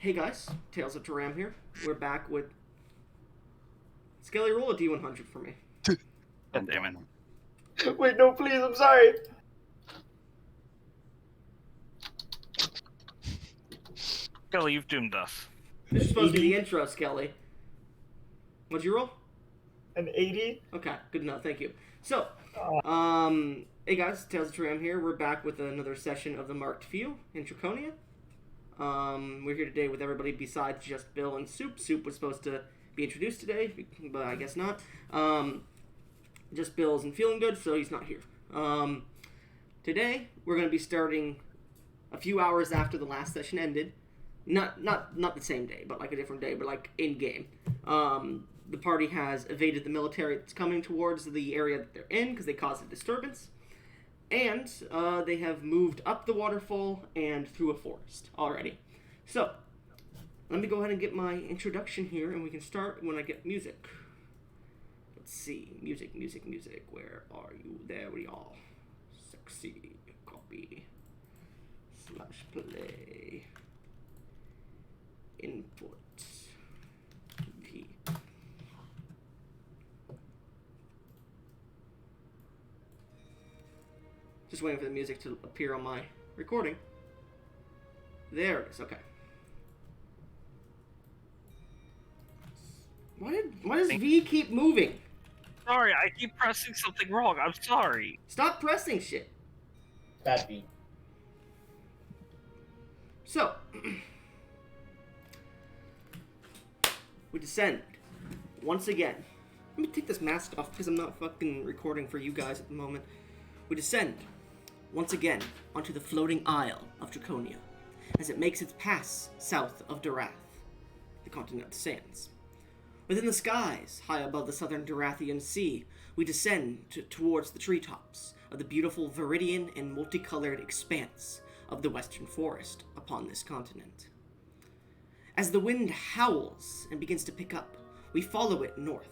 Hey guys, Tales of Turam here. We're back with Skelly. Roll a D100 for me. God damn it. Wait, no, please, I'm sorry. Kelly, you've doomed us. This is supposed to be the intro, Skelly. What'd you roll? An 80? Okay, good enough, thank you. So, hey guys, Tales of Turam here. We're back with another session of the Marked Few in Draconia. We're here today with everybody besides just Bill and Soup. Soup was supposed to be introduced today, but I guess not. Just Bill isn't feeling good, so he's not here. Today, we're going to be starting a few hours after the last session ended. Not the same day, but like a different day, but like in-game. The party has evaded the military that's coming towards the area that they're in because they caused a disturbance. And they have moved up the waterfall and through a forest already. So, let me go ahead and get my introduction here, and we can start when I get music. Let's see. Music. Where are you? There we are. Sexy. Copy. Slash play. Input. V. Just waiting for the music to appear on my recording. There it is, okay. Why does V keep moving? Sorry, I keep pressing something wrong. I'm sorry. Stop pressing shit. Bad beat. So, we descend once again. Let me take this mask off because I'm not fucking recording for you guys at the moment. We descend once again onto the floating isle of Draconia as it makes its pass south of Darath, the continent of the sands. Within the skies, high above the southern Darathian Sea, we descend towards the treetops of the beautiful viridian and multicolored expanse of the western forest upon this continent. As the wind howls and begins to pick up, we follow it north,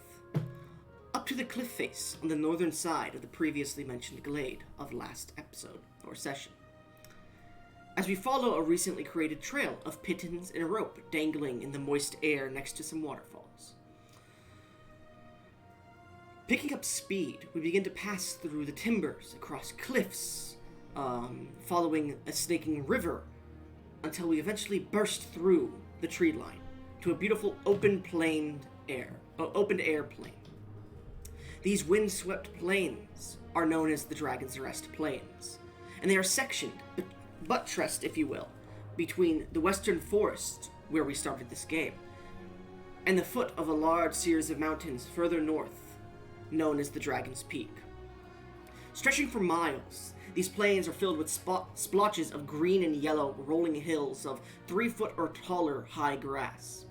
up to the cliff face on the northern side of the previously mentioned glade of last episode, or session. As we follow a recently created trail of pittons and a rope dangling in the moist air next to some waterfalls. Picking up speed, we begin to pass through the timbers, across cliffs, following a snaking river, until we eventually burst through the tree line to a beautiful open air plain. These windswept plains are known as the Dragon's Rest Plains, and they are sectioned, buttressed if you will, between the western forest, where we started this game, and the foot of a large series of mountains further north, known as the Dragon's Peak. Stretching for miles, these plains are filled with splotches of green and yellow rolling hills of 3 foot or taller high grass.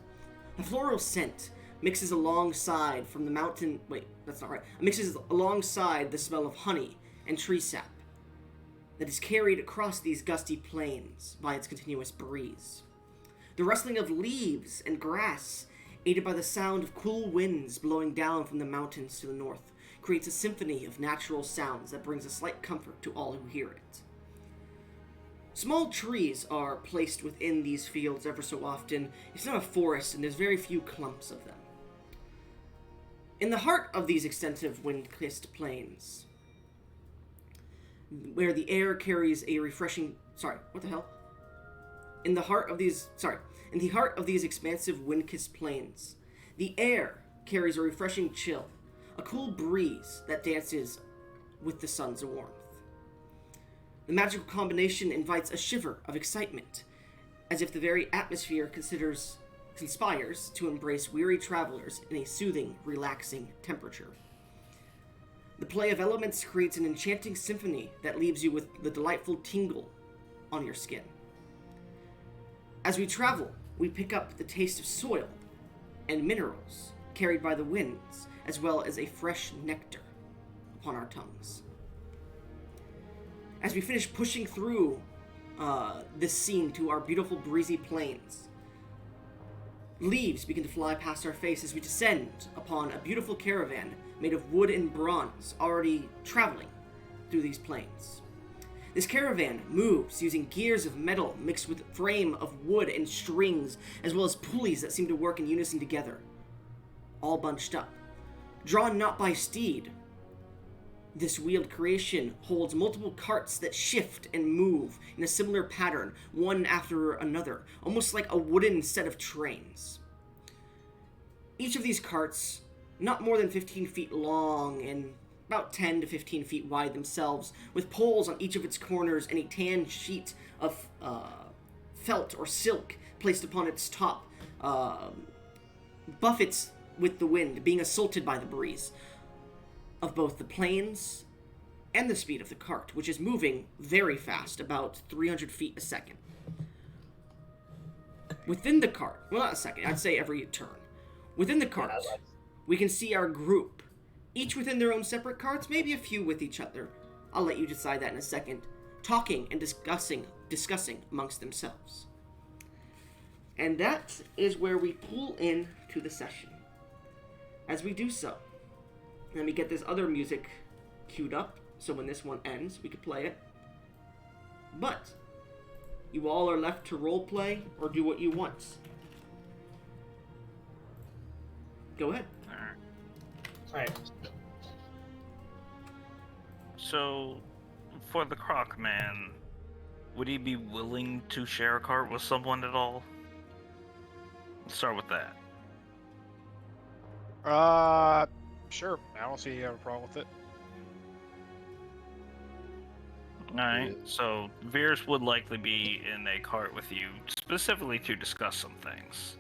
A floral scent mixes alongside from the mountain... Wait, that's not right. Mixes alongside the smell of honey and tree sap that is carried across these gusty plains by its continuous breeze. The rustling of leaves and grass, aided by the sound of cool winds blowing down from the mountains to the north, creates a symphony of natural sounds that brings a slight comfort to all who hear it. Small trees are placed within these fields ever so often. It's not a forest, and there's very few clumps of them. In the heart of these extensive wind-kissed plains, where the air carries a refreshing... In the heart of these expansive wind-kissed plains, the air carries a refreshing chill, a cool breeze that dances with the sun's warmth. The magical combination invites a shiver of excitement, as if the very atmosphere conspires to embrace weary travelers in a soothing, relaxing temperature. The play of elements creates an enchanting symphony that leaves you with the delightful tingle on your skin. As we travel, we pick up the taste of soil and minerals carried by the winds, as well as a fresh nectar upon our tongues. As we finish pushing through this scene to our beautiful breezy plains, leaves begin to fly past our face as we descend upon a beautiful caravan made of wood and bronze, already traveling through these plains. This caravan moves using gears of metal mixed with frame of wood and strings, as well as pulleys that seem to work in unison together, all bunched up. Drawn not by steed, this wheeled creation holds multiple carts that shift and move in a similar pattern, one after another, almost like a wooden set of trains. Each of these carts, not more than 15 feet long and about 10 to 15 feet wide themselves, with poles on each of its corners and a tan sheet of felt or silk placed upon its top, buffets with the wind, being assaulted by the breeze of both the planes and the speed of the cart, which is moving very fast, about 300 feet a second. Within the cart, well, not a second, I'd say every turn. Within the cart, we can see our group, each within their own separate carts, maybe a few with each other. I'll let you decide that in a second. Talking and discussing amongst themselves. And that is where we pull in to the session. As we do so, let me get this other music queued up, so when this one ends, we can play it. But you all are left to roleplay or do what you want. Go ahead. Alright. So, for the Croc Man, would he be willing to share a cart with someone at all? Let's start with that. Sure. I don't see you have a problem with it. Alright, so Veers would likely be in a cart with you, specifically to discuss some things.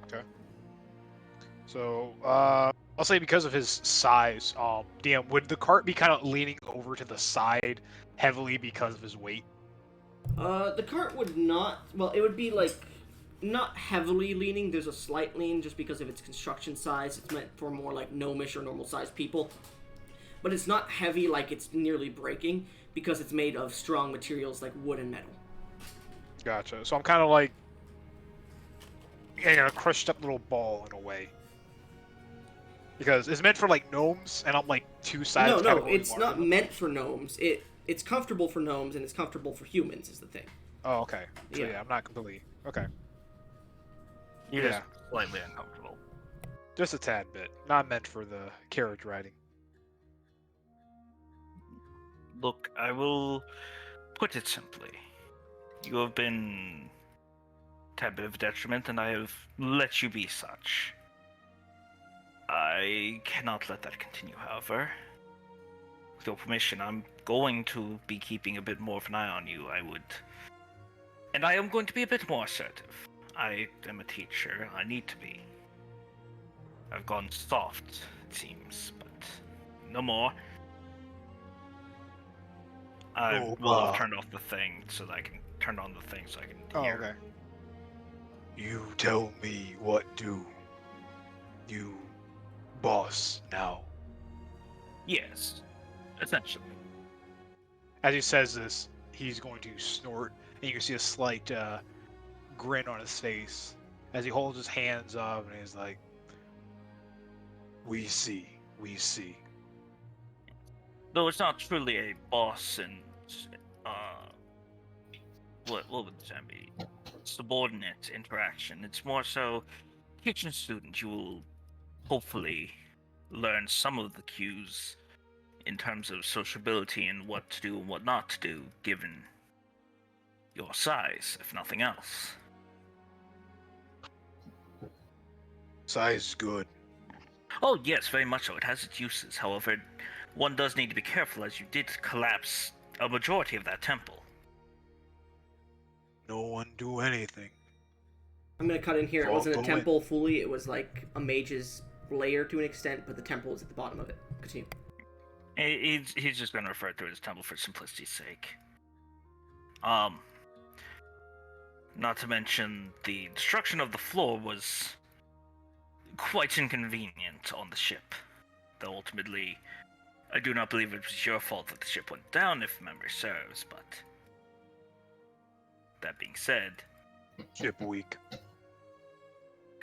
Okay. So, I'll say because of his size, DM, would the cart be kind of leaning over to the side heavily because of his weight? The cart would not, well, it would be like, not heavily leaning, there's a slight lean just because of its construction size. It's meant for more like gnomish or normal sized people. But it's not heavy like it's nearly breaking because it's made of strong materials like wood and metal. Gotcha. So I'm kind of like a crushed up little ball in a way. Because it's meant for like gnomes, and I'm like two sides. No, it's not meant for gnomes. It's comfortable for gnomes and it's comfortable for humans is the thing. Oh, okay. So Yeah. I'm not completely okay. You're Yeah. just slightly uncomfortable. Just a tad bit. Not meant for the carriage riding. Look, I will put it simply. You have been a tad bit of a detriment, and I have let you be such. I cannot let that continue, however. With your permission, I'm going to be keeping a bit more of an eye on you, I would. And I am going to be a bit more assertive. I am a teacher, I need to be. I've gone soft, it seems, but no more. I will have turned off the thing so that I can turn on the thing so I can hear. Okay. You tell me what do. You boss now. Yes, essentially. As he says this, he's going to snort, and you can see a slight grin on his face as he holds his hands up and he's like, we see. Though it's not truly a boss and what would the term be? Subordinate interaction. It's more so kitchen student. You will hopefully learn some of the cues in terms of sociability and what to do and what not to do, given your size, if nothing else. Size is good. Oh yes, very much so. It has its uses. However, one does need to be careful, as you did collapse a majority of that temple. No one do anything. I'm gonna cut in here. It Well, wasn't a go temple fully, it was like a mage's lair to an extent, but the temple is at the bottom of it. Continue. He's just going to refer to it as temple for simplicity's sake. Not to mention the destruction of the floor was quite inconvenient on the ship. Though ultimately, I do not believe it was your fault that the ship went down, if memory serves, but... That being said... Ship weak.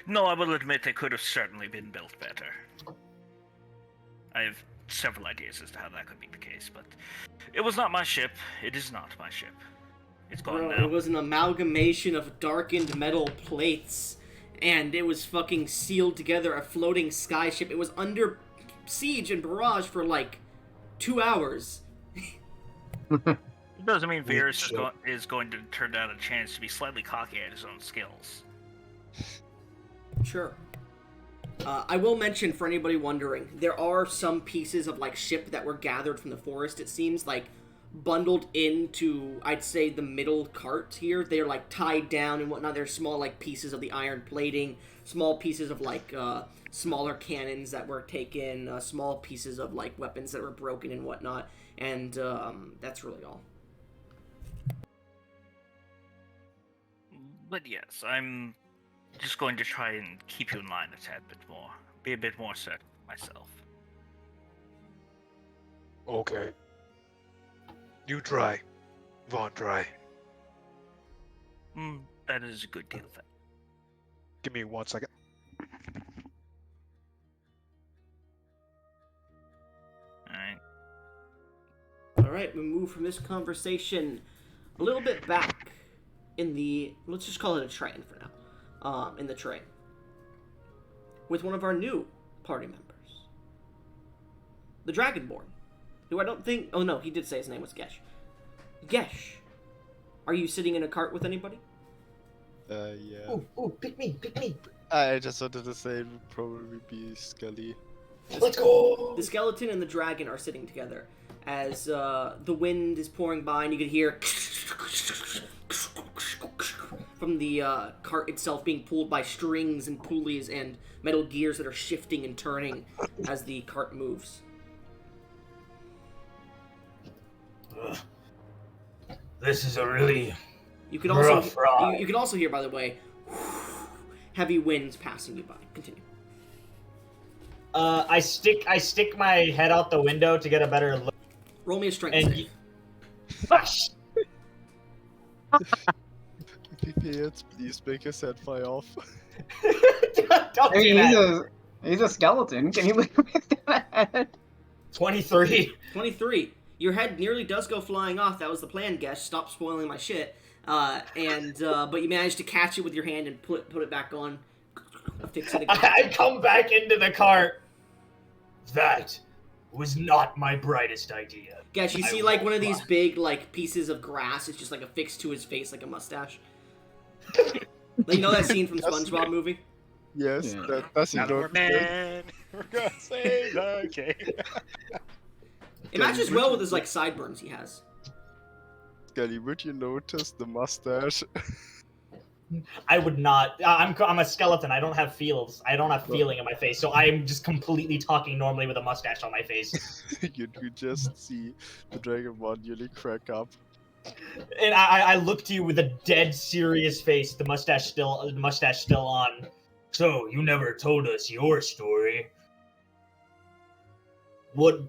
No, I will admit it could have certainly been built better. I've several ideas as to how that could be the case, but it was not my ship. It is not my ship. It's gone Bro, now. it was an amalgamation of darkened metal plates, and it was fucking sealed together, a floating skyship. It was under siege and barrage for like 2 hours. It doesn't mean Virus is going to turn down a chance to be slightly cocky at his own skills. Sure. I will mention, for anybody wondering, there are some pieces of like ship that were gathered from the forest, it seems, like bundled into, I'd say, the middle cart here. They're like tied down and whatnot. There's small like pieces of the iron plating, small pieces of like smaller cannons that were taken, small pieces of like weapons that were broken and whatnot, and that's really all. But yes, I'm just going to try and keep you in line a tad bit more. Be a bit more certain myself. Okay. You try. Vaughn, try. That is a good deal then. Give me 1 second. Alright. Alright, we move from this conversation a little bit back in the, let's just call it a train for now, in the train, with one of our new party members, the Dragonborn, who I don't think, oh no, he did say his name was Gesh. Gesh, are you sitting in a cart with anybody? Yeah. Ooh, pick me. I just wanted to say it would probably be Scully. Let's go! The skeleton and the dragon are sitting together as the wind is pouring by, and you can hear from the cart itself being pulled by strings and pulleys and metal gears that are shifting and turning as the cart moves. This is a really You can also rough ride. you can also hear, by the way, heavy winds passing you by. Continue. I stick my head out the window to get a better look. Roll me a strength And save. Gosh. PPH, please make his head fly off. Don't I do mean, that. he's a skeleton. Can you leave him head? 23. 23. Your head nearly does go flying off. That was the plan, Gesh. Stop spoiling my shit. But you managed to catch it with your hand and put it back on. Fix it again. I come back into the cart. That was not my brightest idea. Gesh, you I see like won't one of these lie. big like pieces of grass. It's just like affixed to his face like a mustache. Like, you know that scene from SpongeBob movie? Yes, Yeah. that's Now it. we're men. We're gonna save the game. It matches well with his like sideburns he has. Scully, would you notice the mustache? I would not. I'm a skeleton. I don't have feels. I don't have feeling in my face, so I'm just completely talking normally with a mustache on my face. You just see the Dragonborn nearly crack up. And I look to you with a dead serious face, the mustache still on. So you never told us your story. What?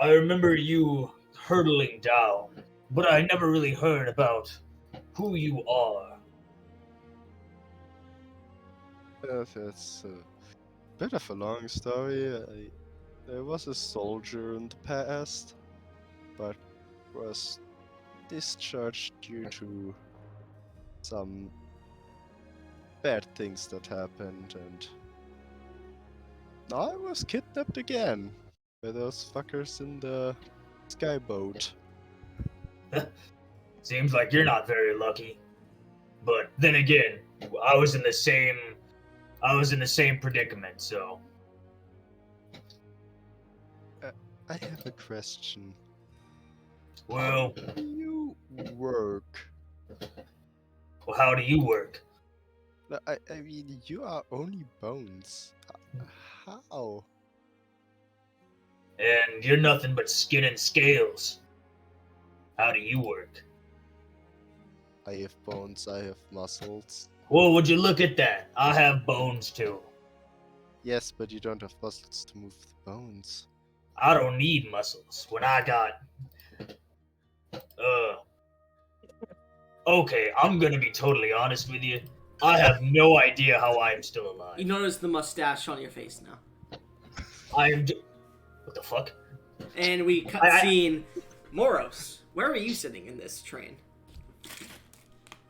I remember you hurtling down, but I never really heard about who you are. That's a bit of a long story. I was a soldier in the past, but was discharged due to some bad things that happened, and now I was kidnapped again by those fuckers in the skyboat. Seems like you're not very lucky. But then again, I was in the same predicament, so. I have a question. Well, How do you work? how do you work? I mean, you are only bones. How? And you're nothing but skin and scales. How do you work? I have bones, I have muscles. Well, would you look at that? I have bones too. Yes, but you don't have muscles to move the bones. I don't need muscles when I got. Okay, I'm gonna be totally honest with you. I have no idea how I am still alive. You notice the mustache on your face now. I am. What the fuck? And we cut scene. Moros, where are you sitting in this train?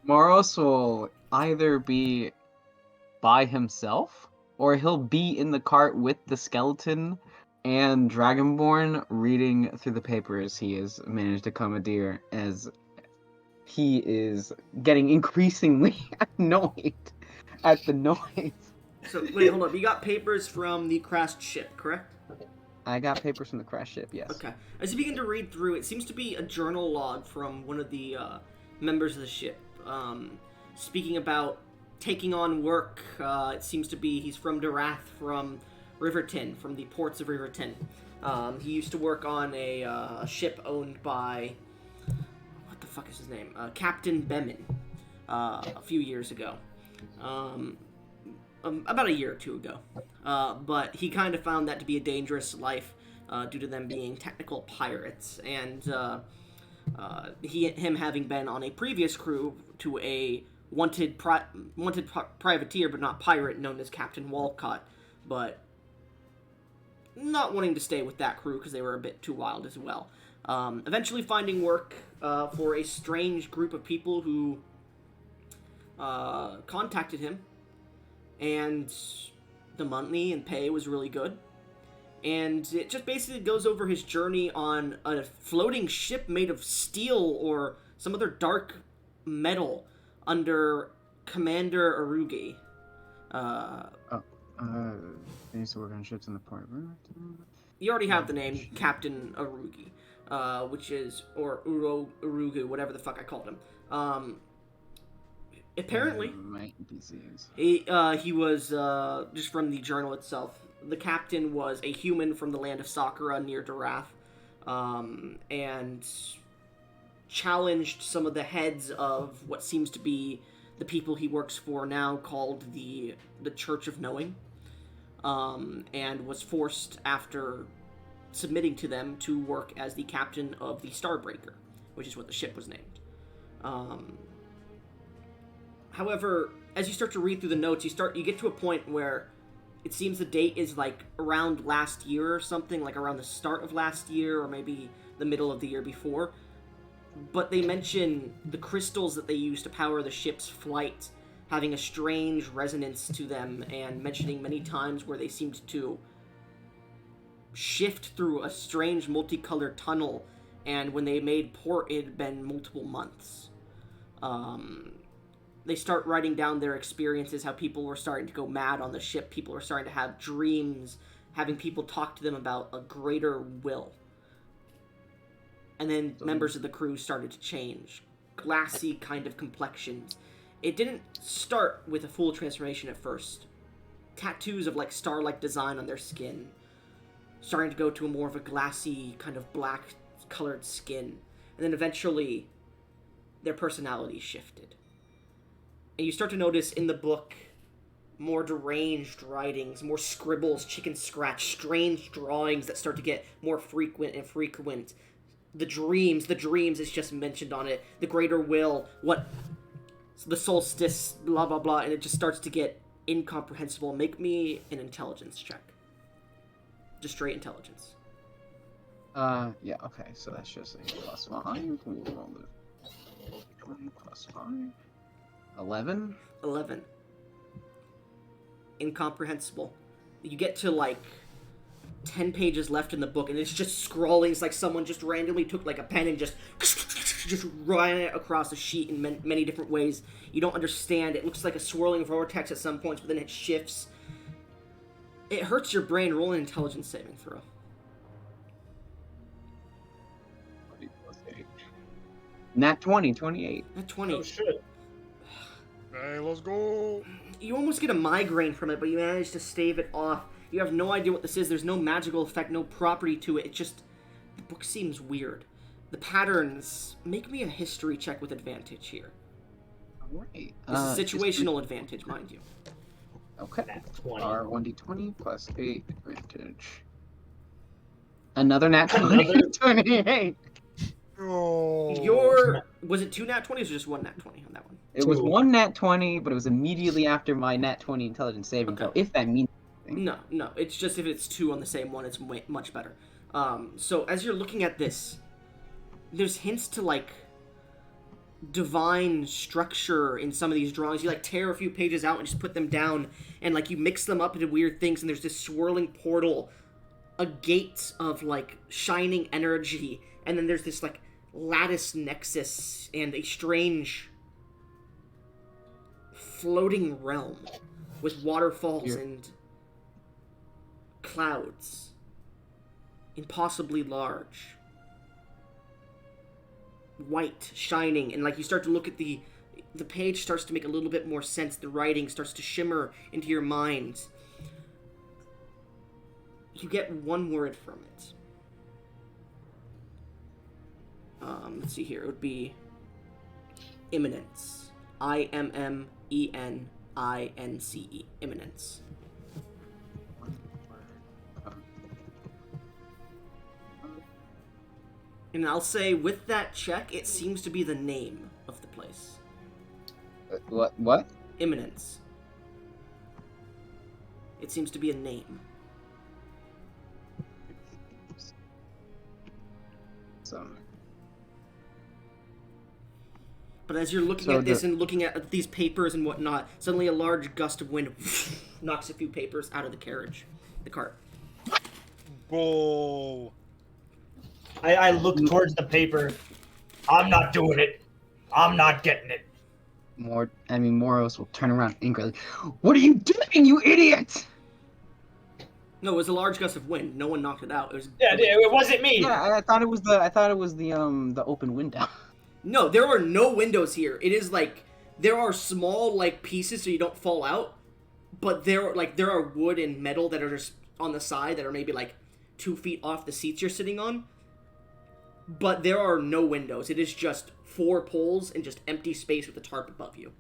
Moros will either be by himself, or he'll be in the cart with the skeleton and Dragonborn reading through the papers he has managed to commandeer, as he is getting increasingly annoyed at the noise. So, wait, hold up. You got papers from the crashed ship, correct? I got papers from the crash ship, yes. Okay. As you begin to read through, it seems to be a journal log from one of the members of the ship. Speaking about taking on work, it seems to be he's from Darath, from Riverton, from the ports of Riverton. He used to work on a ship owned by... What the fuck is his name? Captain Bemin, a few years ago. About a year or two ago. But he kind of found that to be a dangerous life due to them being technical pirates. And him having been on a previous crew to a wanted privateer, but not pirate, known as Captain Walcott. But not wanting to stay with that crew because they were a bit too wild as well. Eventually finding work for a strange group of people who contacted him. And the money and pay was really good. And it just basically goes over his journey on a floating ship made of steel or some other dark metal under Commander Arugi. They used to work on ships in the port. You already have the name Captain Arugi, which is, or Urugu, whatever the fuck I called him. Apparently, he was, just from the journal itself, the captain was a human from the land of Sakura near Darath, and challenged some of the heads of what seems to be the people he works for now, called the Church of Knowing, and was forced, after submitting to them, to work as the captain of the Starbreaker, which is what the ship was named. However, as you start to read through the notes, you get to a point where it seems the date is like around last year or something, like around the start of last year or maybe the middle of the year before. But they mention the crystals that they use to power the ship's flight having a strange resonance to them, and mentioning many times where they seemed to shift through a strange multicolored tunnel, and when they made port it had been multiple months. They start writing down their experiences, how people were starting to go mad on the ship, people were starting to have dreams, having people talk to them about a greater will. And then members of the crew started to change. Glassy kind of complexions. It didn't start with a full transformation at first. Tattoos of like star-like design on their skin. Starting to go to a more of a glassy, kind of black colored skin. And then eventually, their personalities shifted. And you start to notice in the book more deranged writings, more scribbles, chicken scratch, strange drawings that start to get more frequent and frequent. The dreams is just mentioned on it. The greater will, what the solstice, blah, blah, blah. And it just starts to get incomprehensible. Make me an intelligence check. Just straight intelligence. Yeah, okay. So that's just a +5. We'll roll the 20 + 5. 11? 11. Incomprehensible. You get to, like, 10 pages left in the book, and it's just scrawling. It's like someone just randomly took, like, a pen and just ran it across a sheet in many different ways. You don't understand. It looks like a swirling vortex at some points, but then it shifts. It hurts your brain. Roll an intelligence saving throw. 20 + 8. Nat 20, 28. Nat 20. Oh shit. Hey, let's go. You almost get a migraine from it, but you manage to stave it off. You have no idea what this is. There's no magical effect, no property to it. It just... The book seems weird. The patterns... Make me a history check with advantage here. Alright. This is situational advantage, mind you. Okay. Nat 20. R1d20 + 8 advantage. Another nat 20. 28. Oh. Was it 2 nat 20s or just 1 nat 20 on that one? It was Two. 1 nat 20, but it was immediately after my nat 20 intelligence saving throw, Okay. if that means. anything. No. It's just if it's 2 on the same one, it's much better. So as you're looking at this, there's hints to, like, divine structure in some of these drawings. You, like, tear a few pages out and just put them down, and, like, you mix them up into weird things, and there's this swirling portal, a gate of, like, shining energy, and then there's this, like, lattice nexus and a strange floating realm with waterfalls and clouds, impossibly large, white, shining, and like you start to look at the page starts to make a little bit more sense. The writing starts to shimmer into your mind. You get one word from it. Let's see here. It would be imminence. Immenence. Imminence. And I'll say, with that check, it seems to be the name of the place. What? Imminence. It seems to be a name. So. But as you're looking at this and looking at these papers and whatnot, suddenly a large gust of wind knocks a few papers out of the carriage, the cart. Whoa. I look towards the paper. I'm not doing it. I'm not getting it. Moros will turn around angrily. What are you doing, you idiot? No, it was a large gust of wind. No one knocked it out. It was. Yeah, it wasn't me. Yeah, I thought it was the open window. No, there are no windows here. It is like there are small like pieces so you don't fall out, but there are wood and metal that are just on the side that are maybe like 2 feet off the seats you're sitting on. But there are no windows. It is just 4 poles and just empty space with a tarp above you.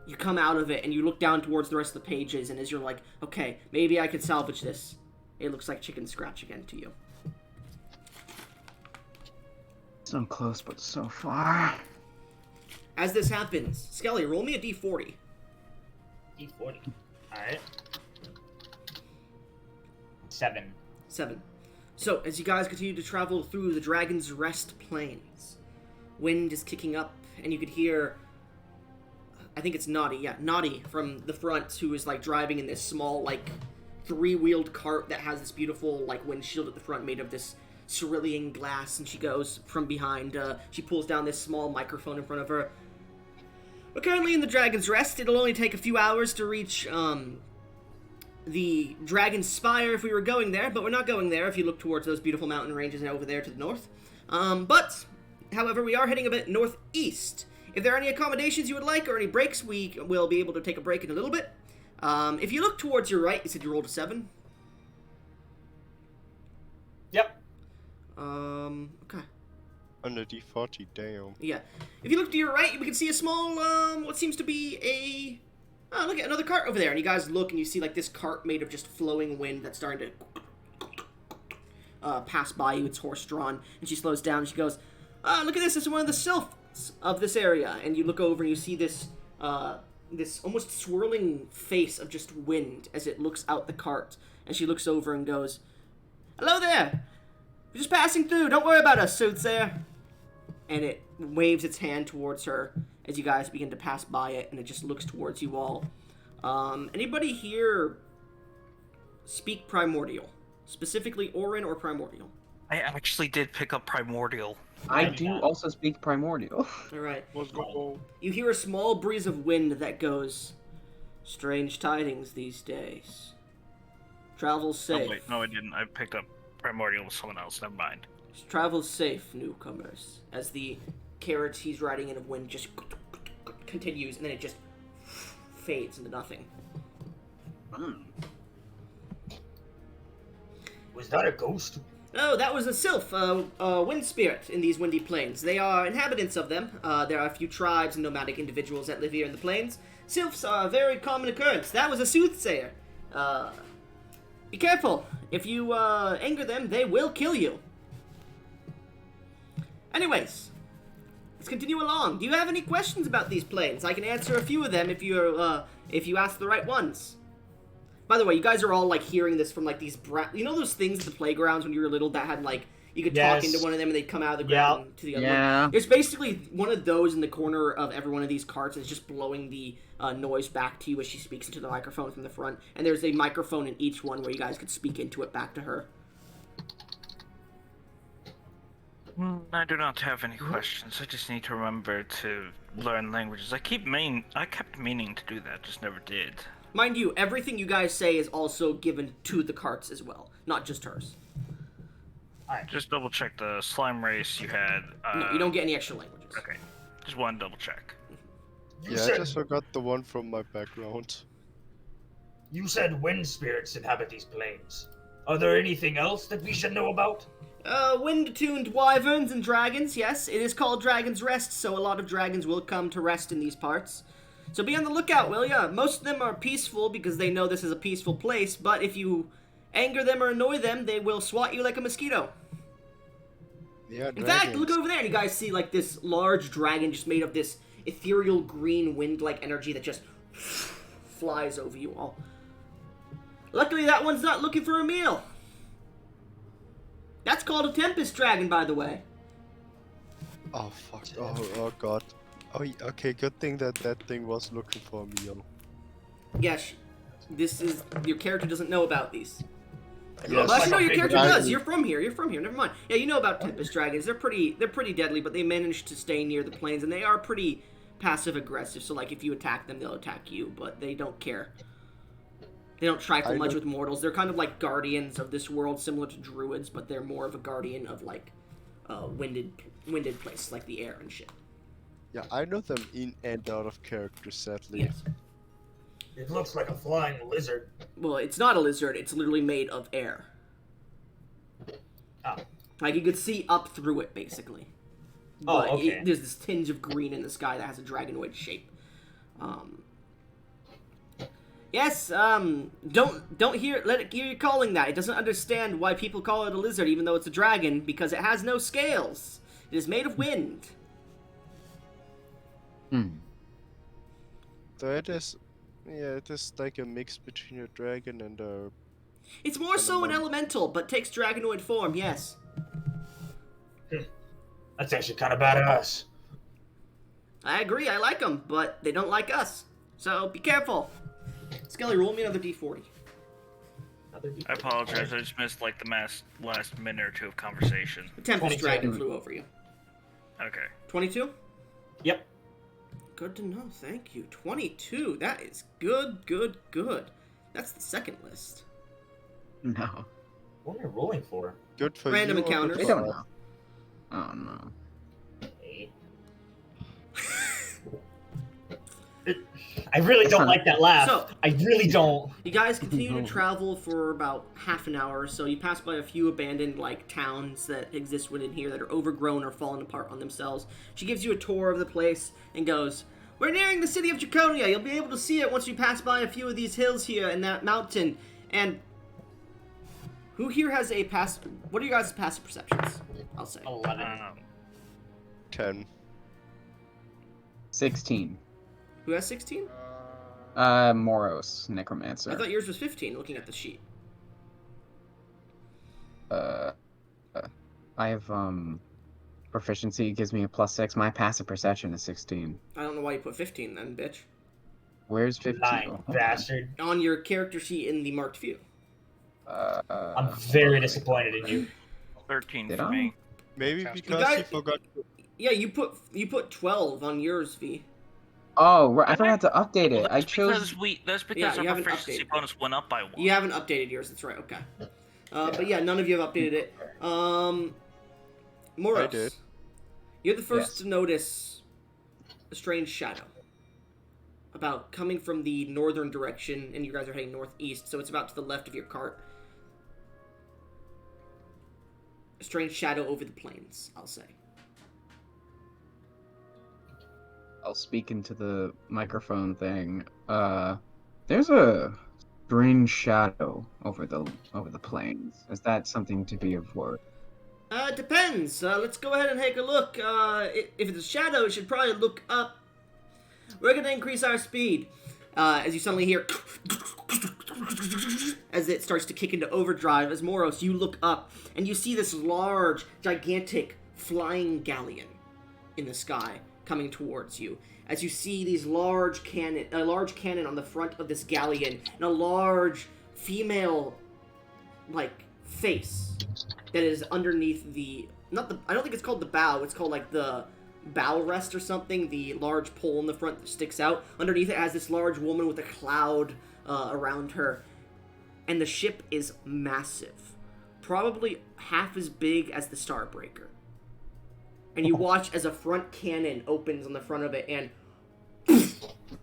You come out of it and you look down towards the rest of the pages, and as you're like, okay, maybe I could salvage this, it looks like chicken scratch again to you. So close, but so far. As this happens, Skelly, roll me a d40. D40. Alright. 7. 7. So, as you guys continue to travel through the Dragon's Rest Plains, wind is kicking up, and you could hear, I think it's Naughty from the front, who is, like, driving in this small, like, 3-wheeled cart that has this beautiful, like, windshield at the front made of this cerulean glass, and she goes from behind, she pulls down this small microphone in front of her. We're currently in the Dragon's Rest. It'll only take a few hours to reach, the Dragon's Spire if we were going there, but we're not going there if you look towards those beautiful mountain ranges and over there to the north. But, however, we are heading a bit northeast. If there are any accommodations you would like or any breaks, we will be able to take a break in a little bit. If you look towards your right, you said you rolled a 7? Yep. Okay. On the D40, damn. Yeah. If you look to your right, we can see a small, what seems to be a... Oh, look at another cart over there. And you guys look and you see, like, this cart made of just flowing wind that's starting to pass by you. It's horse-drawn. And she slows down and she goes, look at this. This is one of the sylphs of this area. And you look over and you see this, this almost swirling face of just wind as it looks out the cart. And she looks over and goes, "Hello there. We're just passing through. Don't worry about us, soothsayer." And it waves its hand towards her as you guys begin to pass by it, and it just looks towards you all. Anybody here speak Primordial? Specifically Orin or Primordial? I actually did pick up Primordial. I do also speak Primordial. Alright. Let's go. You hear a small breeze of wind that goes, "Strange tidings these days. Travel safe." Oh wait, no I didn't. I picked up Primordial with someone else. Never mind. "Travel safe, newcomers." As the carriage he's riding in of wind just continues, and then it just fades into nothing. Was that a ghost? Oh, that was a sylph, wind spirit in these windy plains. They are inhabitants of them. There are a few tribes and nomadic individuals that live here in the plains. Sylphs are a very common occurrence. That was a soothsayer. Be careful. If you anger them, they will kill you. Anyways, let's continue along. Do you have any questions about these planes? I can answer a few of them if you ask the right ones. By the way, you guys are all like hearing this from like these you know those things at the playgrounds when you were little that had like you could talk into one of them and they'd come out of the ground to the other one. There's basically one of those in the corner of every one of these carts, and it's just blowing the noise back to you as she speaks into the microphone from the front. And there's a microphone in each one where you guys could speak into it back to her. I do not have any questions. I just need to remember to learn languages. I kept meaning to do that, just never did. Mind you, everything you guys say is also given to the carts as well, not just hers. Alright. Just double check the slime race you had. No, you don't get any extra languages. Okay. Just one double check. I just forgot the one from my background. You said wind spirits inhabit these plains. Are there anything else that we should know about? Wind-tuned wyverns and dragons, yes. It is called Dragon's Rest, so a lot of dragons will come to rest in these parts. So be on the lookout, will ya? Most of them are peaceful because they know this is a peaceful place, but if you anger them or annoy them, they will swat you like a mosquito. Yeah, In fact, look over there, and you guys see like this large dragon just made of this ethereal green wind-like energy that just flies over you all. Luckily, that one's not looking for a meal. That's called a Tempest Dragon, by the way. Oh, fuck. Oh god. Oh, okay, good thing that thing was looking for a meal. Yes, your character doesn't know about these. Yes. Well, actually, no, your character does. You're from here. Never mind. Yeah, you know about Tempest Dragons. They're pretty deadly, but they manage to stay near the plains, and they are pretty passive-aggressive. So, like, if you attack them, they'll attack you, but they don't care. They don't trifle much with mortals. They're kind of like guardians of this world, similar to druids, but they're more of a guardian of, like, winded places, like the air and shit. Yeah, I know them in and out of character, sadly. Yes. It looks like a flying lizard. Well, it's not a lizard. It's literally made of air. Oh. Like, you could see up through it, basically. Oh, But okay. there's this tinge of green in the sky that has a dragonoid shape. Yes, don't let it hear you calling that. It doesn't understand why people call it a lizard, even though it's a dragon, because it has no scales. It is made of wind. So it is like a mix between a dragon and a... It's more so an elemental, but takes dragonoid form, yes. That's actually kind of badass. I agree, I like them, but they don't like us. So, be careful. Skelly, roll me another d40. I apologize, I just missed like the last minute or two of conversation. The Tempest 22. Dragon flew over you. Okay. 22? Yep. Good to know, thank you. 22, that is good. That's the second list. No. What are we rolling for? Good for Random you. encounters. We don't know. Oh no. 8. I really don't like that laugh. So- I really don't. You guys continue to travel for about half an hour or so. You pass by a few abandoned, like, towns that exist within here that are overgrown or fallen apart on themselves. She gives you a tour of the place and goes, "We're nearing the city of Draconia. You'll be able to see it once you pass by a few of these hills here and that mountain." And who here has a what are you guys' passive perceptions? I'll say. 11. 10. 16. Who has 16? Moros, Necromancer. I thought yours was 15, looking at the sheet. I have, proficiency gives me a +6. My passive perception is 16. I don't know why you put 15 then, bitch. Where's 15? Lying bastard. On your character sheet in the marked view. I'm very disappointed in you. 13 Did for I? me. Maybe Sounds because good. you forgot... Yeah, you put 12 on yours, V. Oh, right, I forgot to update it. Well, I chose... That's because Yeah, you our haven't proficiency updated. bonus went up by 1. You haven't updated yours, that's right, okay. But yeah, none of you have updated it. Moros. I did. You're the first Yes. to notice a strange shadow. About coming from the northern direction, and you guys are heading northeast, so it's about to the left of your cart. A strange shadow over the plains, I'll say. I'll speak into the microphone thing. There's a strange shadow over the plains. Is that something to be avoided? It depends. Let's go ahead and take a look. If it's a shadow, it should probably look up. We're gonna increase our speed. As you suddenly hear as it starts to kick into overdrive, as Moros, you look up and you see this large, gigantic flying galleon in the sky coming towards you. As you see these a large cannon on the front of this galleon, and a large female, face that is underneath I don't think it's called the bow, it's called the bow rest or something, the large pole in the front that sticks out. Underneath it has this large woman with a cloud around her, and the ship is massive, probably half as big as the Starbreaker. And you watch as a front cannon opens on the front of it, and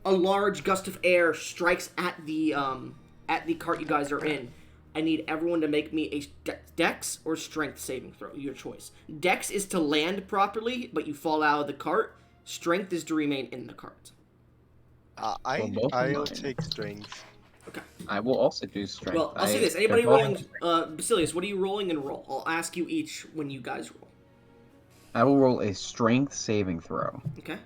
a large gust of air strikes at the cart you guys are in. I need everyone to make me a dex or strength saving throw, your choice. Dex is to land properly, but you fall out of the cart. Strength is to remain in the cart. I'll take strength. Okay. I will also do strength. Well, I'll say this. Anybody rolling... Basilius, what are you rolling and roll? I'll ask you each when you guys roll. I will roll a strength saving throw. Okay.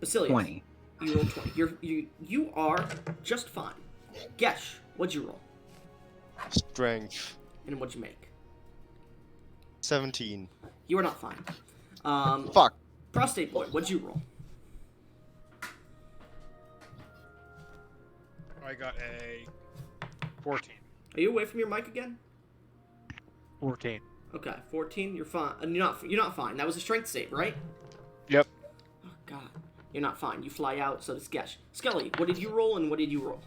Basilius. 20. You roll 20. You are just fine. Gesh, what'd you roll? Strength. And what'd you make? 17. You are not fine. Fuck. Prostate Boy, what'd you roll? I got a 14. Are you away from your mic again? 14. Okay, 14. You're fine. You're not fine. That was a strength save, right? Yep. Oh God, you're not fine. You fly out. So does Gesh. Skelly, what did you roll and what did you roll?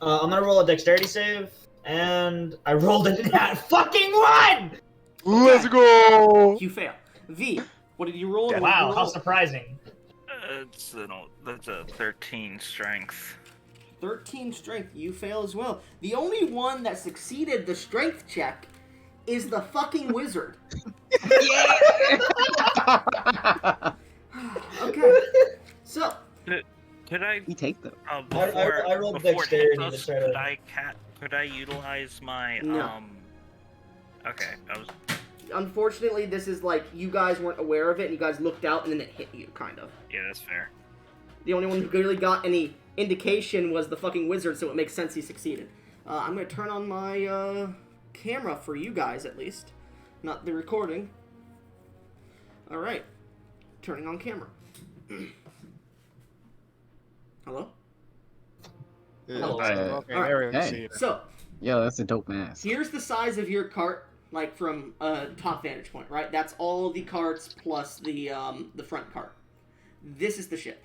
I'm gonna roll a dexterity save, and I rolled a nat fucking 1! Let's go! You fail. V, what did you roll? And Wow, what did you how roll? surprising. That's a 13 strength. 13 strength. You fail as well. The only one that succeeded the strength check is the fucking wizard. Okay. So. Could I? We take them. Before, I rolled before dexterity Hypnos, to try to... could I utilize my No. Okay, I was. Unfortunately, this is you guys weren't aware of it, and you guys looked out, and then it hit you, kind of. Yeah, that's fair. The only one who really got any indication was the fucking wizard, so it makes sense he succeeded. I'm gonna turn on my camera for you guys, at least. Not the recording. Alright. Turning on camera. Hello? Yeah, Hello. Okay, Alright. there we go. Hey. See it. So, Yeah, that's a dope mask. here's the size of your cart, from a top vantage point, right? That's all the carts plus the front cart. This is the ship.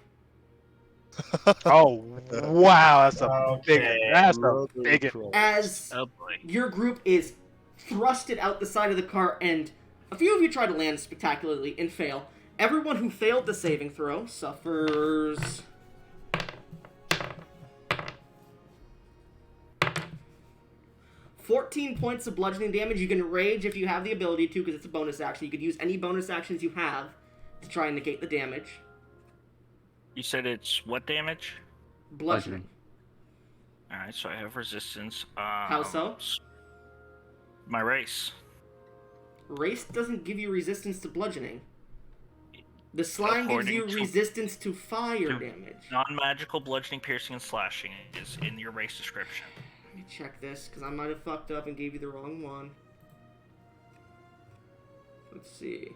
Oh, wow, that's a big, Okay. that's a Brother big. Cross. As Oh boy. your group is thrusted out the side of the cart, and a few of you try to land spectacularly and fail. Everyone who failed the saving throw suffers 14 points of bludgeoning damage. You can rage if you have the ability to, because it's a bonus action. You could use any bonus actions you have to try and negate the damage. You said it's what damage? Bludgeoning. Alright, so I have resistance. How so? My race. Race doesn't give you resistance to bludgeoning. The slime gives you According to- resistance to fire to- damage. Non-magical bludgeoning, piercing, and slashing is in your race description. Let me check this, because I might have fucked up and gave you the wrong one. Let's see.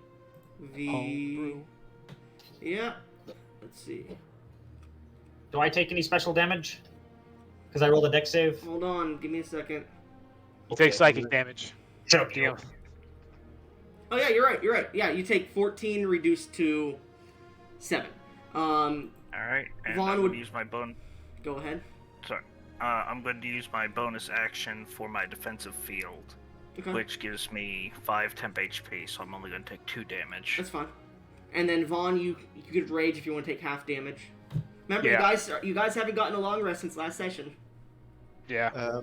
Homebrew. Yeah. Let's see. Do I take any special damage? Because I rolled a dex save? Hold on, give me a second. You take psychic damage. So Deal. Oh yeah, you're right. Yeah, you take 14 reduced to 7. Alright, and Vaughn I'm would- going to use my Go ahead. Sorry. I'm going to use my bonus action for my defensive field, Okay. which gives me 5 temp HP, so I'm only going to take 2 damage. That's fine. And then Vaughn, you could rage if you want to take half damage. Remember, Yeah. you guys haven't gotten a long rest since last session. Yeah.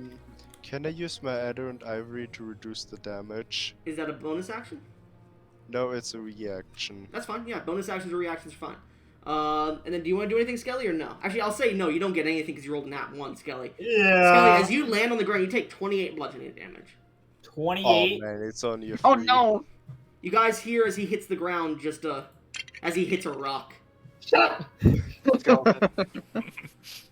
Can I use my Adder and Ivory to reduce the damage? Is that a bonus action? No, it's a reaction. That's fine. Yeah, bonus actions or reactions are fine. And then do you want to do anything, Skelly, or no? Actually, I'll say no. You don't get anything because you rolled a nat 1, Skelly. Yeah. Skelly, as you land on the ground, you take 28 bludgeoning damage. 28. Oh man, it's only a 3. Oh no! You guys hear as he hits the ground, just as he hits a rock. Shut Skeleton.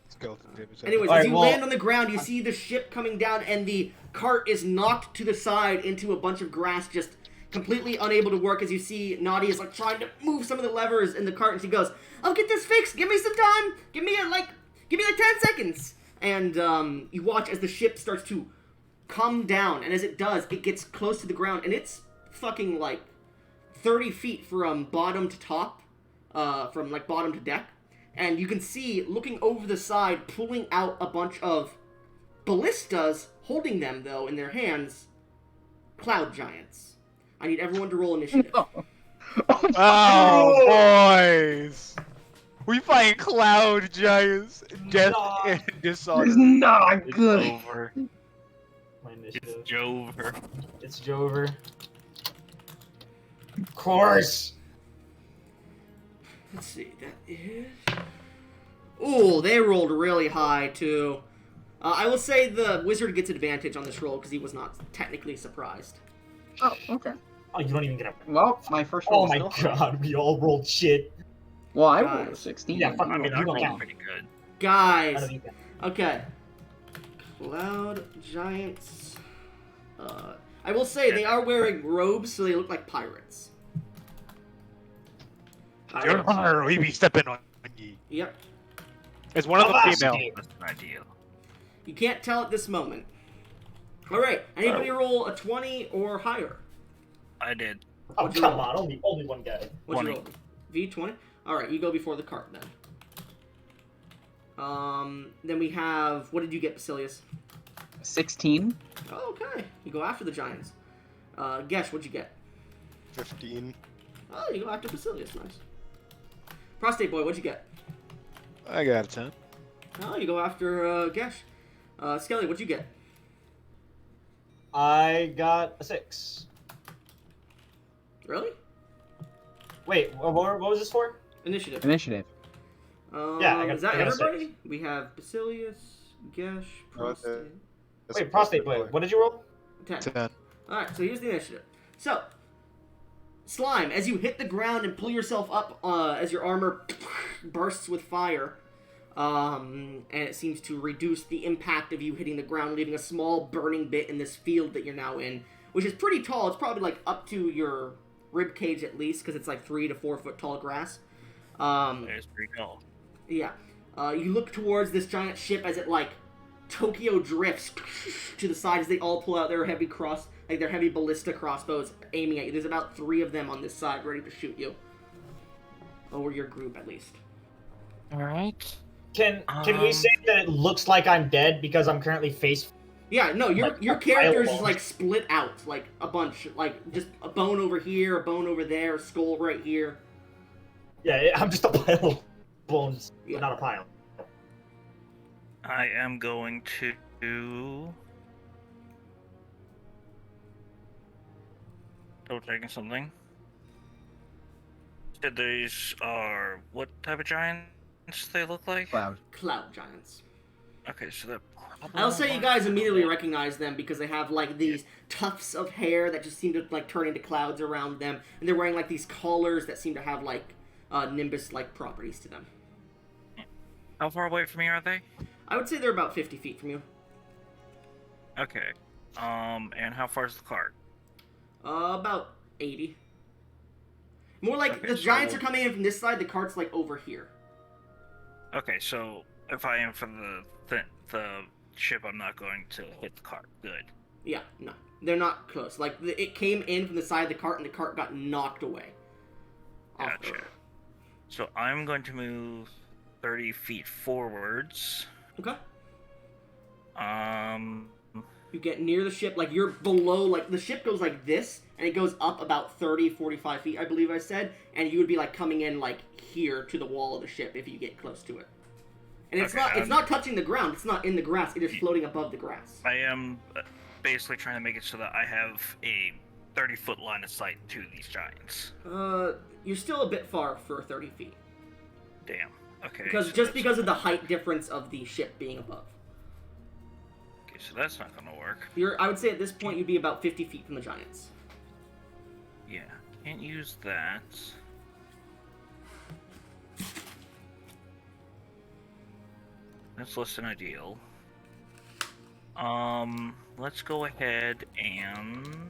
Skeleton damage. Anyways, Alright, as you well- land on the ground, you see the ship coming down, and the cart is knocked to the side into a bunch of grass, just completely unable to work. As you see, Naughty is like trying to move some of the levers in the cart, and she goes, "I'll get this fixed. Give me some time. Give me like 10 seconds." And you watch as the ship starts to come down, and as it does, it gets close to the ground, and it's fucking like 30 feet from bottom to top, from like bottom to deck. And you can see, looking over the side, pulling out a bunch of ballistas, holding them, though, in their hands, cloud giants. I need everyone to roll initiative. Oh, boys! We fight cloud giants. Death Nah. and It's dishonor. not It's good. over. My It's initiative. Jover. It's Jover. Of course. Let's see, that is... Ooh, they rolled really high, too. I will say the wizard gets advantage on this roll, because he was not technically surprised. Oh, okay. Oh, you don't even get a. Well, my first roll Oh was my still high. god, we all rolled shit. Well, I rolled a Guys. 16. Yeah, fuck I mean, you I don't rolled count. pretty good. None Guys, of you count. okay. Cloud giants. I will say, they are wearing robes, so they look like pirates. Your honor, we be stepping on ye. Yep. Is one of them Avast female? you. That's an ideal. You can't tell at this moment. Alright, anybody roll a 20 or higher? I did. Oh, What'd you come roll? on, only one guy. What'd you 20. roll? V20? Alright, you go before the cart then. Then we have, what did you get, Basilius? 16. Oh, okay. You go after the giants. Gesh, what'd you get? 15. Oh, you go after Basilius, nice. Prostate Boy, what'd you get? I got a 10. Oh, you go after, Gesh. Skelly, what'd you get? I got a 6. Really? Wait, what was this for? Initiative. Initiative. Yeah, I got- Is that I got a six. everybody? We have Basilius, Gesh, Prostate. Wait, prostate boy, what did you roll? 10. 10. Alright, so here's the initiative. So, Slime, as you hit the ground and pull yourself up as your armor bursts with fire, and it seems to reduce the impact of you hitting the ground, leaving a small burning bit in this field that you're now in, which is pretty tall. It's probably like up to your rib cage at least, because it's like 3 to 4 foot tall grass. There's pretty tall. Yeah. You look towards this giant ship as it, like, Tokyo drifts to the side as they all pull out their heavy their heavy ballista crossbows aiming at you. There's about 3 of them on this side ready to shoot you. Or your group, at least. Alright. Can we Um, say that it looks like I'm dead because I'm currently face? Yeah, no, your Like, your a character is pile just, of like, split out, like, a bunch. Like, just a bone over here, a bone over there, a skull right here. Yeah, I'm just a pile of bones, Yeah. not a pile. I am going to double checking something. Said these are what type of giants they look like? Cloud. Cloud giants. Okay, so that I'll say you guys immediately recognize them because they have, like, these tufts of hair that just seem to, like, turn into clouds around them. And they're wearing, like, these collars that seem to have, like, nimbus-like properties to them. How far away from me are they? I would say they're about 50 feet from you. Okay. And how far is the cart? About 80. More like, Okay, the so- giants are coming in from this side, the cart's, like, over here. Okay, so if I am from the ship, I'm not going to hit the cart. Good. Yeah, no. They're not close. Like, it came in from the side of the cart, and the cart got knocked away. Off the Gotcha. road. So I'm going to move 30 feet forwards. Okay. You You get near the ship, like, you're below, like, the ship goes like this, and it goes up about 30, 45 feet, I believe I said, and you would be, like, coming in, like, here to the wall of the ship if you get close to it. And it's Okay, it's not touching the ground, it's not in the grass, it is floating above the grass. I am basically trying to make it so that I have a 30-foot line of sight to these giants. You're still a bit far for 30 feet. Damn. Okay. Because so just that's- because of the height difference of the ship being above. Okay, so that's not gonna work. I would say at this point you'd be about 50 feet from the giants. Yeah. Can't use that. That's less than ideal. Let's go ahead and...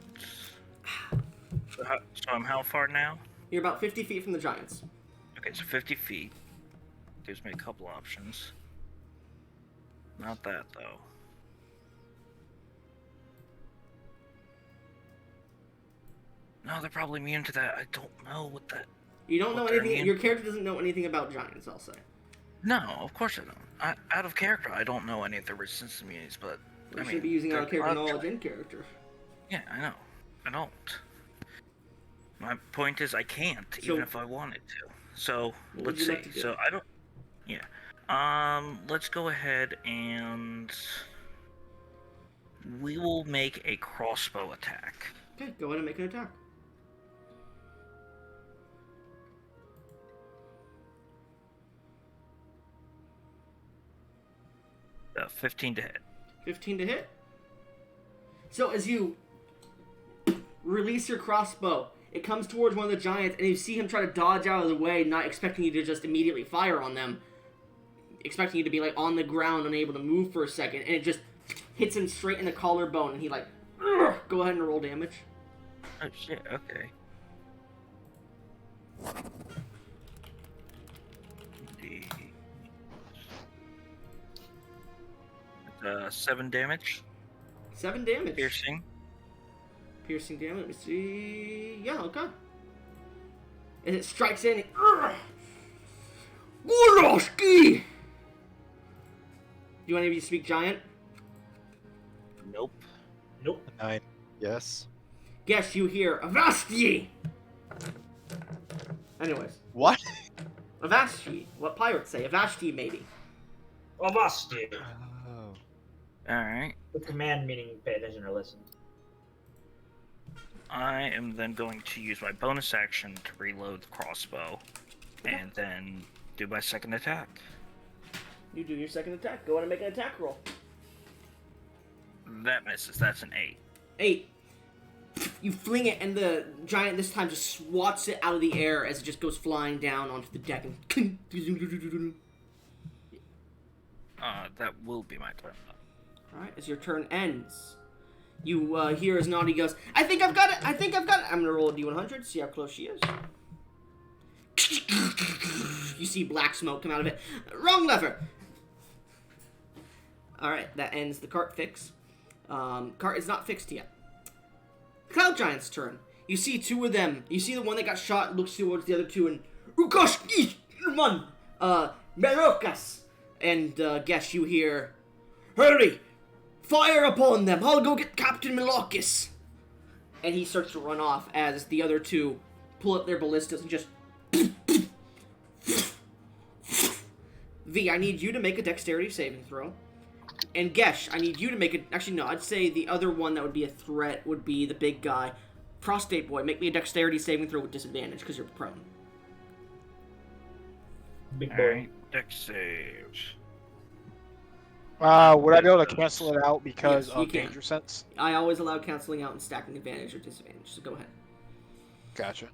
So I'm how far now? You're about 50 feet from the giants. Okay, so 50 feet. Gives me a couple options. Not that, though. No, they're probably immune to that. I don't know what that... You don't know What they're anything. immune- Your character doesn't know anything about giants, I'll say. No, of course I don't. Out of character, I don't know any of the resistance immunities, but... We I should mean, be using our they're- character I'll knowledge try- in character. Yeah, I know. I don't. My point is, I can't, So- even if I wanted to. So, What would let's you see. like to do? So, I don't... Yeah. Let's go ahead and... We will make a crossbow attack. Okay, go ahead and make an attack. Uh, 15 to hit. 15 to hit. So as you release your crossbow, it comes towards one of the giants, and you see him try to dodge out of the way, not expecting you to just immediately fire on them, expecting you to be like on the ground, unable to move for a second, and it just hits him straight in the collarbone, and he like, "Ugh." Go ahead and roll damage. Oh shit, okay. D... 7 damage. 7 damage. Piercing. Piercing damage. Let me see. Yeah, okay. As it strikes in, Goloski! Do you want any of you speak giant? Nope. Nope. 9. Yes. Guess you hear Avasti! Anyways, What? Avasti. What pirates say. Avasti, maybe. Avasti. Oh. Alright. The command meaning pay attention or listen. I am then going to use my bonus action to reload the crossbow. And then do my second attack. You do your second attack. Go ahead and make an attack roll. That misses. That's an 8. 8. You fling it, and the giant this time just swats it out of the air as it just goes flying down onto the deck. And That will be my turn. Alright, as your turn ends, you hear as Naughty goes, I think I've got it! I think I've got it! I'm gonna roll a D100, see how close she is. You see black smoke come out of it. Wrong lever! Alright, that ends the cart fix. Cart is not fixed yet. Cloud Giant's turn. You see two of them. You see the one that got shot looks towards the other two and Ukoshki Irman Merokas. And guess you hear, hurry! Fire upon them! I'll go get Captain Milokis! And he starts to run off as the other two pull up their ballistas and just V, I need you to make a dexterity saving throw. And Gesh, I need you to make it. Actually, no, I'd say the other one that would be a threat would be the big guy. Prostate Boy, make me a dexterity saving throw with disadvantage because you're prone. Big boy. Alright, dex saves. Would I be able to cancel it out because Yes, you of can. danger sense? I always allow canceling out and stacking advantage or disadvantage, so go ahead. Gotcha.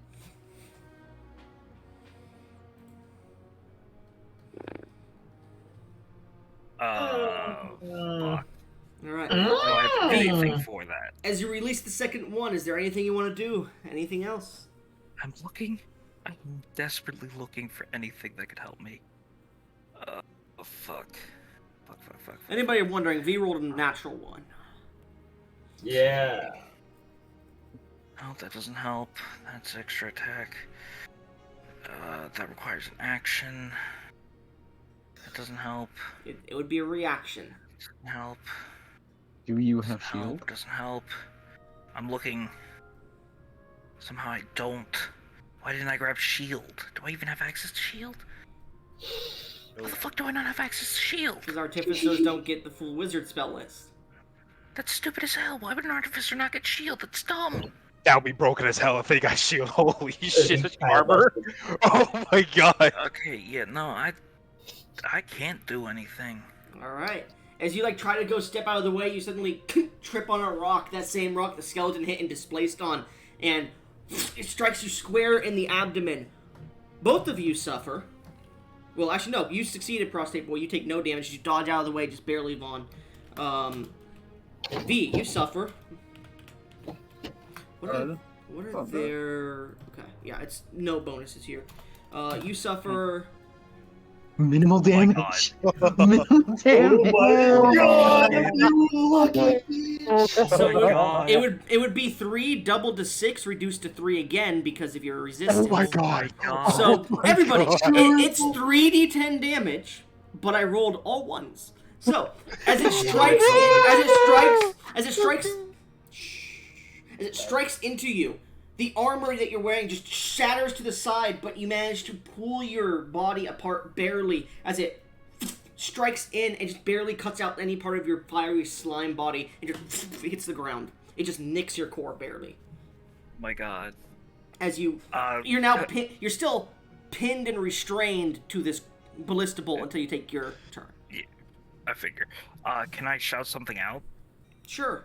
Fuck. Alright. Do I have anything for that? As you release the second one, is there anything you want to do? Anything else? I'm desperately looking for anything that could help me. Oh, fuck. Fuck. Anybody wondering, V rolled a natural one. Yeah. Oh, that doesn't help. That's extra attack. That requires an action. That doesn't help. It would be a reaction. Doesn't help. Do you have Doesn't help. shield? Doesn't help. I'm looking. Somehow I don't. Why didn't I grab shield? Do I even have access to shield? How the fuck do I not have access to shield? Because artificers don't get the full wizard spell list. That's stupid as hell. Why would an artificer not get shield? That's dumb. That would be broken as hell if they got shield. Holy shit, armor! Oh my god! Okay, yeah, no, I can't do anything. Alright. As you like try to go step out of the way, you suddenly trip on a rock, that same rock the skeleton hit and displaced on, and It strikes you square in the abdomen. Both of you suffer. Well, actually, no. You succeeded, Prostate Boy. You take no damage. You dodge out of the way, just barely, Vaughn. V, you suffer. What are their... Okay, yeah, it's no bonuses here. You suffer... Minimal damage. Minimal damage. You lucky. So it would be 3 doubled to 6, reduced to 3 again because of your resistance. Oh my god. So everybody, it's 3d10 damage, but I rolled all ones. So as it strikes into you, the armor that you're wearing just shatters to the side, but you manage to pull your body apart barely as it strikes in and just barely cuts out any part of your fiery slime body and just hits the ground. It just nicks your core barely. My god. As you're now you're still pinned and restrained to this ballista bolt until you take your turn. Yeah, I figure. Can I shout something out? Sure.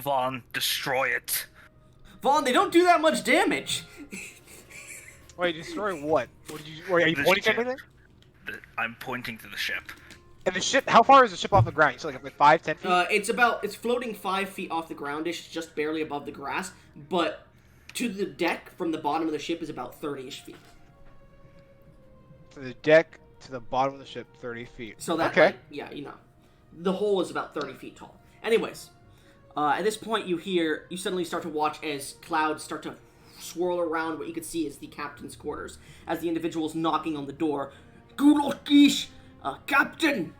Vaughn, destroy it. Vaughn, they don't do that much damage. Wait, destroy what? Are you The pointing ship. at anything? I'm pointing to the ship. And the ship, how far is the ship off the ground? You said like 5, 10 feet? It's floating 5 feet off the groundish, just barely above the grass, but to the deck from the bottom of the ship is about 30-ish feet. From the deck to the bottom of the ship, 30 feet. So that, okay. yeah, you know. The hole is about 30 feet tall. Anyways, at this point you suddenly start to watch as clouds start to swirl around what you can see is the captain's quarters, as the individual's knocking on the door. Gulokish, Captain,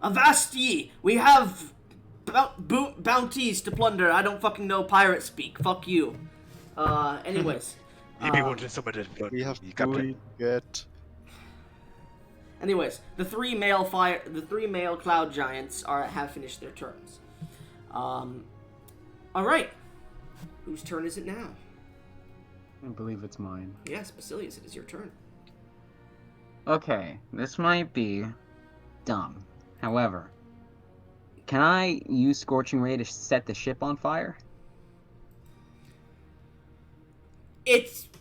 avast ye, we have bounties to plunder. I don't fucking know pirate speak, fuck you. Anyways. You people just somebody We have you to get. Anyways, the three male cloud giants have finished their turns. Alright. Whose turn is it now? I believe it's mine. Yes, Basilius, it is your turn. Okay, this might be dumb. However, can I use Scorching Ray to set the ship on fire?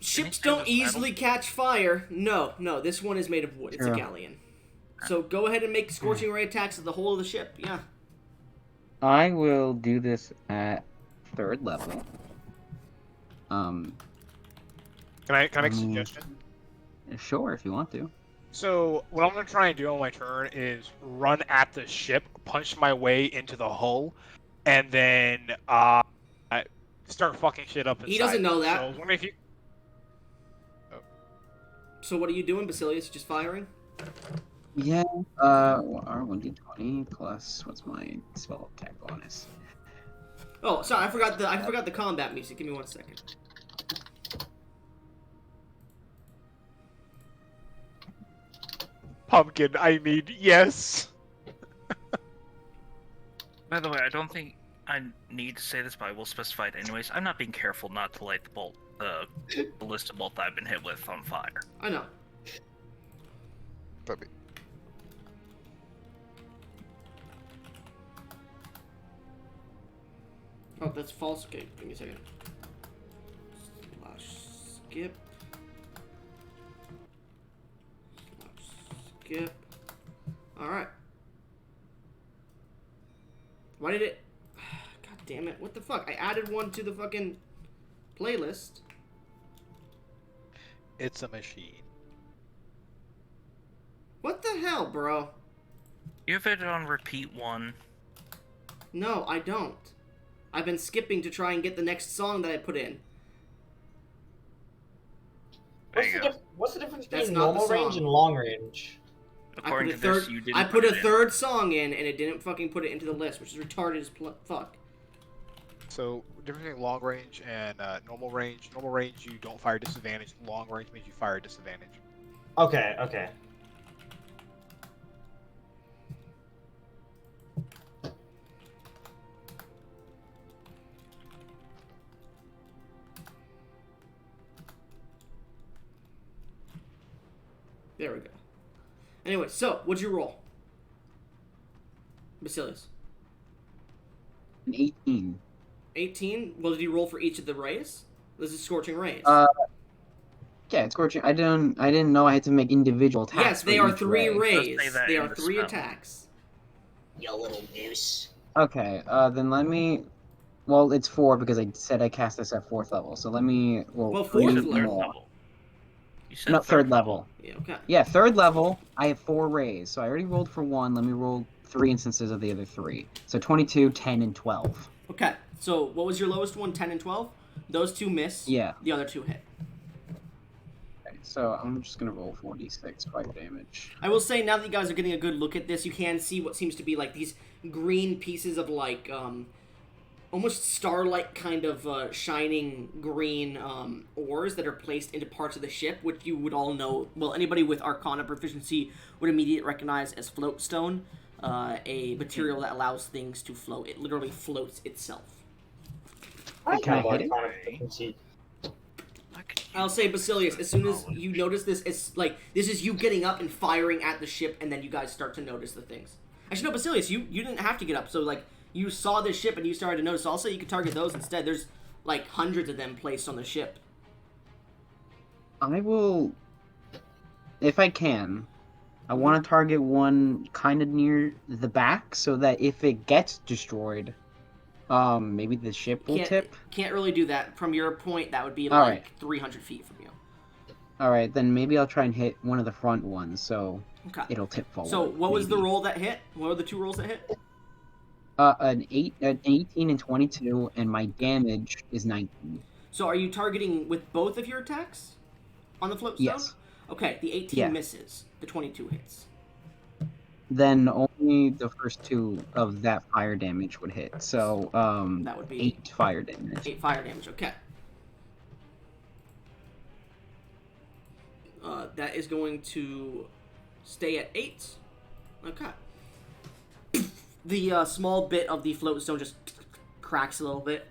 Ships don't easily catch fire. No, this one is made of wood. It's a galleon. So go ahead and make Scorching Ray attacks at the whole of the ship, yeah. I will do this at 3rd level. Can I make a suggestion? Sure, if you want to. So what I'm gonna try and do on my turn is run at the ship, punch my way into the hull, and then start fucking shit up inside. He doesn't know that. So I was wondering if you... So what are you doing, Basilius? Just firing? Yeah, R1d20 plus, what's my spell attack bonus? Oh, sorry, I forgot the combat music. Give me 1 second. Pumpkin, I mean, yes! By the way, I don't think I need to say this, but I will specify it anyways. I'm not being careful not to light the ballista bolt that I've been hit with on fire. I know. Puppy. Oh, that's false. Okay, give me a second. Skip. Skip. Alright. Why did it... God damn it. What the fuck? I added one to the fucking playlist. It's a machine. What the hell, bro? You have it on repeat 1. No, I don't. I've been skipping to try and get the next song that I put in. What's the difference That's between not the normal range song. and long range? According to this, you didn't I put it a in. third song in, and it didn't fucking put it into the list, which is retarded as fuck. So, difference between long range and normal range. Normal range, you don't fire disadvantage. Long range means you fire disadvantage. Okay, okay. There we go. Anyway, so, what'd you roll? Basilius. An 18. 18? Well, did you roll for each of the rays? This is Scorching Rays. Yeah, it's scorching. I didn't know I had to make individual attacks. Yes, they for are each 3 ray. rays. Does say that They in are the 3 spell. attacks. You little goose. Okay, then let me. Well, it's 4 because I said I cast this at 4th level. So let me roll Well, 3 4th You said third level. level. You said No, 3rd level. Yeah, okay. Yeah, 3rd level. I have 4 rays, so I already rolled for 1. Let me roll 3 instances of the other 3. So 22, 10, and 12. Okay, so what was your lowest one? 10 and 12? Those 2 miss. Yeah. The other 2 hit. Okay, so I'm just gonna roll 4d6 fire damage. I will say, now that you guys are getting a good look at this, you can see what seems to be like these green pieces of like almost starlight kind of shining green ores that are placed into parts of the ship, which you would all know. Well, anybody with Arcana proficiency would immediately recognize as float stone, a material that allows things to float. It literally floats itself. Can I hit it? I'll say, Basilius, as soon as you notice this, it's like, this is you getting up and firing at the ship, and then you guys start to notice the things. Actually, no, Basilius, you didn't have to get up, so, like, you saw this ship and you started to notice. Also, you could target those instead. There's, like, hundreds of them placed on the ship. I will, if I can, I want to target one kind of near the back so that if it gets destroyed, maybe the ship will tip. Can't really do that. From your point, that would be, All like, right. 300 feet from you. Alright, then maybe I'll try and hit one of the front ones, so Okay. it'll tip forward. So, what was the maybe. roll that hit? What were the 2 rolls that hit? An 18 and 22, and my damage is 19. So, are you targeting with both of your attacks on the float stone? Yes. Okay, the 18 Yeah. misses. The 22 hits. Then only the first 2 of that fire damage would hit. So, That would be 8 fire damage. 8 fire damage, okay. That is going to stay at 8. Okay. The small bit of the float stone just cracks a little bit.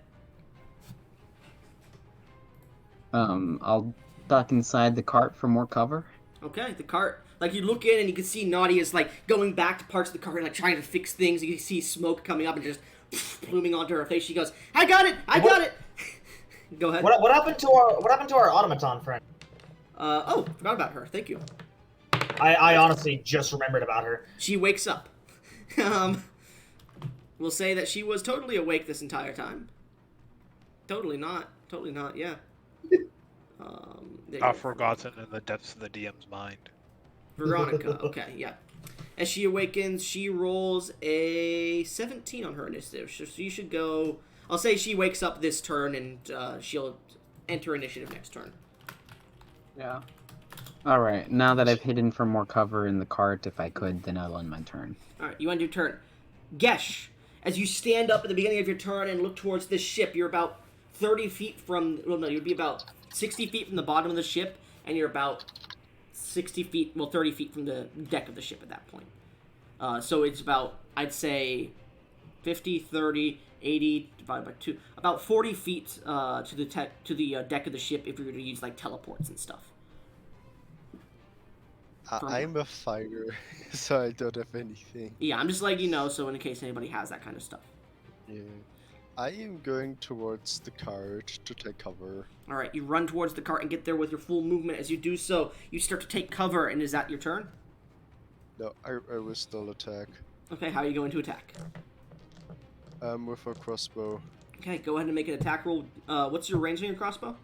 I'll duck inside the cart for more cover. Okay, the cart. Like, you look in and you can see Nadia's, like, going back to parts of the cart and, like, trying to fix things. You can see smoke coming up and just pluming onto her face. She goes, I got it! I got it! Go ahead. What happened to our automaton friend? Oh, forgot about her. Thank you. I honestly just remembered about her. She wakes up. We'll say that she was totally awake this entire time. Totally not, yeah. There you go. Forgotten in the depths of the DM's mind. Veronica, okay, yeah. As she awakens, she rolls a 17 on her initiative. So you should go... I'll say she wakes up this turn, and she'll enter initiative next turn. Yeah. Alright, now that I've hidden for more cover in the cart, if I could, then I'll end my turn. Alright, you end your turn. Gesh, as you stand up at the beginning of your turn and look towards this ship, you're about 30 feet from... Well, no, you'd be about 60 feet from the bottom of the ship, and you're about 60 feet... Well, 30 feet from the deck of the ship at that point. So it's about, I'd say, 50, 30, 80, divided by 2. About 40 feet to the deck of the ship if you were to use, like, teleports and stuff. I'm a fighter, so I don't have anything. Yeah, I'm just letting you know, so in case anybody has that kind of stuff. Yeah. I am going towards the cart to take cover. Alright, you run towards the cart and get there with your full movement. As you do so, you start to take cover, and is that your turn? No, I will still attack. Okay, how are you going to attack? With a crossbow. Okay, go ahead and make an attack roll. What's your range on your crossbow?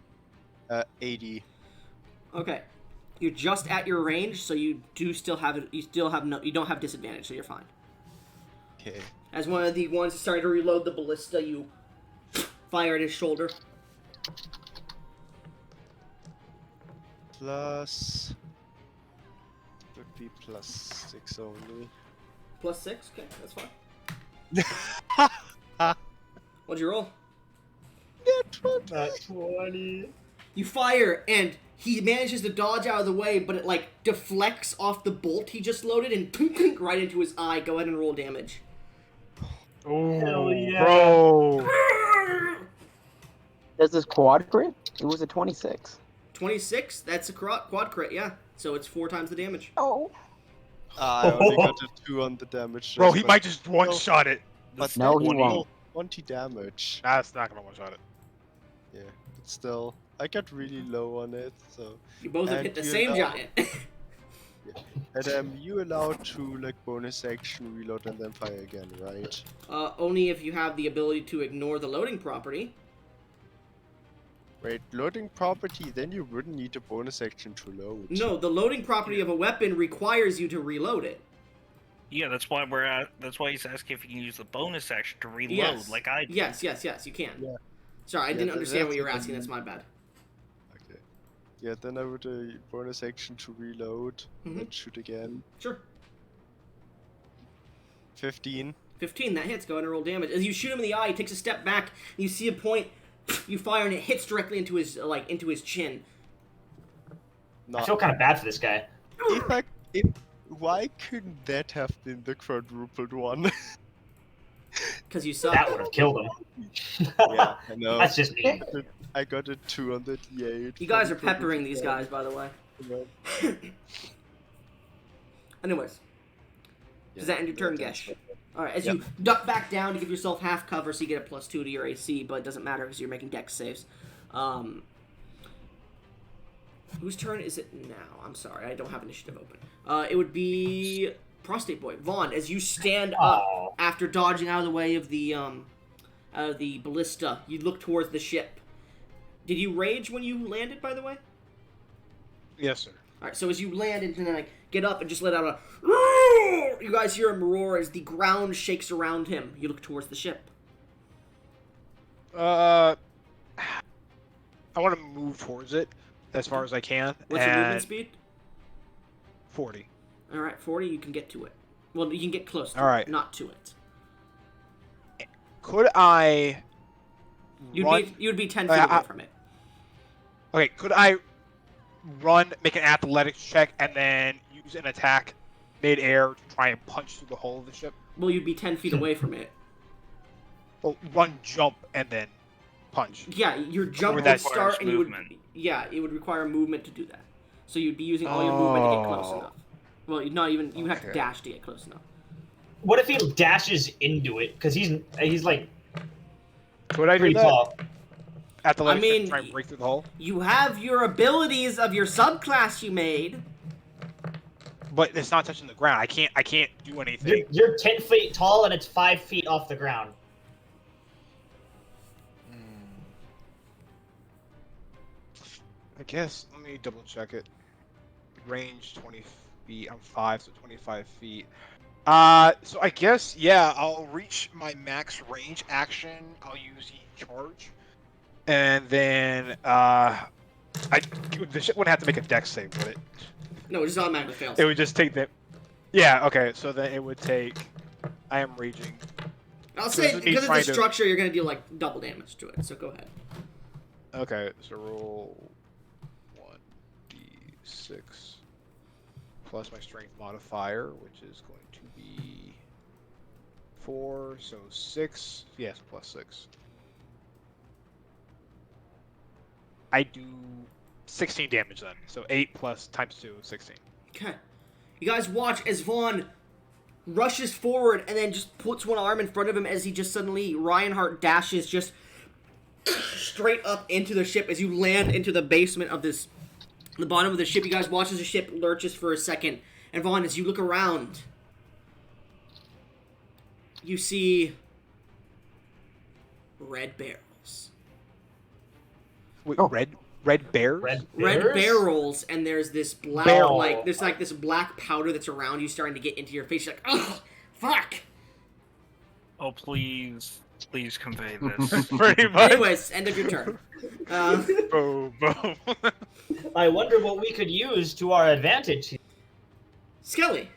80. Okay. You're just at your range, so you do still have it. You don't have disadvantage, so you're fine. Okay. As one of the ones starting to reload the ballista, you fire at his shoulder. Plus... Would be +6 only. +6? Okay, that's fine. What'd you roll? 20. You fire, and he manages to dodge out of the way, but it, like, deflects off the bolt he just loaded and right into his eye. Go ahead and roll damage. Oh, Hell yeah. bro! Does this quad crit? It was a 26. 26? That's a quad crit, yeah. So it's 4 times the damage. Oh. I only got a 2 on the damage. Bro, just, he but- might just one-shot it. But No, he 20 won't. 20 damage. Nah, it's not gonna one-shot it. Yeah, but still, I got really low on it. So, You both have And hit the you same know- giant. and you allowed to like bonus action reload and then fire again, right? Only if you have the ability to ignore the loading property. Wait, loading property, then you wouldn't need a bonus action to load. No, the loading property of a weapon requires you to reload it. Yeah, that's why that's why he's asking if you can use the bonus action to reload, Yes. like I did. Yes, you can. Yeah. Sorry, I Yeah, didn't understand what that's you were what I asking. That's mean. my bad. Okay. Yeah, then I would bonus action to reload Mhm. and shoot again. Sure. 15. 15, that hits. Go ahead and roll damage. As you shoot him in the eye, he takes a step back, and you see a point. You fire, and it hits directly into his chin. I Not feel kind of bad for this guy. why couldn't that have been the quadrupled one? Because you suck. That would have killed him. Yeah, I know. That's just me. I got a 2 on the D8. You guys from are peppering quadrupled these one. guys, by the way. Yeah. Anyways, does that end your turn, that's- Gesh? Alright, as Yep. you duck back down to give yourself half cover so you get a +2 to your AC, but it doesn't matter because you're making dex saves. Whose turn is it now? I'm sorry, I don't have initiative open. It would be Prostate Boy. Vaughn, as you stand up Oh. after dodging out of the way of the ballista, you look towards the ship. Did you rage when you landed, by the way? Yes, sir. Alright, so as you land and then get up and just let out a... You guys hear him roar as the ground shakes around him. You look towards the ship. I want to move towards it as far as I can. What's your movement and speed? 40. Alright, 40, you can get to it. Well, you can get close to it, Alright. not to it. Could I run? You'd be 10 feet away from it. Okay, could I run, make an athletics check, and then use an attack mid-air to try and punch through the hull of the ship? Well, you'd be 10 feet away from it. Well, run, jump, and then punch. Yeah, your jump would that start requires and you would... movement. Yeah, it would require movement to do that. So you'd be using all your movement to get close Oh. enough. Well, not even... You have to Okay. dash to get close enough. What if he dashes into it? Because he's like Could I do pretty that? tall. Athletics I mean, check to try and break through the hull? You have your abilities of your subclass you made. But it's not touching the ground. I can't do anything. You're 10 feet tall and it's 5 feet off the ground. I guess, let me double check it. Range 20 feet, I'm 5, so 25 feet. So I guess, yeah, I'll reach my max range action. I'll use E-Charge. And then, the ship wouldn't have to make a dex save, would it? No, it just automatically fails. It would just take the... Yeah, okay, so then it would take... I am raging. I'll so say, this would be because of the trying to- structure, you're going to deal, like, double damage to it, so go ahead. Okay, so roll 1d6 plus my strength modifier, which is going to be 4, so 6. Yes, plus 6. I do 16 damage then. So 8 plus times 2 is 16. Okay. You guys watch as Vaughn rushes forward and then just puts one arm in front of him as he just suddenly, Reinhardt dashes just straight up into the ship as you land into the basement of this, the bottom of the ship. You guys watch as the ship lurches for a second. And Vaughn, as you look around, you see red barrels. Wait, Oh. red bears? Red Red bears? barrels, and there's this black, Barrel. like, there's like this black powder that's around you starting to get into your face. You're like, ugh, fuck! Oh, please convey this. Pretty much. Anyways, end of your turn. Boom, boom. I wonder what we could use to our advantage. Skelly,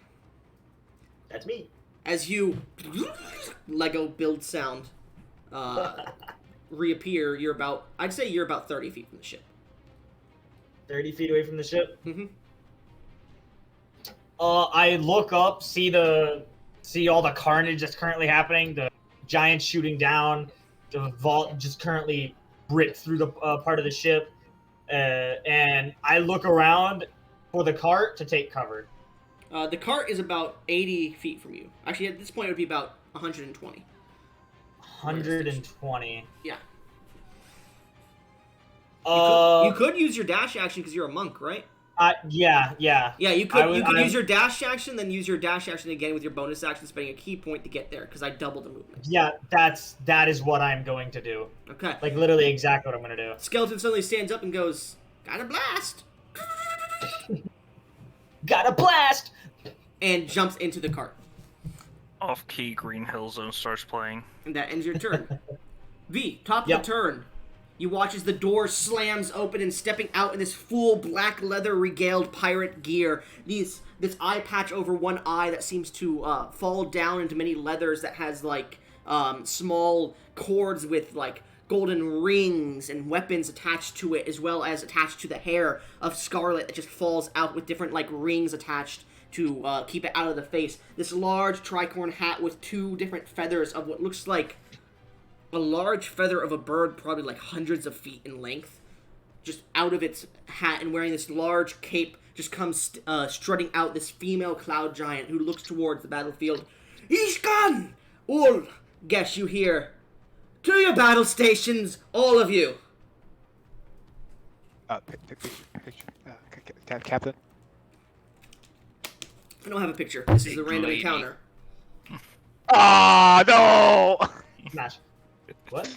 That's me. as you Lego build sound reappear, I'd say you're about 30 feet from the ship. 30 feet away from the ship. Mhm. I look up, see all the carnage that's currently happening. The giants shooting down. The vault just currently ripped through the part of the ship. And I look around for the cart to take cover. The cart is about 80 feet from you. Actually, at this point, it would be about 120. 120. Yeah. You could use your dash action because you're a monk, right? Yeah. Yeah, you could I'm- use your dash action, then use your dash action again with your bonus action, spending a key point to get there, because I doubled the movement. Yeah, that is what I'm going to do. Okay. Like literally exactly what I'm gonna do. Skeleton suddenly stands up and goes, "Got a blast!" Got a blast! and jumps into the cart. Off-key Green Hill Zone starts playing. And that ends your turn. V, top Yep. of the turn. You watch as the door slams open and stepping out in this full black leather regaled pirate gear. This eye patch over one eye that seems to fall down into many leathers that has like small cords with like golden rings and weapons attached to it, as well as attached to the hair of Scarlet that just falls out with different like rings attached to keep it out of the face. This large tricorn hat with two different feathers of what looks like a large feather of a bird, probably like hundreds of feet in length, just out of its hat, and wearing this large cape, just comes strutting out this female cloud giant who looks towards the battlefield. Ishkan! All, guess you hear. To your battle stations, all of you. Picture. Captain. I don't have a picture. This is a Big random lady. encounter. Ah, no! Smash. What?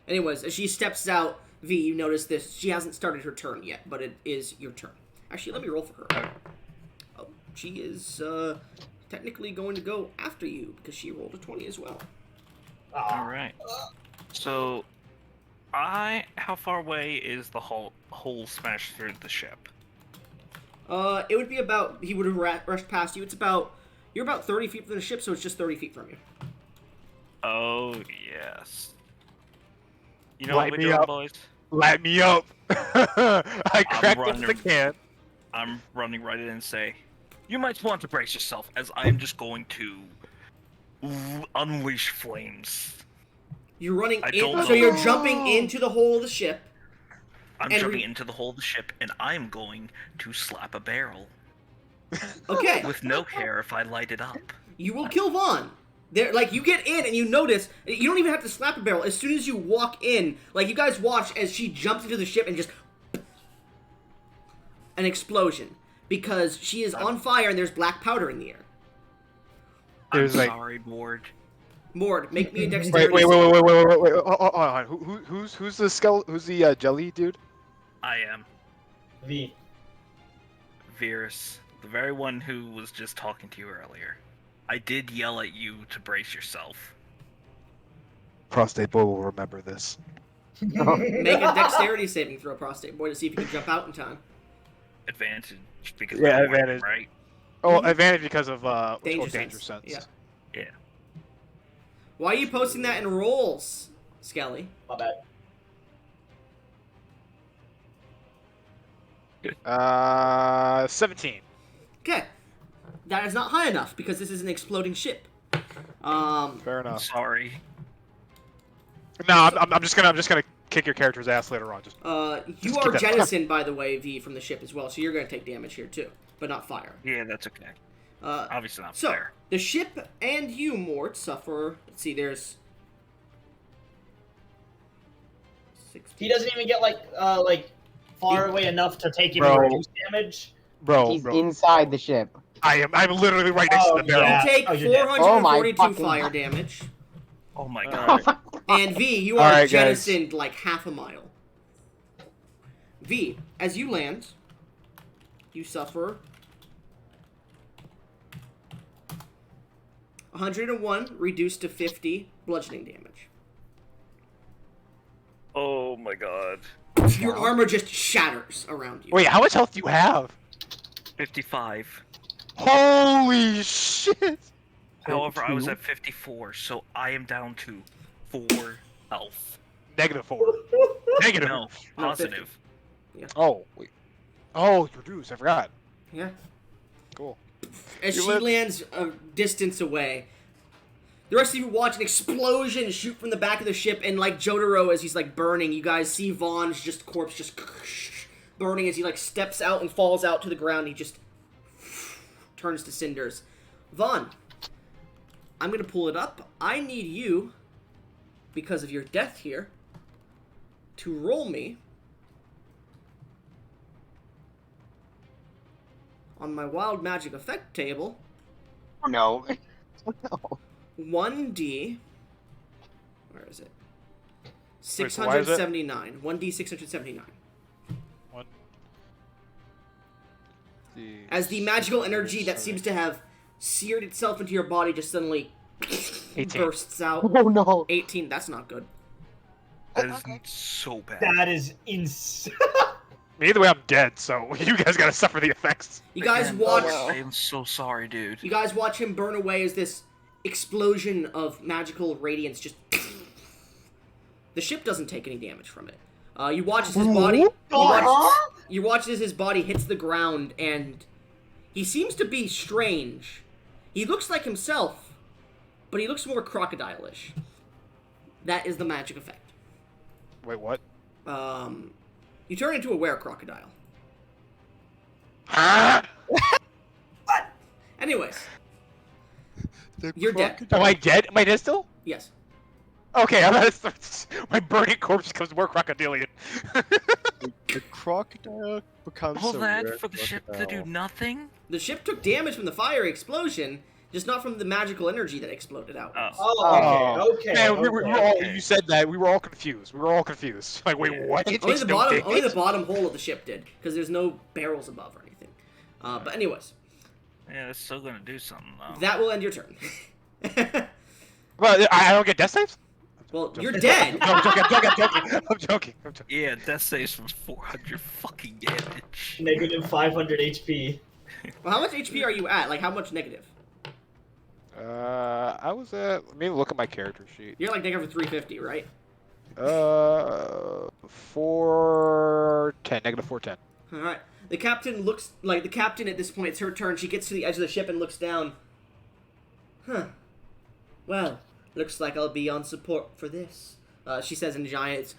Anyways, as she steps out, V, you notice this. She hasn't started her turn yet, but it is your turn. Actually, let me roll for her. Oh, she is technically going to go after you because she rolled a 20 as well. All right. So, how far away is the hole smashed through the ship? It would be about, he would have rushed past you. You're about 30 feet from the ship, so it's just 30 feet from you. Oh yes. You know Light what me we're doing, up. boys? Light me up! I cracked open the running. can. I'm running right in and say, you might want to brace yourself, as I'm just going to unleash flames. You're running I in, don't so know. you're jumping into the hole of the ship. I'm And jumping into the hole of the ship, and I'm going to slap a barrel Okay, with no hair if I light it up. you will kill Vaughn. There, like, you get in and you notice, you don't even have to slap a barrel. As soon as you walk in, like, you guys watch as she jumps into the ship and just... an explosion. Because she is on fire and there's black powder in the air. I'm There's, like- sorry, Mord. Mord, make me a Wait, dexterity wait, save. wait. Hold on. Who's the skeleton? Who's the jelly dude? I am V. Virus, the very one who was just talking to you earlier. I did yell at you to brace yourself. Prostate boy will remember this. Make a dexterity saving throw, prostate boy, to see if you can jump out in time. Advantage because Yeah, I'm white, advantage. right? Oh, advantage because of Danger sense. sense. Yeah. Yeah. Why are you posting that in rolls, Skelly? My bad. 17. Okay. That is not high enough, because this is an exploding ship. Fair enough. Sorry. No, I'm just gonna kick your character's ass later on. Just You Just keep are that- jettisoned, by the way, V, from the ship as well, so you're going to take damage here, too. But not fire. Yeah, that's okay. Uh, Obviously not so, fair. the ship and you, Mort, suffer... Let's see, there's... 16. He doesn't even get like far away enough to take even Bro. reduced damage. bro. He's inside the ship. I'm literally right next Oh, to the barrel. yeah. You take Oh, you're dead. 442 Oh my fire fucking- damage. Oh my Alright. god. And V, you All are right, guys. jettisoned like half a mile. V, as you land, you suffer 101 reduced to 50 bludgeoning damage. Oh my god. Your armor just shatters around you. Wait, how much health do you have? 55. Holy shit! However, I was at 54, so I am down to 4 health. -4. Negative. No, No, positive. Oh, wait. Oh, you reduced. I forgot. Yeah. Cool. As You she live- lands a distance away, the rest of you watch an explosion shoot from the back of the ship, and like Jotaro, as he's like burning, you guys see Vaughn's just corpse just burning as he like steps out and falls out to the ground. He just turns to cinders. Vaughn, I'm gonna pull it up. I need you, because of your death here, to roll me on my wild magic effect table, Oh no. No. 1d. Where is it? Wait, so why is it? 679. 1d 679. One. As the magical energy that seems to have seared itself into your body just suddenly 18. bursts out. Oh no. 18, that's not good. That is so bad. That is insane. Either way, I'm dead, so you guys gotta suffer the effects. You guys Man, watch. I am so sorry, dude. You guys watch him burn away as this explosion of magical radiance just. The ship doesn't take any damage from it. You watch as his body. You watch as his body hits the ground, and he seems to be strange. He looks like himself, but he looks more crocodile-ish. That is the magic effect. Wait, what? You turn into a were-crocodile. Anyways, you're dead. Am I dead? Am I dead still? Yes. Okay, I'm not. My burning corpse becomes more crocodilian. The crocodile becomes All a that rare for the ship to do crocodile. nothing? The ship took damage from the fire explosion, just not from the magical energy that exploded out. Oh. Oh, okay. Man, we were all. okay. You said that. We were all confused. Like, wait, Yeah. what? It Only takes the no bottom, damage? only the bottom hole of the ship did, because there's no barrels above or anything. But anyways, Yeah, it's still gonna do something, though. that will end your turn. Well, I don't get death saves. Well, you're dead. No, I'm joking. Yeah, death saves from 400 fucking damage. Negative 500 HP. Well, how much HP are you at? Like, how much negative? I was at. Let me look at my character sheet. You're like negative 350, right? 410. Negative 410. All right. The captain looks like the captain at this point. It's her turn. She gets to the edge of the ship and looks down. Huh. Well, looks like I'll be on support for this. She says in giant,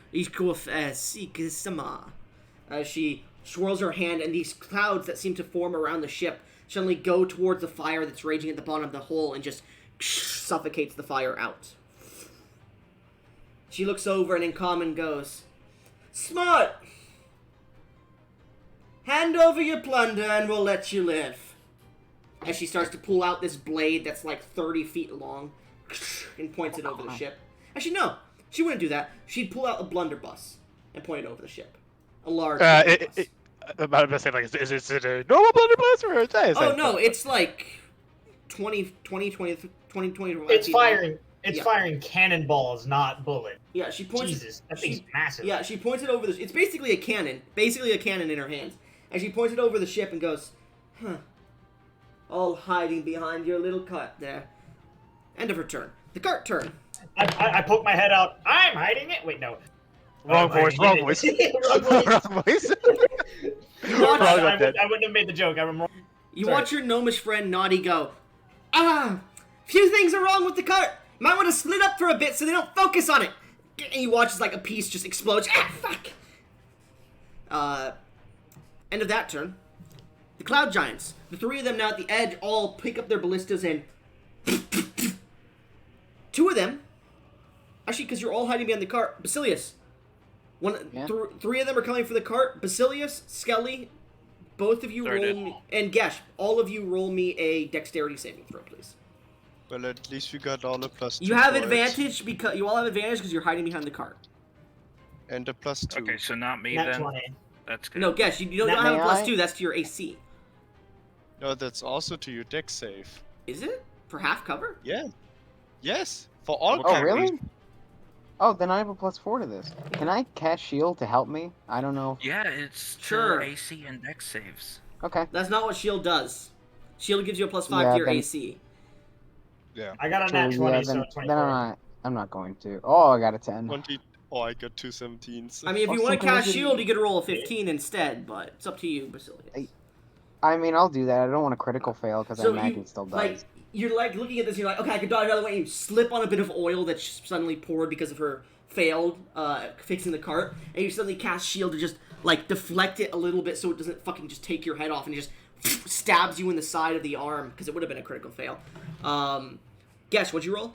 as she swirls her hand, and these clouds that seem to form around the ship suddenly go towards the fire that's raging at the bottom of the hole and just suffocates the fire out. She looks over and in common goes, "Smart! Hand over your plunder and we'll let you live." As she starts to pull out this blade that's like 30 feet long and points it over the ship. Actually, no. She wouldn't do that. She'd pull out a blunderbuss and point it over the ship. A large blunderbuss. I'm about to say, like, is it a normal blunderbuss or a size? Oh, no. It's like 20 It's firing. It's firing cannonballs, not bullets. Yeah, she points. Jesus, that thing's massive. Yeah, she points it over the. It's basically a cannon. Basically a cannon in her hands. And she points it over the ship and goes, "Huh. All hiding behind your little cart there." End of her turn. The cart turn. I poke my head out. I'm hiding it. Wait, no. Wrong voice. Wrong voice. Wrong voice. You watch, Wrong I about that. wouldn't have made the joke. I'm wrong. you Sorry. watch your gnomish friend Naughty go, few things are wrong with the cart. Might want to split up for a bit so they don't focus on it. And you watch as like a piece just explodes. Fuck. End of that turn. The Cloud Giants. The three of them now at the edge all pick up their ballistas and... Two of them... Actually, because you're all hiding behind the cart. Basilius. Yeah. Three of them are coming for the cart. Basilius, Skelly, both of you Started. roll me... And Gesh, all of you roll me a dexterity saving throw, please. Well, at least we got all the plus 2 You have for it. advantage because... You all have advantage because you're hiding behind the cart. And a plus 2. Okay, so not me Nat then. 20. That's good. No, Gesh, you don't Now, have a may plus I? 2. That's to your AC. No, that's also to your deck save. Is it? For half cover? Yeah. Yes. For all Oh, characters. really? Oh, then I have a +4 to this. Can I cast shield to help me? I don't know. Yeah, it's Sure. AC and dex saves. Okay. That's not what shield does. Shield gives you a +5 Yeah, to your then- AC. Yeah. I got a True, nat 20, yeah, so then, 24. then I'm not going to. Oh, I got a 10. 20. Oh, I got 2 17s. I mean, if you Oh, want to so cast can I shield, do- you could roll a 15 instead, but it's up to you, Basilius. I mean, I'll do that. I don't want a critical fail because So I imagine it still does. like, you're like looking at this, and you're like, okay, I can dodge out of the way, and you slip on a bit of oil that's suddenly poured because of her failed fixing the cart, and you suddenly cast shield to just like deflect it a little bit so it doesn't fucking just take your head off, and it just stabs you in the side of the arm because it would have been a critical fail. Guess what'd you roll?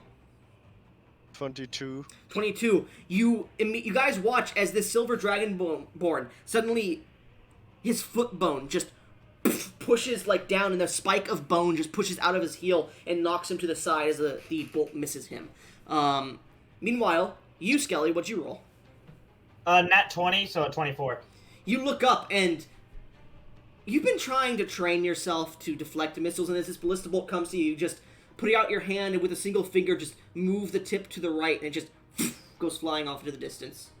22. 22. You guys watch as this silver dragonborn suddenly his foot bone just pushes like down, and the spike of bone just pushes out of his heel and knocks him to the side as the bolt misses him. Meanwhile, you, Skelly, what'd you roll? Nat 20, so a 24. You look up, and you've been trying to train yourself to deflect missiles, and as this ballista bolt comes to you, you just put out your hand, and with a single finger, just move the tip to the right, and it just goes flying off into the distance.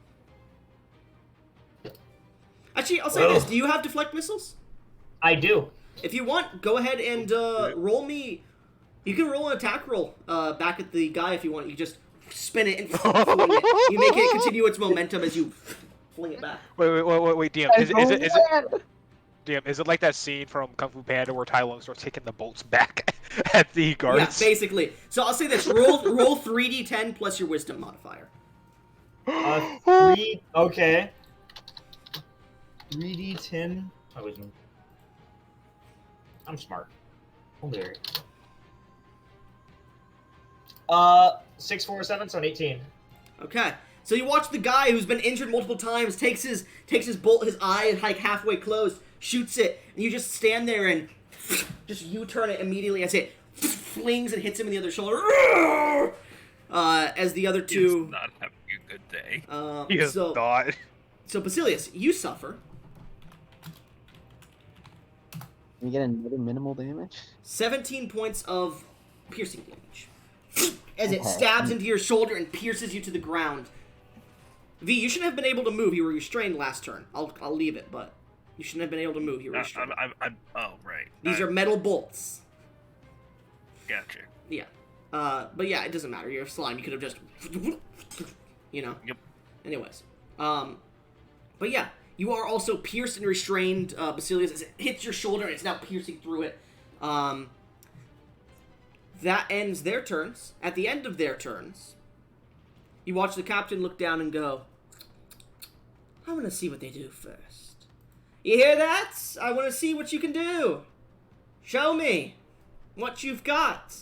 Actually, I'll say this. Do you have deflect missiles? I do. If you want, go ahead and roll me. You can roll an attack roll back at the guy if you want. You just spin it and fling it. You make it continue its momentum as you fling it back. Wait, DM. Is it like that scene from Kung Fu Panda where Tai Lung starts taking the bolts back at the guards? Yeah, basically. So I'll say this: roll 3d10 plus your wisdom modifier. 3. Okay. 3d10. My wisdom. I'm smart. Hilarious. 6, 4, 7, so an 18. Okay. So you watch the guy who's been injured multiple times takes his bolt, his eye is like halfway closed, shoots it, and you just stand there and just U-turn it immediately as it flings and hits him in the other shoulder. As the other two. He's not having a good day. He is not. So Basilius, you suffer. Can you get another minimal damage? 17 points of piercing damage. As it stabs into your shoulder and pierces you to the ground. V, you shouldn't have been able to move. You were restrained last turn. I'll leave it, but you shouldn't have been able to move. You were restrained. Oh, right. These are metal bolts. Gotcha. Yeah. But yeah, it doesn't matter. You're a slime. You could have just, you know. Yep. Anyways. But yeah, you are also pierced and restrained, Basilius, as it hits your shoulder and it's now piercing through it. That ends their turns. At the end of their turns, you watch the captain look down and go, I want to see what they do first. You hear that? I want to see what you can do. Show me what you've got.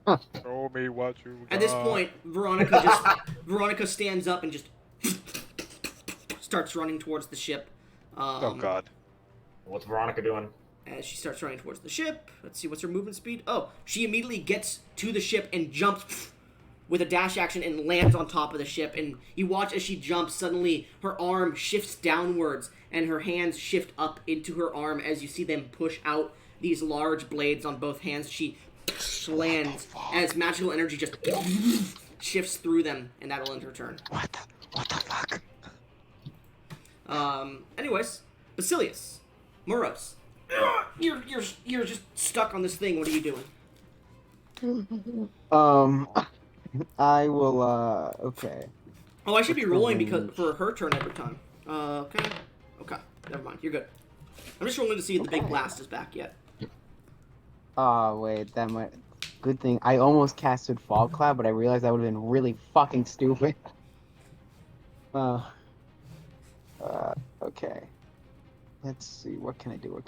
Show me what you got. At this point, Veronica stands up and just starts running towards the ship. Oh God. What's Veronica doing? As she starts running towards the ship, let's see, what's her movement speed? Oh, she immediately gets to the ship and jumps with a dash action and lands on top of the ship. And you watch as she jumps, suddenly her arm shifts downwards and her hands shift up into her arm as you see them push out these large blades on both hands. She lands as magical energy just shifts through them, and that'll end her turn. What the fuck? Anyways, Basilius, Moros, you're just stuck on this thing. What are you doing? I will, okay. Oh, I should be rolling because for her turn every time. Okay, never mind. You're good. I'm just rolling to see if the big blast is back yet. Oh, wait, that might... Good thing. I almost casted Fog Cloud, but I realized that would have been really fucking stupid. Okay. Let's see, what can I do?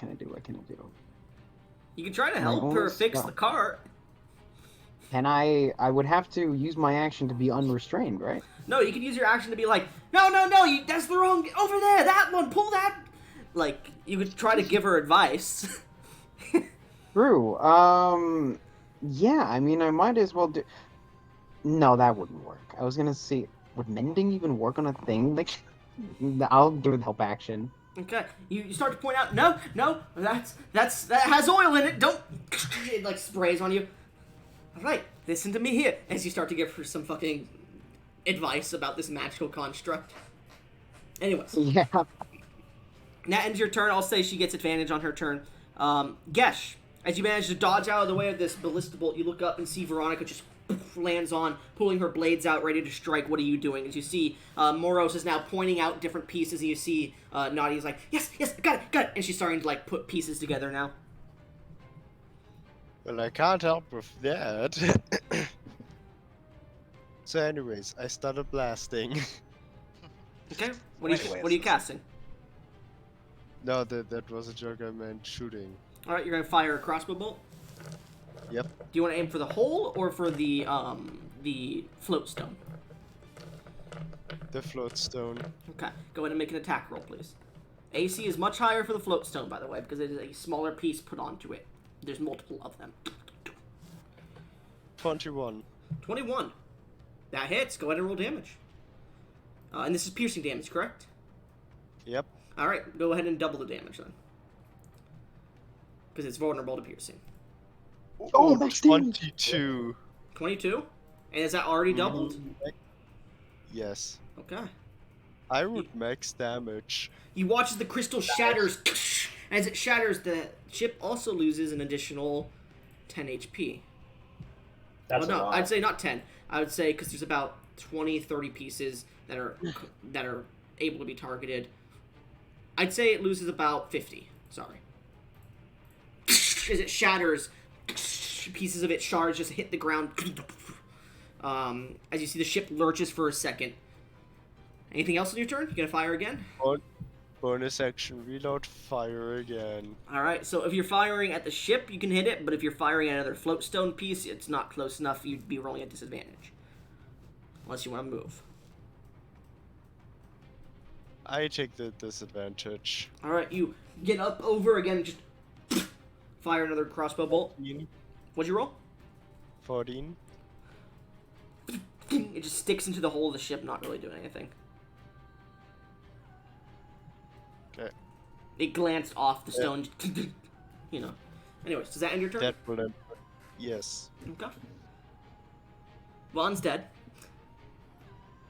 You can try to help her fix the cart. Can I would have to use my action to be unrestrained, right? No, you can use your action to be like, no, that's the wrong, over there, that one, pull that. Like, you could try to give her advice. True. Yeah, I mean, I might as well do... No, that wouldn't work. I was gonna see, would mending even work on a thing? Like, I'll do the help action. Okay, you start to point out, no, that has oil in it, don't, it like sprays on you. Alright, listen to me here, as you start to give her some fucking advice about this magical construct. Anyways. Yeah. That ends your turn. I'll say she gets advantage on her turn. Gesh, as you manage to dodge out of the way of this ballista bolt, you look up and see Veronica just lands on, pulling her blades out, ready to strike. What are you doing? As you see, Moros is now pointing out different pieces, and you see Nadia's like, yes, got it, and she's starting to like put pieces together now. Well, I can't help with that. So anyways, I started blasting. Okay, what are you casting? No, that was a joke. I meant shooting. Alright, you're gonna fire a crossbow bolt? Yep. Do you want to aim for the hole or for the float stone? The float stone. Okay, go ahead and make an attack roll, please. AC is much higher for the float stone, by the way, because it is a smaller piece put onto it. There's multiple of them. 21. 21. That hits. Go ahead and roll damage. And this is piercing damage, correct? Yep. Alright, go ahead and double the damage then. Because it's vulnerable to piercing. Oh, that's 22. 22? And is that already doubled? Yes. Okay. I would max damage. You watch as the crystal shatters. As it shatters, the ship also loses an additional 10 HP. That's Well, a no, lot. I'd say not 10. I would say because there's about 20, 30 pieces that are able to be targeted. I'd say it loses about 50. Sorry. As it shatters, pieces of it shards just hit the ground. As you see the ship lurches for a second. Anything else on your turn? You gonna fire again? Bonus action, reload, fire again. Alright, so if you're firing at the ship, you can hit it, but if you're firing at another floatstone piece, it's not close enough, you'd be rolling at disadvantage. Unless you want to move. I take the disadvantage. Alright, you get up over again, just fire another crossbow bolt. 14. What'd you roll? 14. It just sticks into the hull of the ship, not really doing anything. Okay. It glanced off the stone, you know. Anyways, does that end your turn? That will end. Yes. Okay. Vaughn's dead.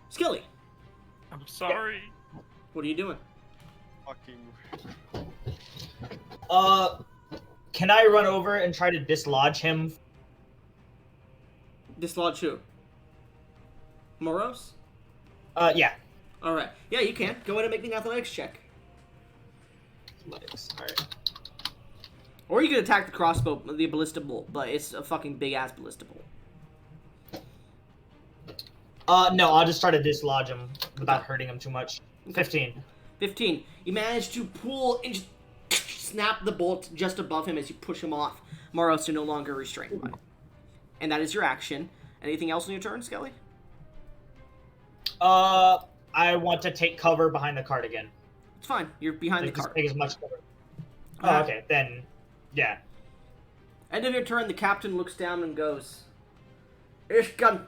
Skilly, I'm sorry. what are you doing? Fucking. Can I run over and try to dislodge him? Dislodge who? Moros? Yeah. Alright. Yeah, you can. Go ahead and make me an athletics check. Alright. Or you could attack the crossbow, the ballista bolt, but it's a fucking big-ass ballista bolt. No, I'll just try to dislodge him without hurting him too much. 15. 15. You manage to pull and just snap the bolt just above him as you push him off. Moros are no longer restrained by it. And that is your action. Anything else on your turn, Skelly? I want to take cover behind the cart again. It's fine. You're behind the cart. Take as much cover. Oh, okay. Then, yeah. End of your turn, the captain looks down and goes, Ishkan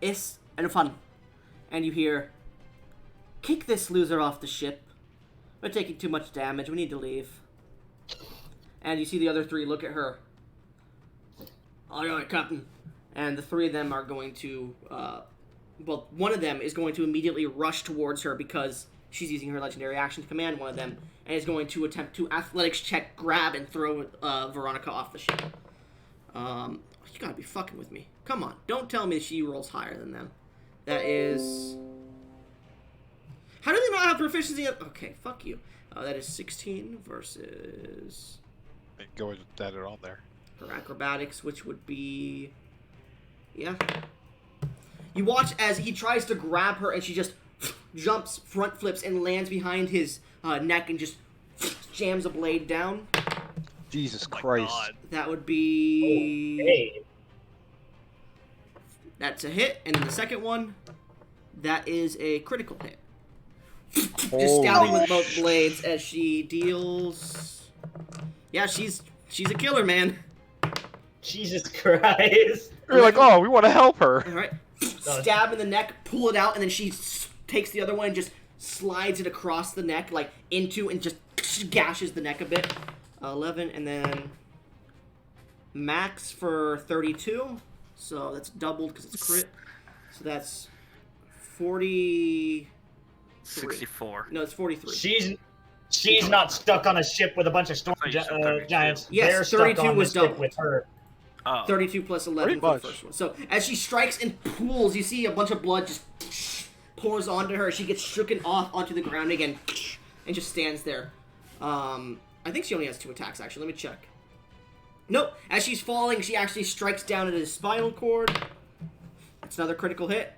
is and fun. And you hear, kick this loser off the ship. We're taking too much damage. We need to leave. And you see the other three look at her. Alright, Captain. And the three of them are going to, well, one of them is going to immediately rush towards her because she's using her legendary action to command one of them, and is going to attempt to athletics check, grab, and throw Veronica off the ship. You gotta be fucking with me. Come on, don't tell me she rolls higher than them. That is... How do they not have proficiency at... Okay, fuck you. That is 16 versus... Go ahead and add it on there. her acrobatics, which would be... Yeah. You watch as he tries to grab her, and she just jumps, front flips, and lands behind his neck and just jams a blade down. Jesus Oh my Christ. God. That would be... Hey. That's a hit, and then the second one, that is a critical hit. Just Holy stabbing with both blades as she deals... Yeah, she's a killer, man. Jesus Christ. You're like, oh, we want to help her. Alright. Stab in the neck, pull it out, and then she takes the other one and just slides it across the neck, like, into, and just gashes the neck a bit. 11, and then max for 32. So that's doubled because it's crit. So that's 40... 64. No, it's 43. She's not stuck on a ship with a bunch of storm I thought you said 32. giants. Yes, They're 32 stuck on was the ship double. with her. Oh. 32 plus 11 Pretty for the much. first one. So as she strikes and pulls, you see a bunch of blood just pours onto her. She gets shooken off onto the ground again and just stands there. I think she only has 2 attacks, actually. Let me check. Nope. As she's falling, she actually strikes down at his spinal cord. That's another critical hit.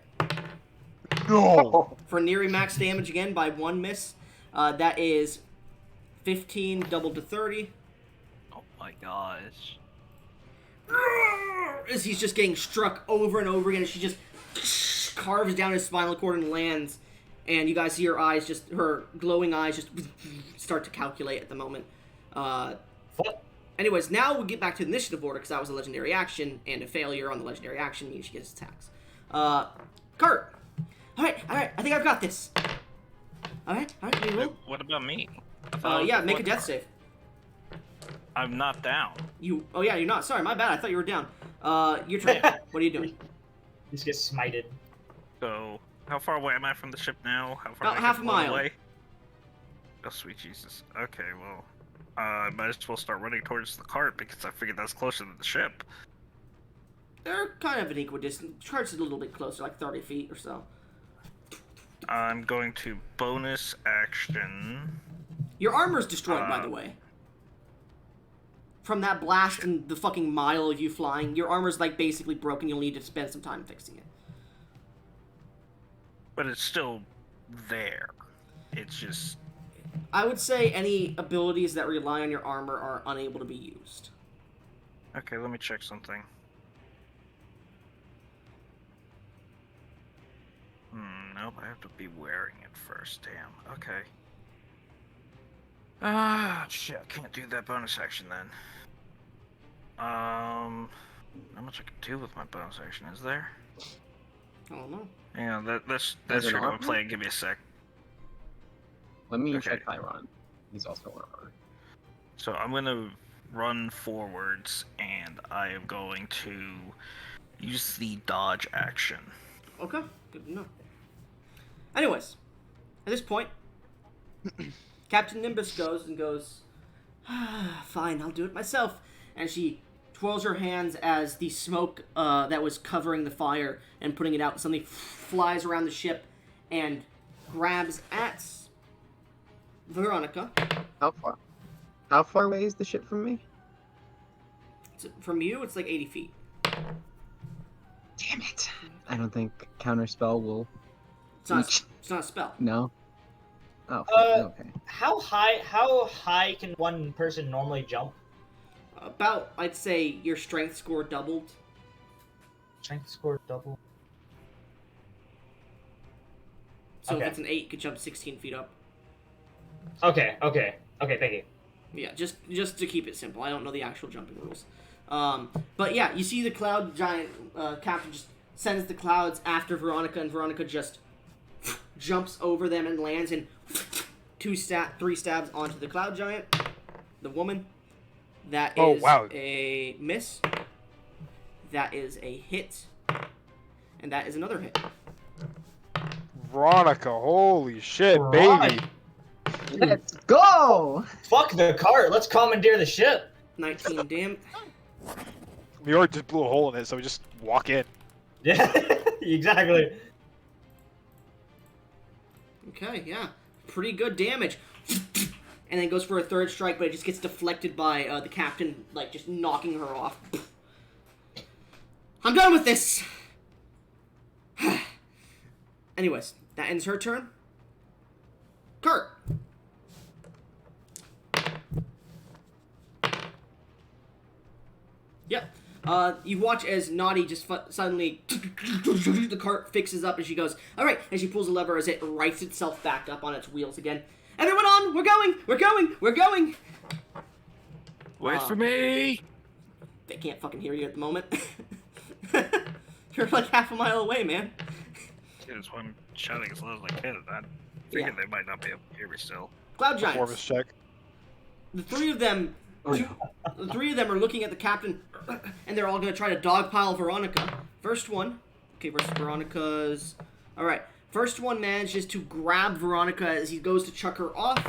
No. For nearing max damage again by 1 miss. That is 15 doubled to 30. Oh my gosh. As he's just getting struck over and over again, as she just carves down his spinal cord and lands And you guys see her glowing eyes just start to calculate at the moment. Anyways, now we'll get back to the initiative order, because that was a legendary action, and a failure on the legendary action means she gets attacks. Kurt! Alright, I think I've got this. Alright, you roll? What about me? Yeah, make a death save. I'm not down. Oh yeah, you're not. Sorry, my bad, I thought you were down. Your turn. What are you doing? You just get smited. So, how far away am I from the ship now? How far About half a mile. away? Oh, sweet Jesus. Okay, well, I might as well start running towards the cart, because I figured that's closer to the ship. They're kind of an equidistant. Chart's a little bit closer, like 30 feet or so. I'm going to bonus action. Your armor's destroyed, by the way. From that blast and the fucking mile of you flying, your armor's like basically broken. You'll need to spend some time fixing it. But it's still there. It's just... I would say any abilities that rely on your armor are unable to be used. Okay, let me check something. Nope, I have to be wearing it first. Damn, okay. Shit, I can't do that bonus action then. Not much I can do with my bonus action, is there? I don't know. Yeah, that's Is it your armor? play. Give me a sec. Let me Okay. check Tyron. He's also armor. So I'm gonna run forwards, and I am going to use the dodge action. Okay, good to know. Anyways, at this point, Captain Nimbus goes, fine, I'll do it myself. And she twirls her hands as the smoke that was covering the fire and putting it out suddenly flies around the ship and grabs at Veronica. How far away is the ship from me? From you, it's like 80 feet. Damn it! I don't think counterspell will. It's not a spell. No. Oh. Okay. How high can one person normally jump? About, I'd say, your strength score doubled. Strength score double. So Okay. if it's an 8, you could jump 16 feet up. Okay, thank you. Yeah, just to keep it simple. I don't know the actual jumping rules. But yeah, you see the cloud giant captain just sends the clouds after Veronica, and Veronica just jumps over them and lands in 3 stabs onto the cloud giant, the woman. That is Oh, wow. a miss. That is a hit. And that is another hit. Veronica, holy shit, Right. baby. Let's go! Fuck the cart. Let's commandeer the ship. 19 damn. We already just blew a hole in it, so we just walk in. Yeah, exactly. Okay, yeah. Pretty good damage. And then goes for a third strike, but it just gets deflected by the captain, like, just knocking her off. I'm done with this! Anyways, that ends her turn. Kurt! Yep. You watch as Naughty just suddenly the cart fixes up and she goes, alright, and she pulls a lever as it rights itself back up on its wheels again. Everyone on! We're going! Wait for me! They can't fucking hear you at the moment. You're like half a mile away, man. That's why I'm shouting as loud as I can. I figured they might not be able to hear me still. Cloud Performance Giants. check. The three of them are looking at the captain, and they're all gonna try to dogpile Veronica. First one, okay, versus Veronica's. All right, first one manages to grab Veronica as he goes to chuck her off.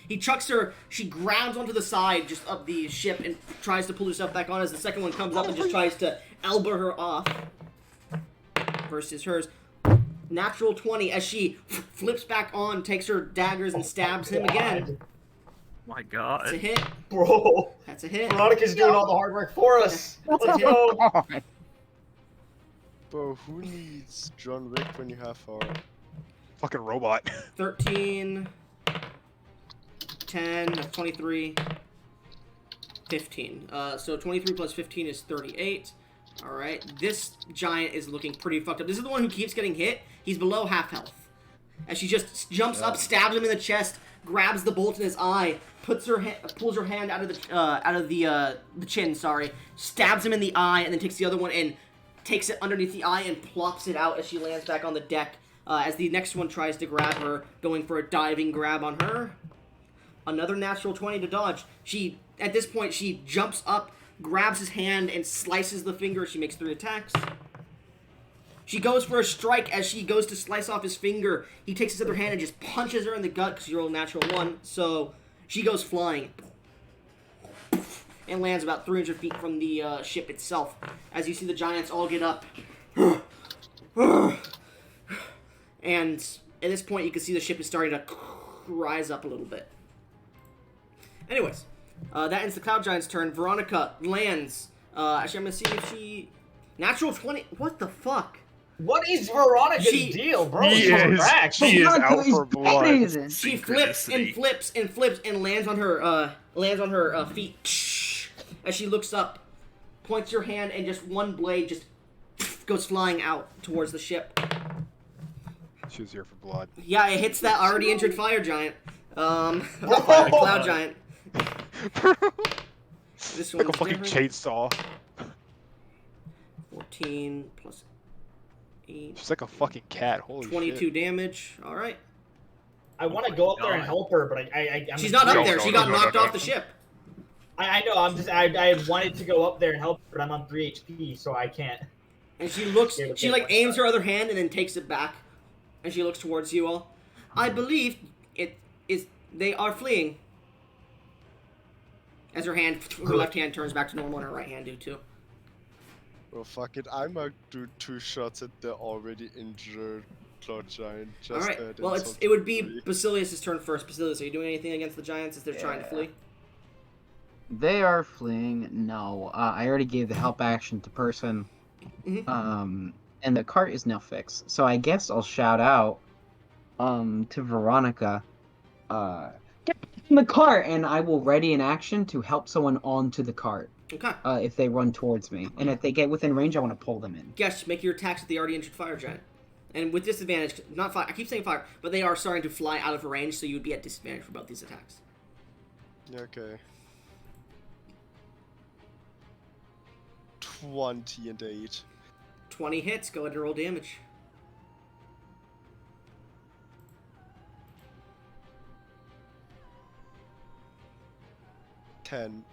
He chucks her. She grabs onto the side just of the ship and tries to pull herself back on. As the second one comes up and just tries to elbow her off. Versus hers. Natural 20 as she flips back on, takes her daggers and stabs him again. My God. That's a hit. Bro, That's a hit. Veronica's doing all the hard work for us. Let's go. Bro, who needs John Wick when you have our... Fucking robot. 13, 10, 23, 15. So 23 plus 15 is 38. Alright, this giant is looking pretty fucked up. This is the one who keeps getting hit. He's below half health. as she just jumps up, stabs him in the chest, grabs the bolt in his eye, pulls her hand out of the chin, stabs him in the eye, and then takes the other one and takes it underneath the eye and plops it out as she lands back on the deck. As the next one tries to grab her, going for a diving grab on her. Another natural 20 to dodge. At this point, she jumps up, grabs his hand, and slices the finger. She makes 3 attacks. She goes for a strike as she goes to slice off his finger. He takes his other hand and just punches her in the gut because you rolled a natural 1. So she goes flying and lands about 300 feet from the ship itself. As you see the giants all get up. And at this point, you can see the ship is starting to rise up a little bit. Anyways, that ends the Cloud Giant's turn. Veronica lands. Actually, I'm going to see if she... Natural 20... What the fuck? What is Veronica's deal, bro? She is out for blood. She flips and flips and flips and lands on her feet. As she looks up, points her hand, and just one blade just goes flying out towards the ship. She was here for blood. Yeah, it hits that already injured fire giant. Cloud giant. This Like a one's fucking different. chainsaw. 14 plus 8. She's like a fucking cat. Holy 22 shit. damage. All right. I want to go up there and help her, but I'm She's not up No, there. no, She no, got no, knocked no, off no. the ship. I know. I wanted to go up there and help her, but I'm on 3 HP, so I can't. And she looks. Yeah, She like aims her other hand and then takes it back, and she looks towards you all. I believe it is. They are fleeing. As her left hand turns back to normal, and her right hand do too. Well, fuck it. I might do 2 shots at the already injured Cloud Giant. All Just right. Well, it would be Basilius' turn first. Basilius, are you doing anything against the giants as they're trying to flee? They are fleeing. No, I already gave the help action to person. Mhm. And the cart is now fixed. So I guess I'll shout out, to Veronica, get in the cart, and I will ready an action to help someone onto the cart. Okay. If they run towards me, and if they get within range, I want to pull them in. Yes, make your attacks at the already injured fire giant. And with disadvantage, not fire. I keep saying fire, but they are starting to fly out of range, so you would be at disadvantage for both these attacks. Okay. 20 and 8. 20 hits. Go ahead and roll damage. 10.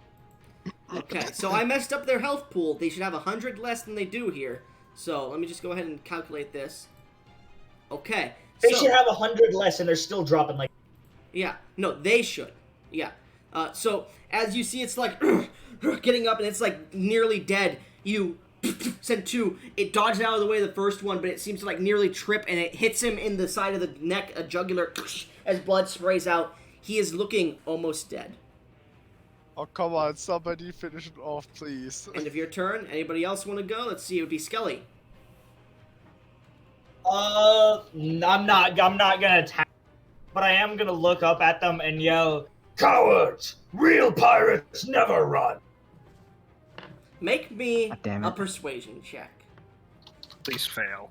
Okay, so I messed up their health pool. They should have 100 less than they do here. So let me just go ahead and calculate this. Okay. They so, should have 100 less, and they're still dropping like. Yeah. No, they should. Yeah. So as you see, it's like getting up, and it's like nearly dead. You send 2. It dodges out of the way of the first one, but it seems to like nearly trip, and it hits him in the side of the neck, a jugular, as blood sprays out. He is looking almost dead. Oh, come on, somebody finish it off, please. End of your turn. Anybody else want to go? Let's see. It would be Skelly. I'm not gonna attack, but I am gonna look up at them and yell, "Cowards! Real pirates never run!" Make me God damn a it. persuasion check. Please fail.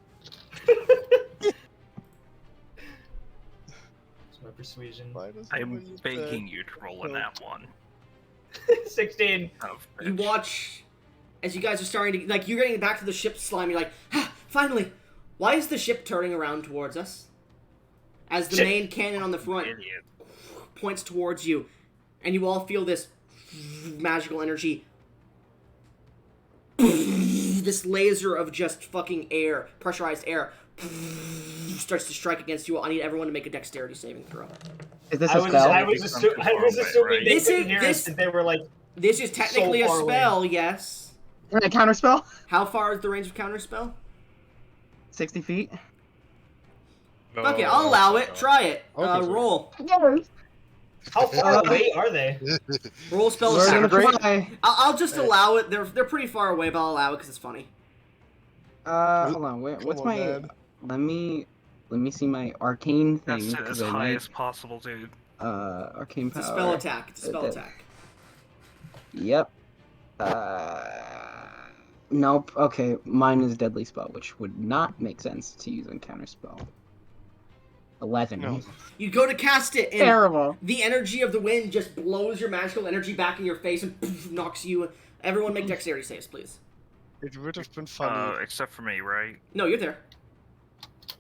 That's my persuasion. Why does I'm nobody begging you to roll in that one. 16. Oh, You bitch. watch as you guys are starting to, like, you're getting back to the ship slime. You're like, ah, finally. Why is the ship turning around towards us? As the Shit. main cannon on the front Idiot. points towards you, and you all feel this magical energy. This laser of just fucking air, pressurized air, starts to strike against you all. I need everyone to make a dexterity saving throw. Is this I a was, spell? I was, assuming they This couldn't is- hear this- us, and they were like, This is technically So a far away. spell, yes. Can I counter spell? How far is the range of counterspell? 60 feet. Okay, I'll allow it. Try it. Okay, so- Roll. how far away are they? Roll spell We're attack. gonna try. I'll just allow it. They're pretty far away, but I'll allow it because it's funny. Hold on. What's Come on, my? man. Let me see my arcane thing. That's it as 'cause I high might- as possible, dude. arcane It's a power. spell attack. It's a spell Uh, attack. Yep. Nope. Okay, mine is deadly spell, which would not make sense to use on counter spell. 11. No. You go to cast it, and Terrible. the energy of the wind just blows your magical energy back in your face and poof, knocks you. Everyone make dexterity saves, please. It would have been funny. Except for me, right? No, you're there.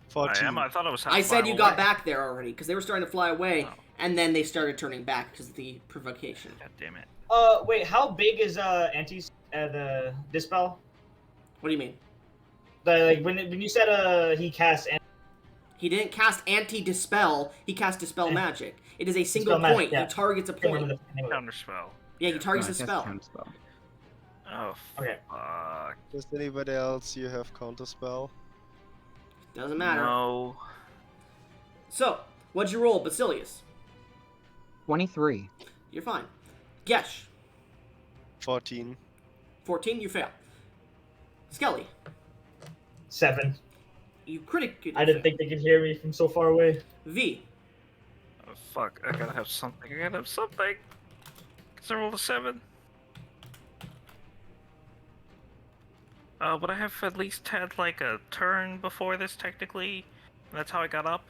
14. I am. I thought I was. half I a said mile you got away. back there already, because they were starting to fly away, Oh. and then they started turning back because of the provocation. God damn it. Wait, how big is the dispel? What do you mean? Like when you said he cast He didn't cast anti-dispel, he cast dispel magic. It is a single Dispel magic, point. yeah. He targets a point. Counterspell. Yeah, he targets No, a it spell. does counterspell. Oh. Okay. Fuck. Does anybody else you have counterspell? Doesn't matter. No. So, what'd you roll, Basilius? 23. You're fine. Gesh, 14. 14, you fail. Skelly, 7. you critically I didn't think they could hear me from so far away. V, Oh, fuck. I gotta have something. Cause I rolled a 7. But I have at least had like a turn before this, technically. That's how I got up.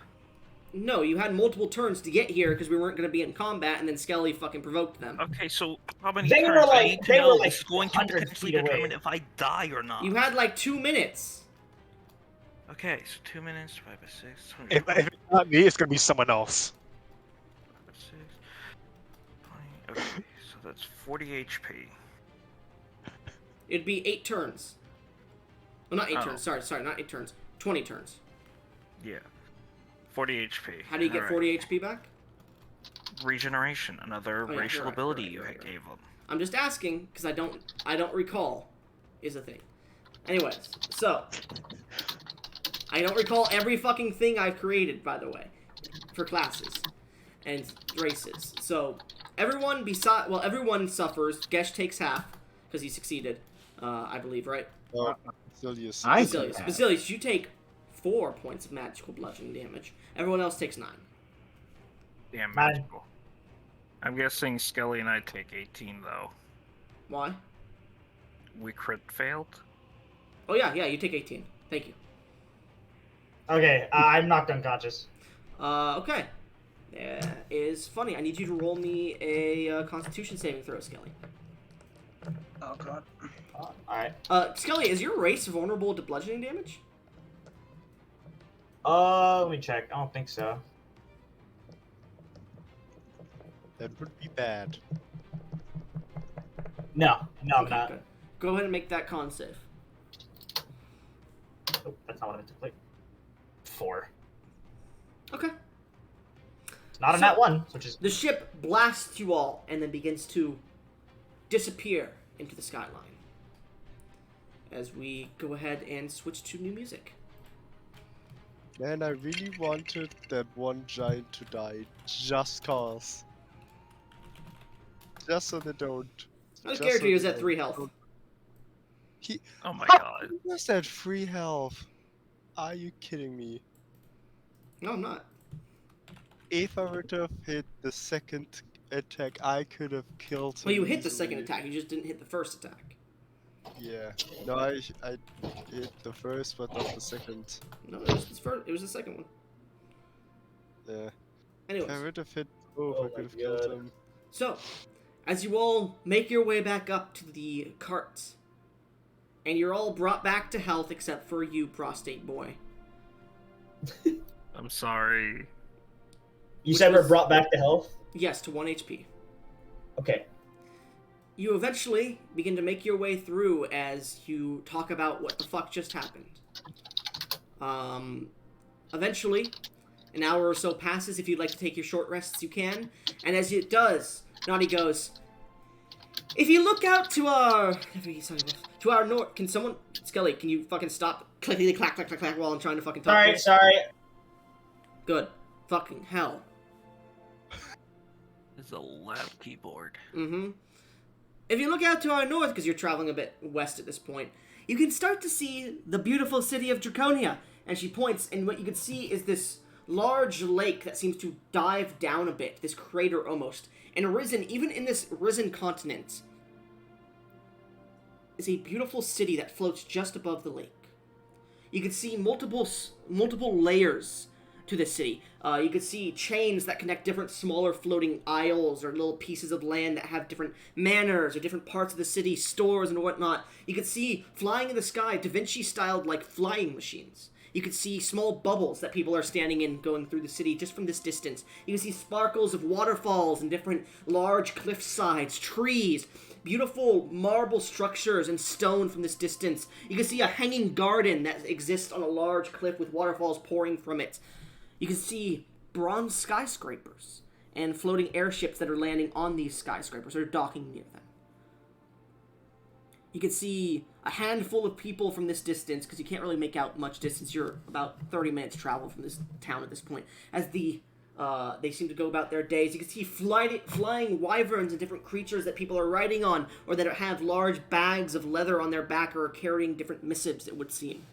no, you had multiple turns to get here because we weren't going to be in combat, and then Skelly fucking provoked them. Okay, so how many They were turns? I like- need to they were know. like This is going to 100 potentially feet away. determine if I die or not. You had like 2 minutes. Okay, so 2 minutes, 5 by 6, 20, If it's not me, it's gonna be someone else. 5 by 6, 20. Okay, so that's 40 HP. It'd be 8 turns. Well, not 8 Oh. turns. Sorry, not 8 turns. 20 turns. Yeah. 40 HP. How do you get Alright. 40 HP back? Regeneration, another Oh, yeah, racial you're right, ability you're right, you you're gave them. I'm just asking because I don't recall is a thing. Anyways, so I don't recall every fucking thing I've created, by the way, for classes and races. So everyone suffers. Gesh takes half because he succeeded, I believe, right? Oh, Basilius. I Basilius, took half. Basilius, you take 4 points of magical bludgeoning damage. Everyone else takes 9. Damn, Mine. magical. I'm guessing Skelly and I take 18, though. Why? We crit failed? Oh yeah, you take 18. Thank you. Okay, I'm knocked unconscious. Okay. Is funny. I need you to roll me a Constitution saving throw, Skelly. Oh god. Alright. Skelly, is your race vulnerable to bludgeoning damage? Let me check. I don't think so. That would be bad. No, I'm Okay, not. good. Go ahead and make that con save. Oh, that's not what I meant to click. 4. Okay. Not on So- that one, which is The ship blasts you all and then begins to disappear into the skyline. As we go ahead and switch to new music. Man, I really wanted that one giant to die. Just cause. Just so they don't. This just character so is they at 3 health. Oh my god. He was at 3 health. Are you kidding me? No, I'm not. If I would have hit the second attack, I could have killed him. Well, you hit the second easily. attack. You just didn't hit the first attack. Yeah. No, I hit the first, but not the second. No, it was the first. It was the second one. Yeah. If I Anyways. would have hit both, Oh I could my have killed God. him. So, as you all make your way back up to the cart, and you're all brought back to health except for you, prostate boy. I'm sorry. you Which said we're was- brought back to health. Yes, to 1 HP. Okay. You eventually begin to make your way through as you talk about what the fuck just happened. Eventually, an hour or so passes. If you'd like to take your short rests, you can. And as it does, Naughty goes, if you look out to our north, can someone, Skelly, can you fucking stop clickety clack clack clack clack while I'm trying to fucking talk? Sorry. Good. Fucking hell. It's a loud keyboard. Mm-hmm. If you look out to our north, because you're traveling a bit west at this point, you can start to see the beautiful city of Draconia. And she points, and what you can see is this large lake that seems to dive down a bit, this crater almost. And even in this risen continent, is a beautiful city that floats just above the lake. You can see multiple layers to this city. You can see chains that connect different smaller floating isles or little pieces of land that have different manors or different parts of the city, stores and whatnot. You can see flying in the sky, Da Vinci styled like flying machines. You can see small bubbles that people are standing in going through the city just from this distance. You can see sparkles of waterfalls and different large cliff sides, trees, beautiful marble structures and stone from this distance. You can see a hanging garden that exists on a large cliff with waterfalls pouring from it. You can see bronze skyscrapers and floating airships that are landing on these skyscrapers or docking near them. You can see a handful of people from this distance, because you can't really make out much distance. You're about 30 minutes travel from this town at this point. As they seem to go about their days. You can see flying wyverns and different creatures that people are riding on, or that have large bags of leather on their back or are carrying different missives, it would seem.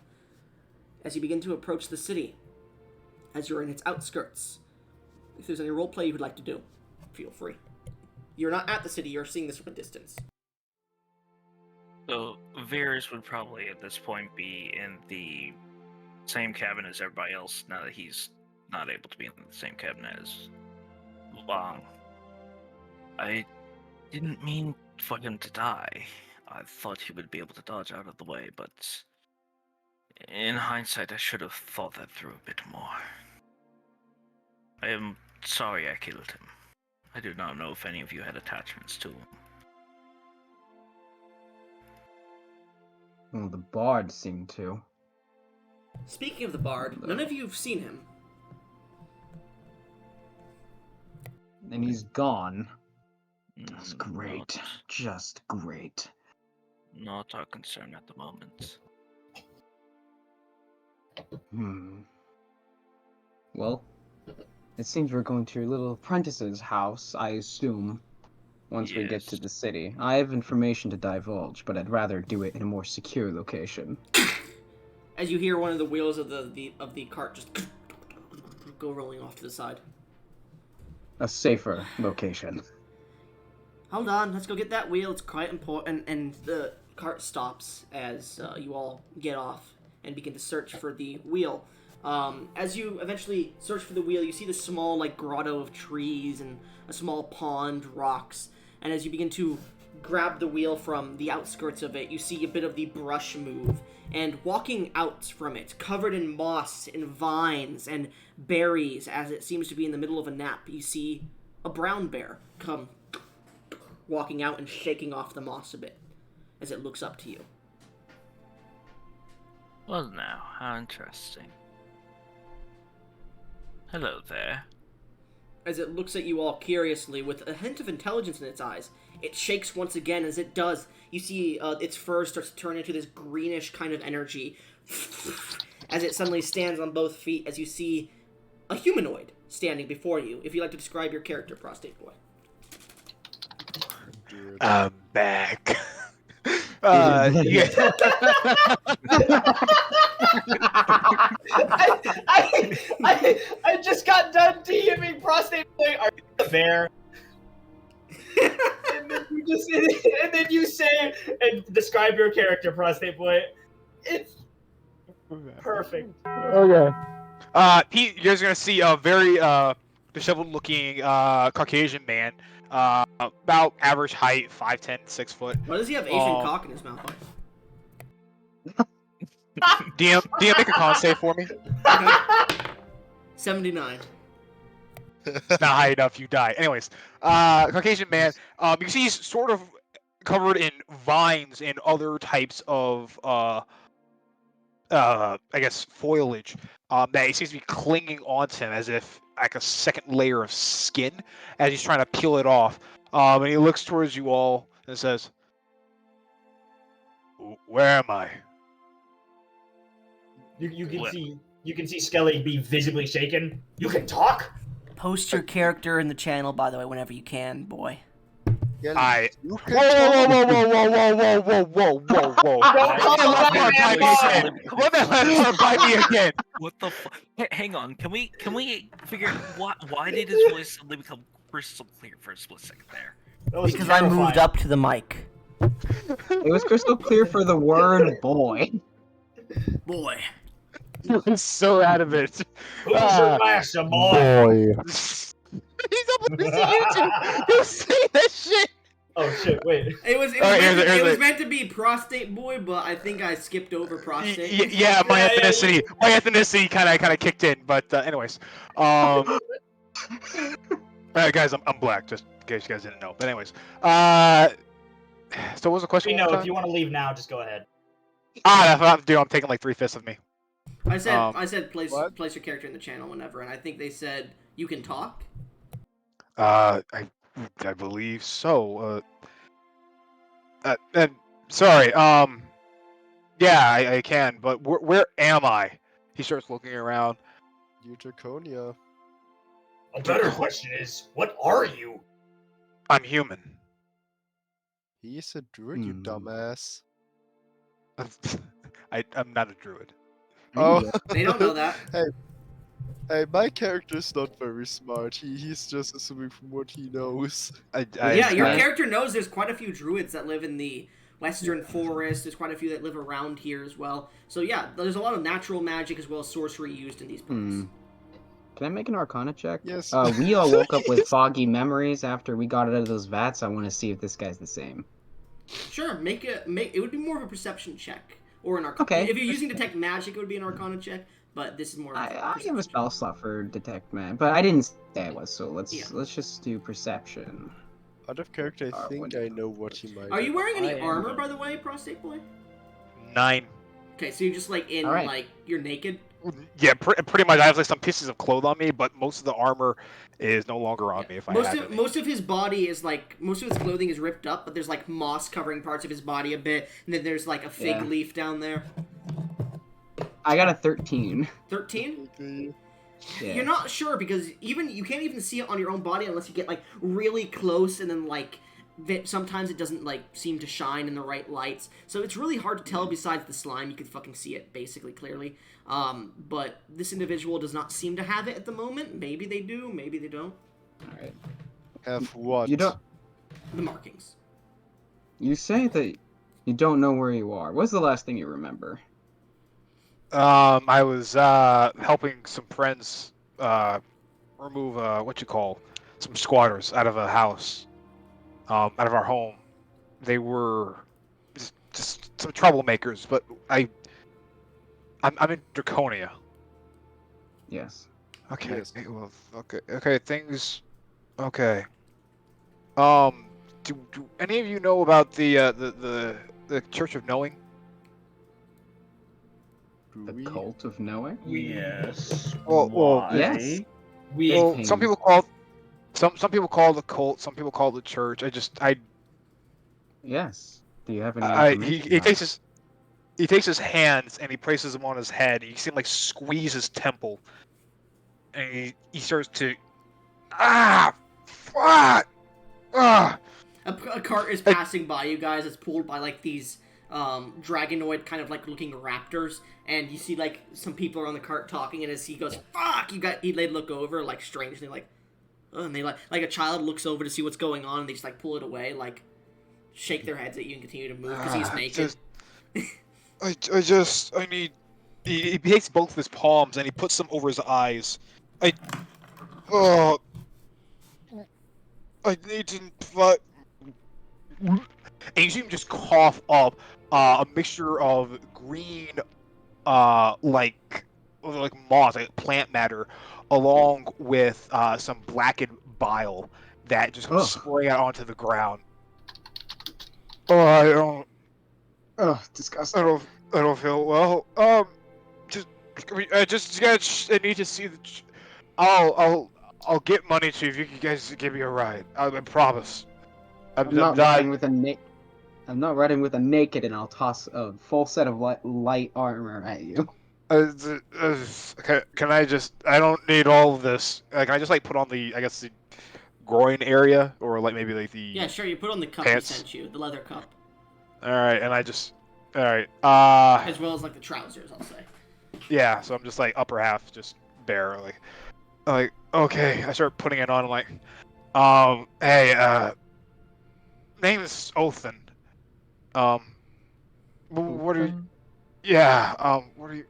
As you begin to approach the city, as you're in its outskirts, if there's any roleplay you would like to do, feel free. You're not at the city, you're seeing this from a distance. So Veers would probably at this point be in the same cabin as everybody else now that he's not able to be in the same cabin as Long. I didn't mean for him to die. I thought he would be able to dodge out of the way, but in hindsight I should have thought that through a bit more. I am sorry I killed him. I do not know if any of you had attachments to him. Well, the bard seemed to. Speaking of the bard, none of you have seen him. And he's gone. That's Mm, great. Just great. Not our concern at the moment. Well, it seems we're going to your little apprentice's house, I assume, once we get to Yes. the city. I have information to divulge, but I'd rather do it in a more secure location. As you hear one of the wheels of the cart just go rolling off to the side. A safer location. Hold on, let's go get that wheel. It's quite important. And the cart stops as you all get off and begin to search for the wheel. As you eventually search for the wheel, you see this small grotto of trees and a small pond, rocks. And as you begin to grab the wheel from the outskirts of it, you see a bit of the brush move. And walking out from it, covered in moss and vines and berries, as it seems to be in the middle of a nap, you see a brown bear come walking out and shaking off the moss a bit as it looks up to you. Well now, how interesting. Hello there. As it looks at you all curiously with a hint of intelligence in its eyes, it shakes once again. As it does, you see its fur starts to turn into this greenish kind of energy as it suddenly stands on both feet, as you see a humanoid standing before you. If you'd like to describe your character, Prostate Boy. I'm back. I just got done DMing Prostate Boy. Are you the bear? and then you say and describe your character, Prostate Boy. It's perfect. Okay. You guys are gonna see a very disheveled-looking Caucasian man, about average height, 5'10", 6 foot. Why does he have Asian cock in his mouth? DM, make a con save for me. 79. Not high enough, you die. Anyways, Caucasian man. You can see he's sort of covered in vines and other types of I guess foliage. That he seems to be clinging onto him as if like a second layer of skin as he's trying to peel it off. And he looks towards you all and says, "Where am I?" You can see Skelly be visibly shaken. You can talk? Post your character in the channel, by the way, whenever you can, boy. Yeah, I. you Whoa, can whoa, talk. whoa, whoa, whoa, whoa, whoa, whoa, whoa, whoa! Don't call Let that that man part bite me again. Let that part bite me again. What the fuck? Hang on, can we figure out why did his voice suddenly become crystal clear for a split second there? That was Because I moved terrifying. up to the mic. It was crystal clear for the word boy. Boy. was so out of it. Who's your master, boy? Boy. He's uploading to YouTube. He'll say that shit. Oh shit! Wait. It was Alright, here's was the- meant to be prostate boy, but I think I skipped over prostate. Yeah, my Yeah, yeah, ethnicity. My ethnicity kind of kicked in. But anyways, alright, guys, I'm black. Just in case you guys didn't know. But anyways, so what was the question? We one more know if time? you want to leave now, just go ahead. Dude, I'm taking like 3/5 of me. I said place What? your character in the channel whenever, and I think they said you can talk. I believe so. And sorry. Yeah, I can. But where am I? He starts looking around. You Draconia. A better question is, what are you? I'm human. He's a druid, you dumbass. I'm not a druid. Oh, They don't know that. Hey, my character's not very smart. He's just assuming from what he knows. Yeah, your I- character knows there's quite a few druids that live in the western forest. There's quite a few that live around here as well. So yeah, there's a lot of natural magic as well as sorcery used in these books. Can I make an Arcana check? Yes. We all woke up with foggy memories after we got out of those vats. I want to see if this guy's the same. Sure, it would be more of a perception check or an arcana. Okay. If you're using detect magic, it would be an arcana check. But this is more. Of a I have perception a spell slot for detect man, but I didn't say I was. So let's Yeah. just do perception. Out of character, I what think do I you- know what he might. Are you wearing any I am armor, good. by the way, prostate boy? 9. Okay, so you're just like in Alright. like you're naked. Yeah, pretty much. I have like some pieces of clothes on me, but most of the armor is no longer on Yeah. me. If I most have of any. most of his body is like most of his clothing is ripped up, but there's like moss covering parts of his body a bit, and then there's like a fig Yeah. leaf down there. I got a 13. 13. Yeah. You're not sure because you can't even see it on your own body unless you get like really close, and then like sometimes it doesn't like seem to shine in the right lights. So it's really hard to tell. Besides the slime, you can fucking see it basically clearly. But this individual does not seem to have it at the moment. Maybe they do. Maybe they don't. All right. Have what? You don't. The markings. You say that you don't know where you are. What's the last thing you remember? I was helping some friends remove some squatters out of a house, out of our home. They were just some troublemakers, but I'm in Draconia. Yes. Okay. Yes. Well, okay. Things. Okay. Do any of you know about the Church of Knowing? The We? cult of knowing. Yes. Well, Why? yes. We Well, Pain. some people call some people call it the cult. Some people call it the church. Yes. Do you have any He information? he on takes it? he takes his hands and he places them on his head. You see him like squeeze his temple, and he starts to fuck A cart is passing by you guys. It's pulled by like these dragonoid kind of like looking raptors, and you see like some people are on the cart talking, and as he goes fuck they look over like strangely like and they like a child looks over to see what's going on, and they just like pull it away, like shake their heads at you and continue to move because he's naked. I need. He takes both of his palms and he puts them over his eyes. I need to. And you see him just cough up a mixture of green, like moss, like plant matter, along with some blackened bile that just comes Ugh. spraying out onto the ground. Oh, I Ugh, disgusting. don't feel well. I need to see the. I'll get money to you if you guys give me a ride. I promise. I'm not riding with a naked, and I'll toss a full set of light armor at you. Can I just? I don't need all of this. Can I just like put on the groin area, or like maybe like the. Yeah, sure. You put on the cup Pants. he sent you, the leather cup, All right, and I just. All right. as well as like the trousers. I'll say. Yeah. So I'm just like upper half, just bare, like okay. I start putting it on. I'm like, hey, name is Othan. What are you? Yeah. What are you?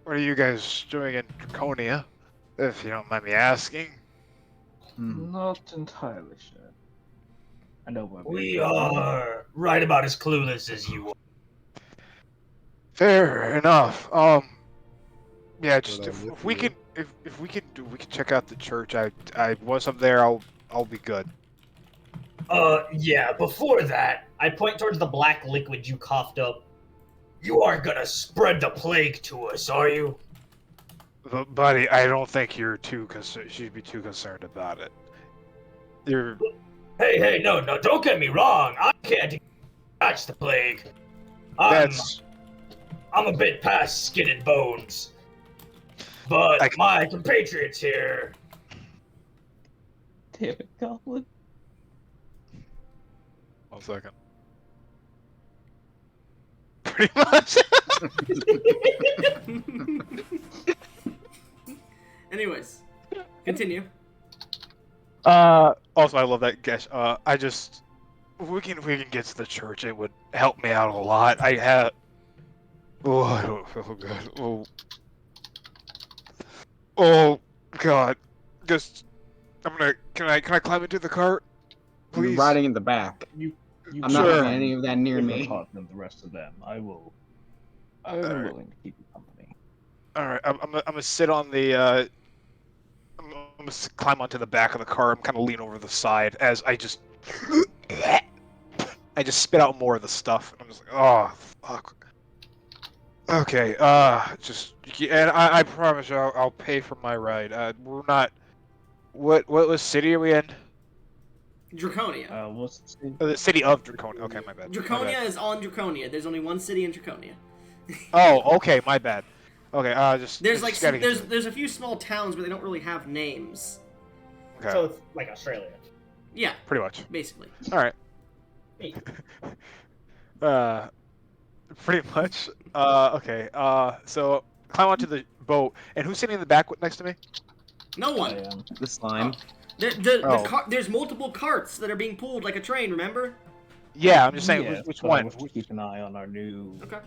What are you guys doing in Draconia, if you don't mind me asking? Not entirely sure. I know where We are right about as clueless as you are. Fair enough. Yeah, just But I'm if with we you. can we can check out the church. Once I'm there, I'll be good. Yeah, before that, I point towards the black liquid you coughed up. You aren't gonna spread the plague to us, are you? But buddy, I don't think you're too should be too concerned about it. You're Hey, no, don't get me wrong. I can't catch the plague. I'm that's a bit past skin and bones. But I- my compatriots here, Damn it, Goblin. 1 second. Pretty much. Anyways, continue. Also, I love that guess. I just if we can get to the church, it would help me out a lot. I have. Oh, I don't feel good. Oh, God. Just, Can I climb into the cart, I'm please? riding in the back. You I'm not Sure. having any of that near in me. the cart and the rest of them. I'm Alright. willing to keep you company. All right, I'm gonna sit on the. I'm gonna climb onto the back of the car. I'm kind of lean over the side as I just. I just spit out more of the stuff. I'm just like, oh fuck. Okay, and I promise you, I'll pay for my ride. We're not. What city are we in? Draconia. What's The city of Draconia. Okay, my bad. Draconia is on Draconia. There's only one city in Draconia. Oh, okay, my bad. Okay, There's I like just gotta get to it. there's a few small towns, but they don't really have names. Okay, so it's like Australia. Yeah, pretty much. basically. All right. Hey. Pretty much. Okay. So climb onto the boat, and who's sitting in the back next to me? No I one. am? The slime. There's multiple carts that are being pulled like a train. Remember? Yeah, I'm just saying Yes, which but one. I wish to keep an eye on our new Okay,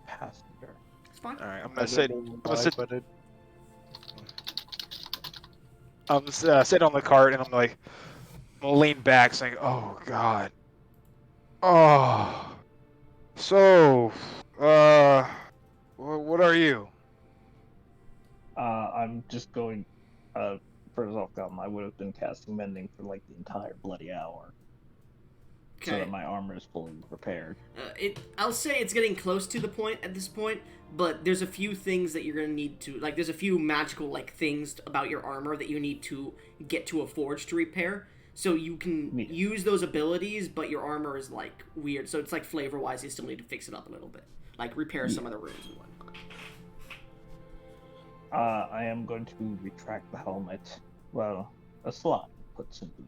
passenger. it's fine. All right, I'm I gonna sit. don't know I'm why, sit. but it I'm sit on the cart, and I'm like, I'm gonna lean back, saying, "Oh God. Oh. So, what are you?" I'm just going. First off, Goblin, I would have been casting mending for like the entire bloody hour, so Okay. that my armor is fully repaired. I'll say it's getting close to the point at this point, but there's a few things that you're gonna need to like. There's a few magical like things about your armor that you need to get to a forge to repair. So you can Yeah. use those abilities, but your armor is like weird. So it's like flavor wise, you still need to fix it up a little bit, like repair some of the runes and whatnot. I am going to retract the helmet. Well, a slot, put simply.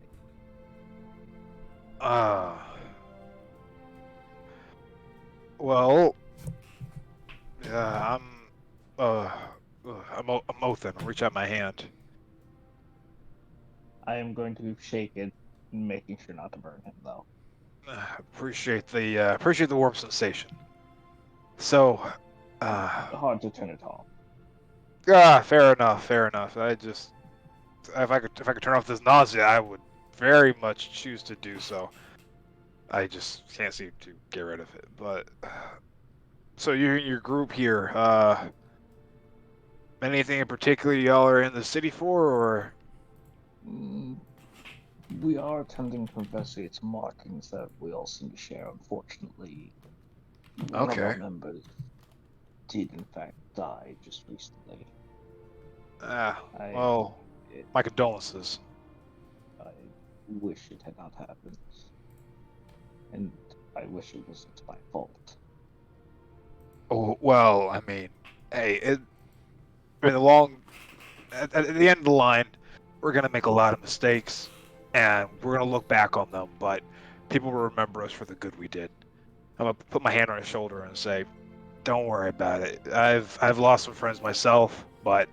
Well, yeah, I'm Othin. I'll reach out my hand. I am going to shake it, making sure not to burn him, though. Appreciate the warm sensation. So, Hard to turn it off. fair enough, fair enough. If I could turn off this nausea, I would very much choose to do so. I just can't seem to get rid of it. But so your group here, anything in particular y'all are in the city for, or? Mm, we are attempting to investigate some markings that we all seem to share. Unfortunately, one of our Okay. members did in fact die just recently. Well, my condolences. I wish it had not happened, and I wish it wasn't my fault. Oh, well, I mean, hey, in the long, at the end of the line, we're gonna make a lot of mistakes, and we're gonna look back on them, but people will remember us for the good we did. I'm gonna put my hand on his shoulder and say, "Don't worry about it. I've lost some friends myself, but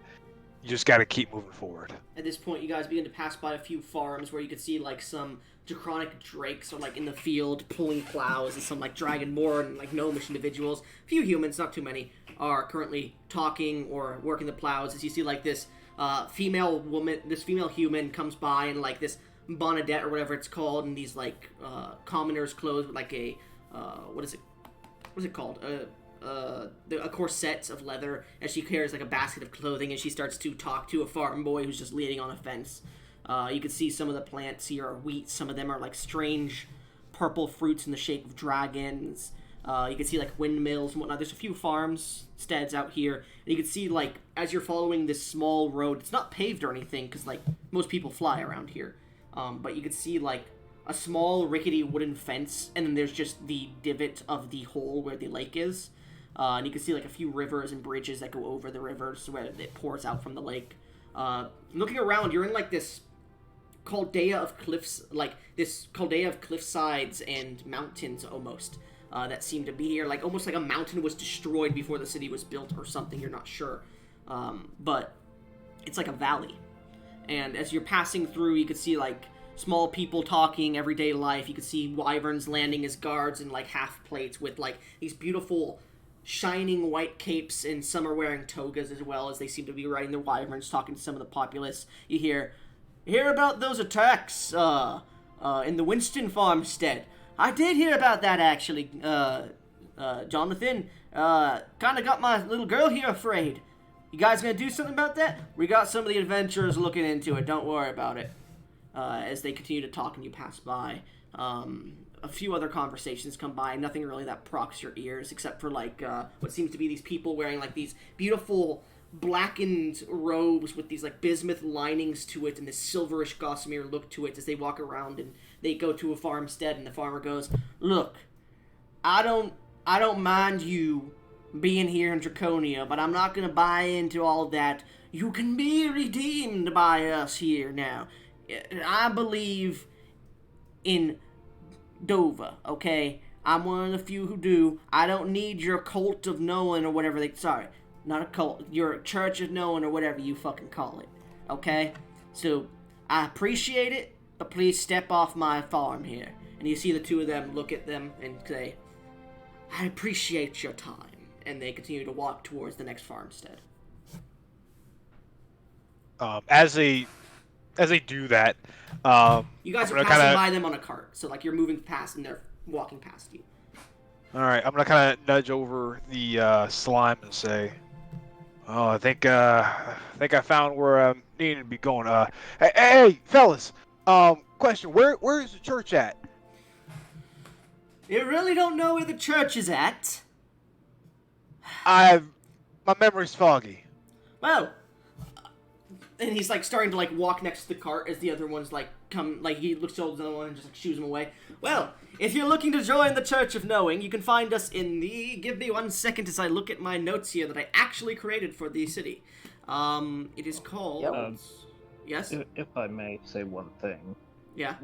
you just gotta keep moving forward." At this point, you guys begin to pass by a few farms where you could see like some draconic drakes are like in the field pulling plows, and some like dragonborn and like gnomish individuals, a few humans, not too many, are currently talking or working the plows. As you see like this female human comes by in like this bonnet or whatever it's called, and these like commoner's clothes with like a what is it called, a corset of leather, and she carries like a basket of clothing, and she starts to talk to a farm boy who's just leaning on a fence. You can see some of the plants here are wheat, some of them are like strange purple fruits in the shape of dragons. You can see like windmills and whatnot. There's a few farmsteads out here, and you can see like as you're following this small road, it's not paved or anything because like most people fly around here, but you can see like a small rickety wooden fence, and then there's just the divot of the hole where the lake is, and you can see like a few rivers and bridges that go over the rivers where it pours out from the lake. Looking around, you're in like this caldea of cliffs, like this caldea of cliff sides and mountains almost, that seem to be here, like almost like a mountain was destroyed before the city was built or something, you're not sure, but it's like a valley, and as you're passing through, you can see like small people talking, everyday life. You can see wyverns landing as guards in like half plates with like these beautiful shining white capes, and some are wearing togas as well, as they seem to be riding their wyverns, talking to some of the populace. You hear about those attacks in the Winston farmstead. I did hear about that, actually, Jonathan. Kind of got my little girl here afraid. You guys gonna do something about that? We got some of the adventurers looking into it. Don't worry about it. As they continue to talk and you pass by, a few other conversations come by. Nothing really that procs your ears, except for like what seems to be these people wearing like these beautiful blackened robes with these like bismuth linings to it and this silverish gossamer look to it as they walk around, and they go to a farmstead, and the farmer goes, "Look, I don't mind you being here in Draconia, but I'm not gonna buy into all that. You can be redeemed by us here now. I believe in Dova, okay? I'm one of the few who do. I don't need your cult of knowing or whatever sorry, not a cult. Your church of knowing or whatever you fucking call it, okay? So, I appreciate it, but please step off my farm here." And you see the two of them look at them and say, "I appreciate your time." And they continue to walk towards the next farmstead. As they do that, you guys I'm are gonna passing kinda, by them on a cart, so like you're moving past and they're walking past you. all right, I'm gonna kind of nudge over the slime and say, "Oh, I think I found where I'm needing to be going. Hey, fellas, question: Where is the church at?" You really don't know where the church is at? My memory's foggy. Well, and he's like starting to like walk next to the cart as the other ones like come, like he looks over the other one and just like shoos him away. Well, if you're looking to join the Church of Knowing, you can find us in the, give me 1 second as I look at my notes here that I actually created for the city. It is called, yes? If I may say one thing. Yeah?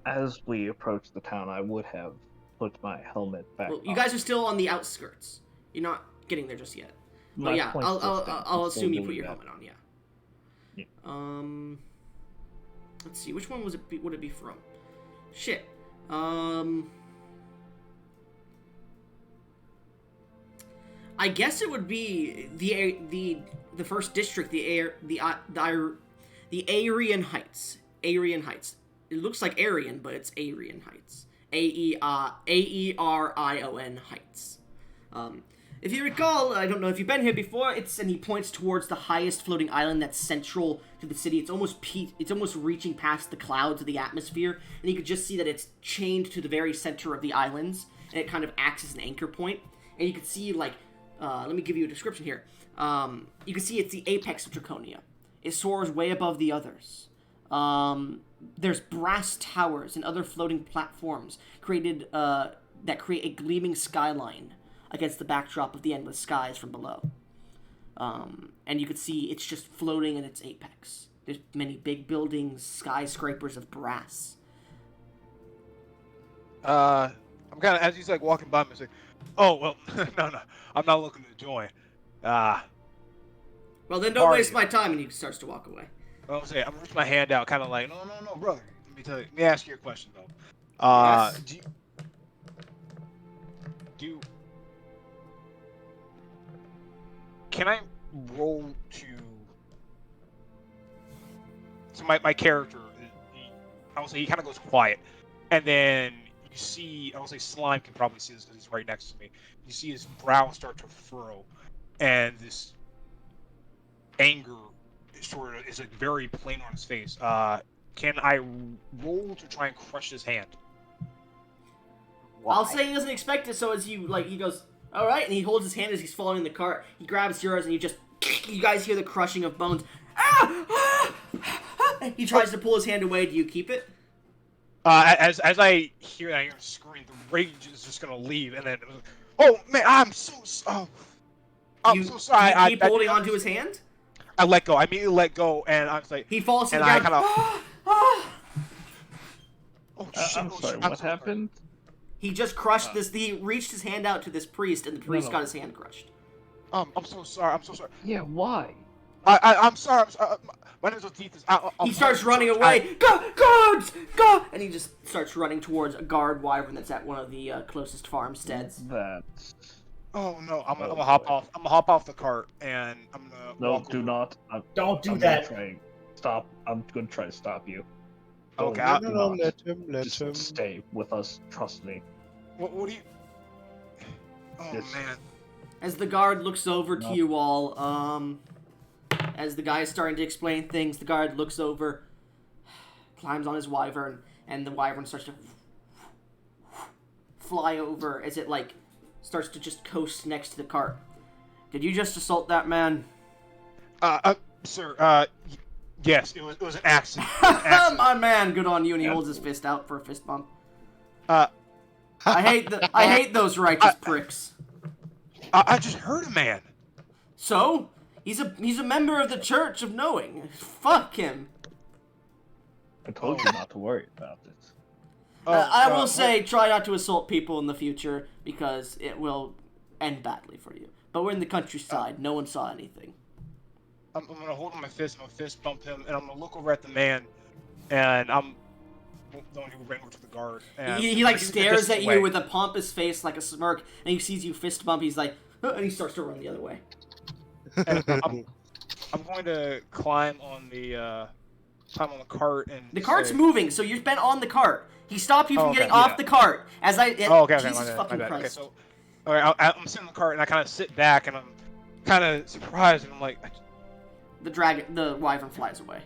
As we approach the town, I would have put my helmet back Well, you on. guys are still on the outskirts. You're not getting there just yet. But yeah, I'll assume you put your helmet on, yeah. Let's see, which one would it be from? Shit. I guess it would be the first district, the Aryan Heights. Aryan Heights. It looks like Aryan, but it's Aryan Heights. Aerion Heights. If you recall, I don't know if you've been here before, and he points towards the highest floating island that's central to the city. It's almost reaching past the clouds of the atmosphere, and you can just see that it's chained to the very center of the islands, and it kind of acts as an anchor point. And you can see, like, let me give you a description here. You can see it's the apex of Draconia. It soars way above the others. There's brass towers and other floating platforms that create a gleaming skyline against the backdrop of the endless skies from below. And you can see it's just floating in its apex. There's many big buildings, skyscrapers of brass. I'm kind of, as he's like walking by me, say, "Oh, well, no, I'm not looking to join." Well, then don't waste my time, and he starts to walk away. I'm gonna reach my hand out, kind of like, no, brother. I Let me ask you a question though. Yes. Do can I roll to? So my character, I would say he kind of goes quiet, and then you see, I would say Slime can probably see this because he's right next to me. You see his brow start to furrow, and this anger sort of is like very plain on his face. Can I roll to try and crush his hand? I'll say he doesn't expect it, so as you, like, he goes, alright, and he holds his hand as he's following the cart. He grabs yours, and you guys hear the crushing of bones. Ah! Ah! Ah! He tries to pull his hand away. Do you keep it? As I hear that, I hear him scream. The rage is just gonna leave, and then, oh man, I'm so sorry. So sorry. You keep holding onto his hand? I let go. I immediately let go, and I was like, He falls to the and ground. I Ah! oh shit! I'm sorry, what happened? He just crushed this. He reached his hand out to this priest, and the priest got his hand crushed. I'm so sorry. I'm so sorry. Yeah, why? I'm sorry. My name is Otis. He starts running away. Guards! Go! And he just starts running towards a guard wyvern that's at one of the closest farmsteads. That's... Oh no! I'm gonna hop off. I'm gonna hop off the cart, and I'm gonna. No, walk do over. not. Don't do I'm that. Stop. I'm gonna try to stop you. Okay. Don't, No, do no, not. let Just him. stay with us. Trust me. What do you? Oh Yes. man. As the guard looks over to you all, as the guy is starting to explain things, the guard looks over, climbs on his wyvern, and the wyvern starts to fly over as it, like, starts to just coast next to the cart. Did you just assault that man? Sir, yes, it was an accident. It was an accident. My man, good on you, and he holds his fist out for a fist bump. I hate those righteous pricks. I just hurt a man. So? He's a member of the Church of Knowing. Fuck him. I told you not to worry about it. I will say, try not to assault people in the future, because it will end badly for you. But we're in the countryside. No one saw anything. I'm gonna hold my fist. I'm gonna fist bump him, and I'm gonna look over at the man, and I'm the one who ran over to the guard. And He like stares at way. you with a pompous face, like a smirk, and he sees you fist bump. He's like, and he starts to run the other way. And I'm going to climb on the cart and. The cart's say, moving, so you've been on the cart. He stopped you from okay, getting yeah. off the cart. As I, Okay, Jesus my fucking bad. Christ. Okay, so, all right, I'm sitting in the cart and I kind of sit back and I'm kind of surprised and I'm like, the wyvern flies away.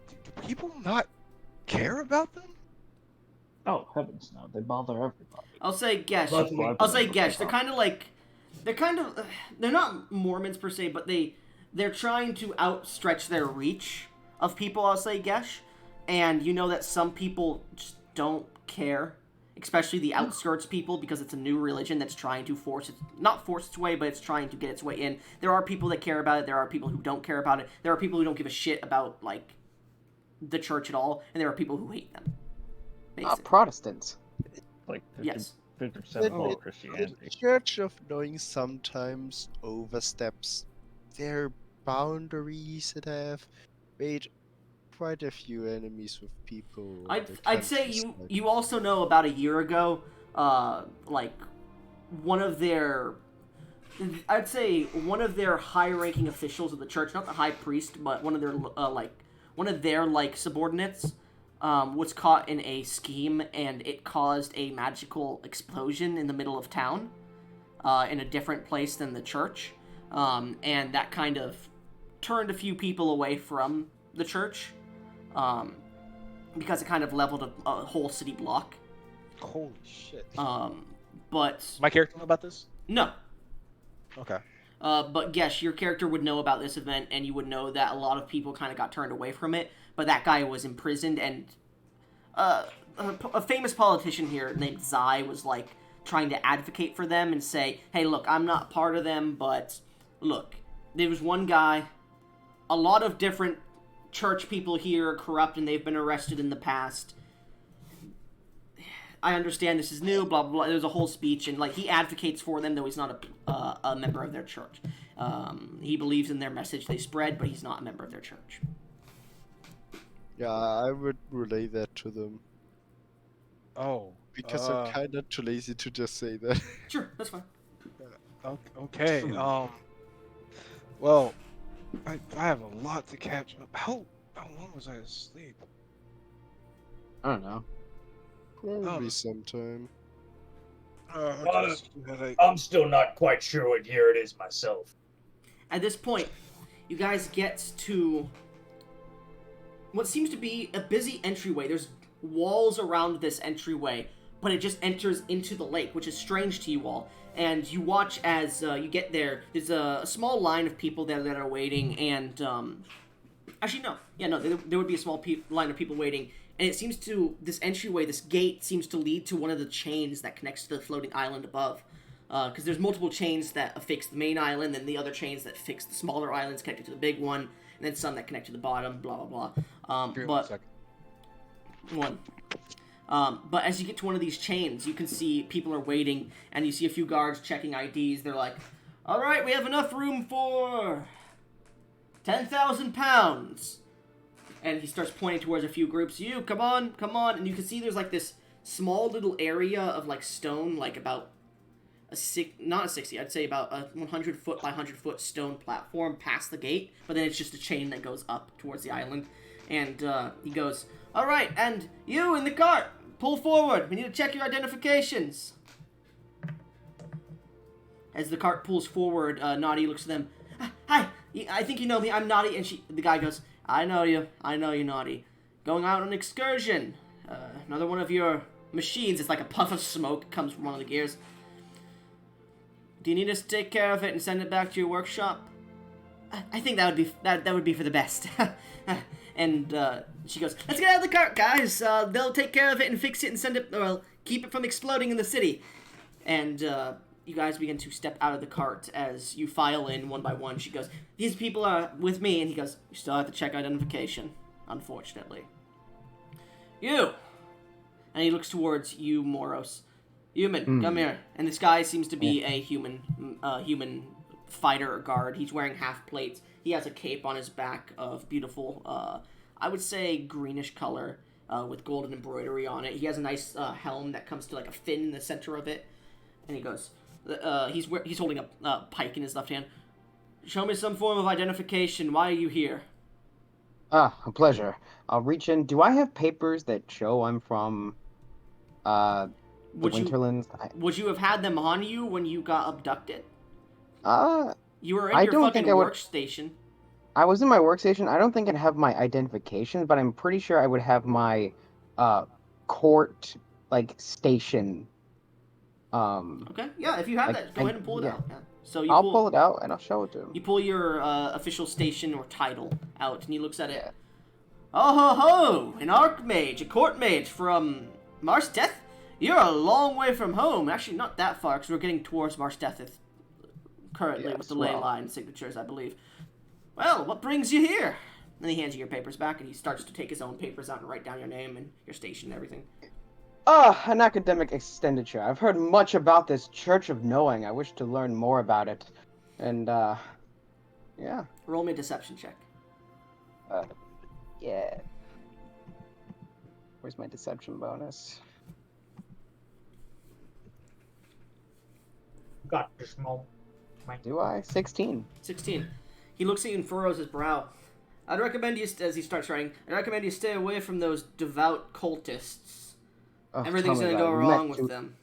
do people not care about them? Oh, heavens no. They bother everybody. I'll say Gesh. Luckily- I'll say Gesh. They're not Mormons per se, but they're trying to outstretch their reach of people. I'll say Gesh, and you know that some people just don't care, especially the outskirts people, because it's a new religion that's trying to not force its way, but it's trying to get its way in. There are people that care about it. There are people who don't care about it. There are people who don't give a shit about like the church at all, and there are people who hate them. Basically. Protestants. Like 50% Yes. of all The Christianity. Church of Knowing sometimes oversteps their boundaries and have made quite a few enemies with people. in the I'd say countryside. you also know about a year ago, like one of their high-ranking officials of the church, not the high priest, but one of their subordinates, was caught in a scheme, and it caused a magical explosion in the middle of town, in a different place than the church, and that kind of turned a few people away from the church. Because it kind of leveled a whole city block. Holy shit. But My character know about this? no. Okay. But Gesh, your character would know about this event, and you would know that a lot of people kind of got turned away from it. But that guy was imprisoned, and a famous politician here named Zai was like trying to advocate for them and say, "Hey, look, I'm not part of them, but look, there was one guy. A lot of different church people here are corrupt and they've been arrested in the past. I understand this is new, blah, blah, blah." There's a whole speech, and, like, he advocates for them, though he's not a member of their church. He believes in their message they spread, but he's not a member of their church. Yeah, I would relay that to them Oh. because I'm kind of too lazy to just say that. Sure, that's fine. Okay. Well, I have a lot to catch up. How long was I asleep? I don't know. Probably sometime. Just headache. I'm still not quite sure what year it is myself. At this point, you guys get to what seems to be a busy entryway. There's walls around this entryway, but it just enters into the lake, which is strange to you all. And you watch as you get there. There's a small line of people there that are waiting, and actually no, yeah, no, there would be a small line of people waiting. And it seems to this entryway, this gate seems to lead to one of the chains that connects to the floating island above. Because there's multiple chains that affix the main island, and the other chains that fix the smaller islands connected to the big one, and then some that connect to the bottom. Blah blah blah. But one. But as you get to one of these chains, you can see people are waiting, and you see a few guards checking IDs. They're like, "All right, we have enough room for 10,000 pounds." And he starts pointing towards a few groups. You, come on, come on. And you can see there's like this small little area of like stone, like about not a 60, I'd say about a 100 foot by 100 foot stone platform past the gate. But then it's just a chain that goes up towards the island. And he goes, "All right, and you in the cart, pull forward. We need to check your identifications." As the cart pulls forward, Naughty looks at them. "Hi, I think you know me. I'm Naughty." And the guy goes, I know you, Naughty. Going out on an excursion. Another one of your machines." It's like a puff of smoke comes from one of the gears. "Do you need us to take care of it and send it back to your workshop?" I think that would be for the best." And she goes, "Let's get out of the cart, guys. They'll take care of it and fix it and send it, or keep it from exploding in the city." And you guys begin to step out of the cart as you file in one by one. She goes, "These people are with me," and he goes, "You still have to check identification, unfortunately. You!" And he looks towards you, Moros. "Human, come here." And this guy seems to be a human fighter or guard. He's wearing half plates. He has a cape on his back of beautiful, I would say greenish color, with golden embroidery on it. He has a nice helm that comes to like a fin in the center of it. And he goes, he's holding a pike in his left hand. "Show me some form of identification. Why are you here?" A pleasure. I'll reach in. Do I have papers that show I'm from the Winterlands? Would you have had them on you when you got abducted? You were in I your don't fucking think I would... workstation. I was in my workstation. I don't think I'd have my identification, but I'm pretty sure I would have my court station. Okay, yeah, if you have that, go ahead and pull it out. Yeah. So I'll pull it out and I'll show it to him. You pull your official station or title out, and he looks at it. "Oh ho ho! An archmage, a court mage from Marsteth? You're a long way from home. Actually, not that far, because we're getting towards Marsteth currently with the ley line signatures, I believe. Well, what brings you here?" And he hands you your papers back, and he starts to take his own papers out and write down your name and your station and everything. An academic expenditure. I've heard much about this Church of Knowing. I wish to learn more about it. And, yeah. Roll me a deception check. Yeah. Where's my deception bonus? Got this moment. Do I? 16. 16. He looks at you and furrows his brow. "I'd recommend you, as he starts writing, I'd recommend you stay away from those devout cultists. Everything's gonna go wrong with them."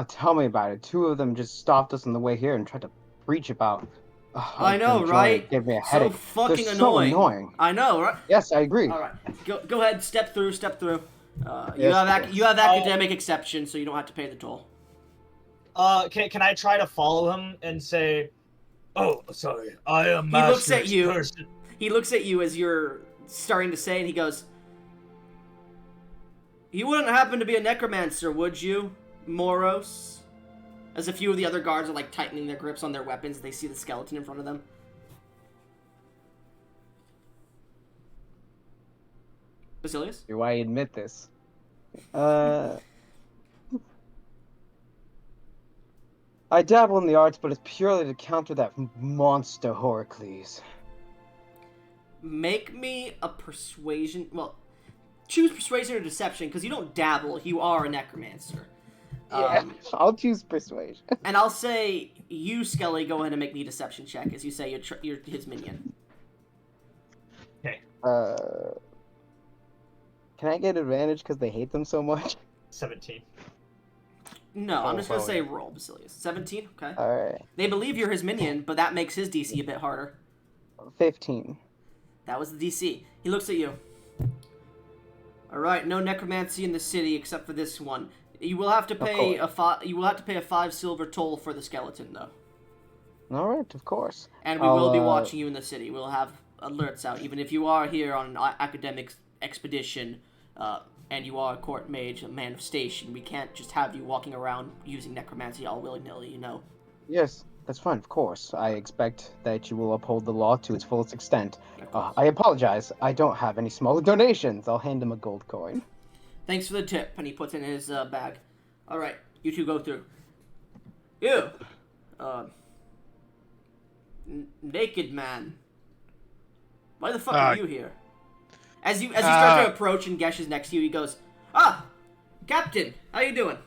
Tell me about it. 2 of them just stopped us on the way here and tried to preach about... I know, right? Gave me a headache. So fucking They're annoying. So annoying. I know, right? Yes, I agree. All right, go ahead. Step through. Yes, You have academic exception, so you don't have to pay the toll. Can I try to follow him and say, "Oh, sorry, I am He Master looks at you. Person." He looks at you as you're starting to say, and he goes, "You wouldn't happen to be a necromancer, would you, Moros?" As a few of the other guards are like tightening their grips on their weapons, they see the skeleton in front of them. Basilius? Do I admit this? I dabble in the arts, but it's purely to counter that monster Horacles. make me a persuasion. Well, choose persuasion or deception because you don't dabble. You are a necromancer. Yeah, I'll choose persuasion. And I'll say you, Skelly, go ahead and make me a deception check as you say you're his minion. Can I get advantage because they hate them so much? 17. No, I'm just gonna well, say yeah. roll, Basilius. 17. Okay. All right, They believe you're his minion, but that makes his DC a bit harder. 15. That was the DC. He looks at you. All right, no necromancy in the city except for this one. You will have to pay You will have to pay a 5 silver toll for the skeleton, though. All right, of course. And we will be watching you in the city. We'll have alerts out, even if you are here on an academic expedition, and you are a court mage, a man of station. We can't just have you walking around using necromancy all willy-nilly, you know. Yes, that's fine, of course. I expect that you will uphold the law to its fullest extent. I apologize. I don't have any small donations. I'll hand him a gold coin. Thanks for the tip, and he puts it in his bag. All right, you two go through. You, naked man. Why the fuck are you here? As you start to approach and Gesh is next to you, he goes, "Ah, Captain, how you doing?"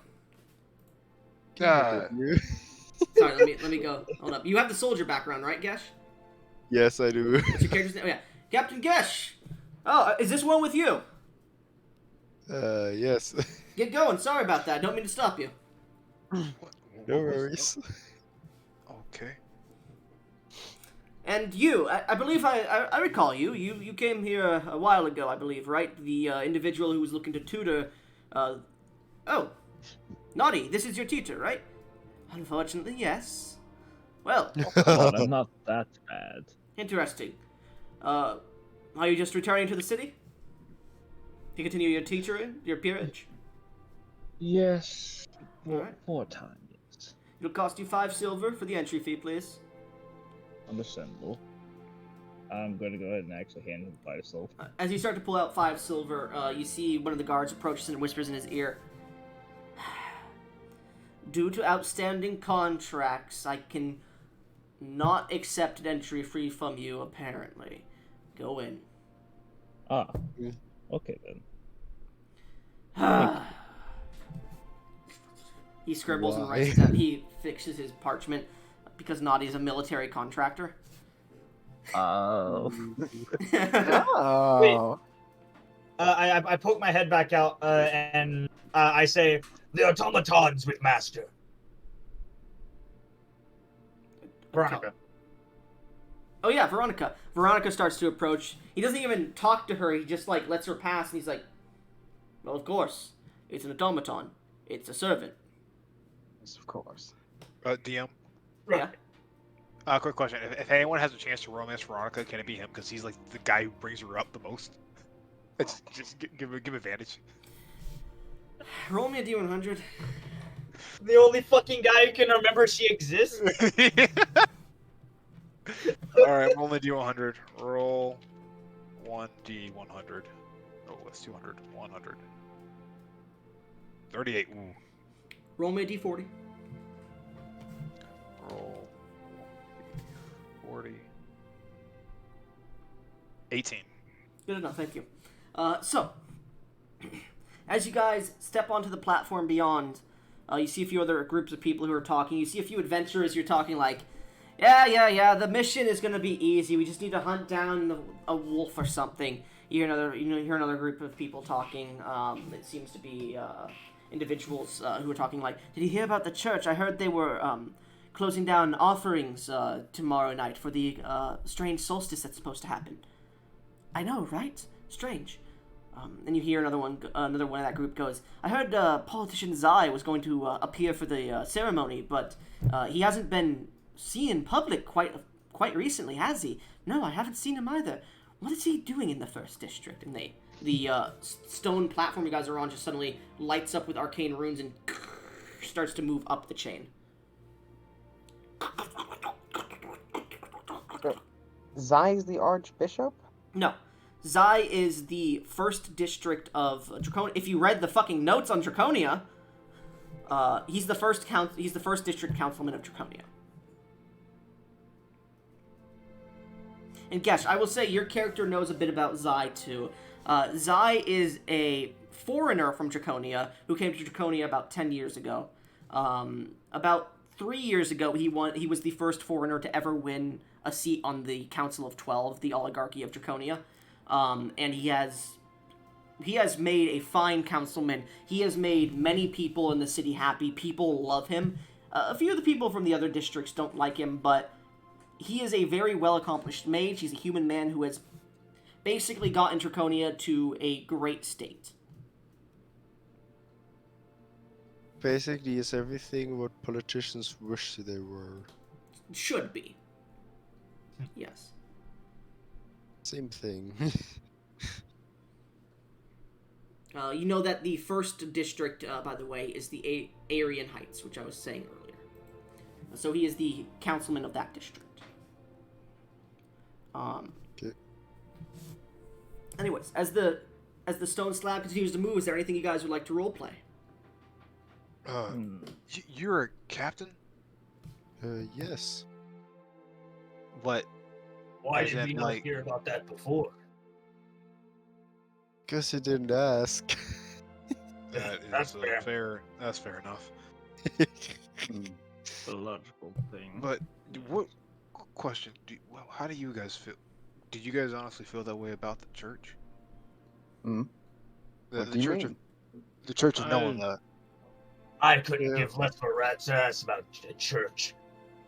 Sorry, let me go. Hold up. You have the soldier background, right, Gesh? Yes, I do. What's your character's name? Oh, yeah, Captain Gesh. Oh, is this one with you? Yes. Get going. Sorry about that. Don't mean to stop you. No worries. Okay. And you, I believe I recall you. You came here a while ago, I believe, right? The individual who was looking to tutor. Oh, Naughty, this is your tutor, right? Unfortunately, yes. Well, Well, I'm not that bad. interesting. Are you just returning to the city? To continue your peerage? Yes. Alright. For time, yes. It'll cost you 5 silver for the entry fee, please. Understandable. I'm going to go ahead and actually hand him 5 silver. As you start to pull out 5 silver, you see one of the guards approaches and whispers in his ear. Due to outstanding contracts, I can not accept an entry fee from you, apparently. Go in. Ah. Okay then. He scribbles and Why? writes it down. He fixes his parchment because Naughty is a military contractor. Oh. I poke my head back out and I say, "The automatons with master." Veronica. Oh yeah, Veronica. Veronica starts to approach. He doesn't even talk to her. He just like lets her pass, and he's like, "Well, of course, it's an automaton. It's a servant." Yes, of course. DM. Yeah. Quick question: if anyone has a chance to romance Veronica, can it be him? Because he's like the guy who brings her up the most. It's just give advantage. Roll me a D100. The only fucking guy who can remember she exists. All right, roll the D100. Roll 1D100. Oh, that's 200. 100. 38. Ooh. Roll me a D40. Roll 40. 18. Good enough, thank you. So, as you guys step onto the platform beyond, you see a few other groups of people who are talking. You see a few adventurers. You're talking like, yeah. The mission is gonna be easy. We just need to hunt down a wolf or something. You hear another group of people talking. It seems to be individuals who are talking like, "Did you hear about the church? I heard they were closing down offerings tomorrow night for the strange solstice that's supposed to happen." I know, right? Strange. And you hear another one of that group goes, "I heard politician Zai was going to appear for the ceremony, but he hasn't been seen in public quite recently, has he? No, I haven't seen him either. What is he doing in the first district?" And the stone platform you guys are on just suddenly lights up with arcane runes and starts to move up the chain. Zai's the Archbishop? No. Zai is the first district of Draconia. If you read the fucking notes on Draconia, he's the first district councilman of Draconia. And Gesh, I will say your character knows a bit about Zai too. Zai is a foreigner from Draconia who came to Draconia about 10 years ago. About 3 years ago, he was the first foreigner to ever win a seat on the Council of 12, the oligarchy of Draconia. And he has made a fine councilman. He has made many people in the city happy. People love him. A few of the people from the other districts don't like him, but he is a very well-accomplished mage. He's a human man who has basically gotten Draconia to a great state. Basically, is everything what politicians wish they were. Should be. Yes. Same thing. You know that the first district, by the way, is the Aryan Heights, which I was saying earlier. So he is the councilman of that district. Okay. Anyways, as the stone slab continues to move, is there anything you guys would like to roleplay? You're a captain? Yes. What? Why As did in, we not like- hear about that before? Guess you didn't ask. That That's is fair. fair. That's fair enough. The logical thing. But what question? How do you guys feel? Did you guys honestly feel that way about the church? Hmm? What The do you church mean? the church of knowing I- that. I couldn't Yeah. give less of a rat's ass about a church.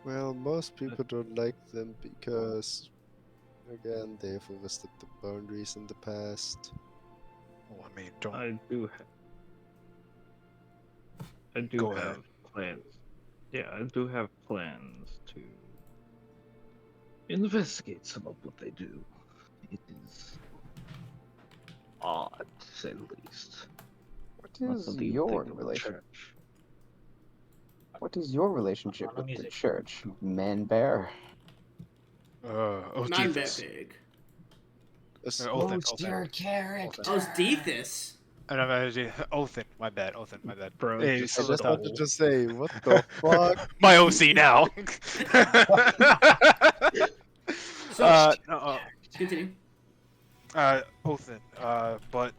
Well, most people don't like them because, again, they've overstepped the boundaries in the past. Well, I mean, don't. I do Go ahead. have plans. Yeah, I do have plans to investigate some of what they do. It is odd, to say the least. What What is do you your think of the relationship? church? What is your relationship I'm a with the music. church, man bear? Nine bit Othethus. big. Othen. character. Oh, it's Deethus. Othen. My bad. Othen. My bad. Bro, Hey, just I so just dumb. wanted to say, what the fuck? My OC now. So, No, continue. Othen. But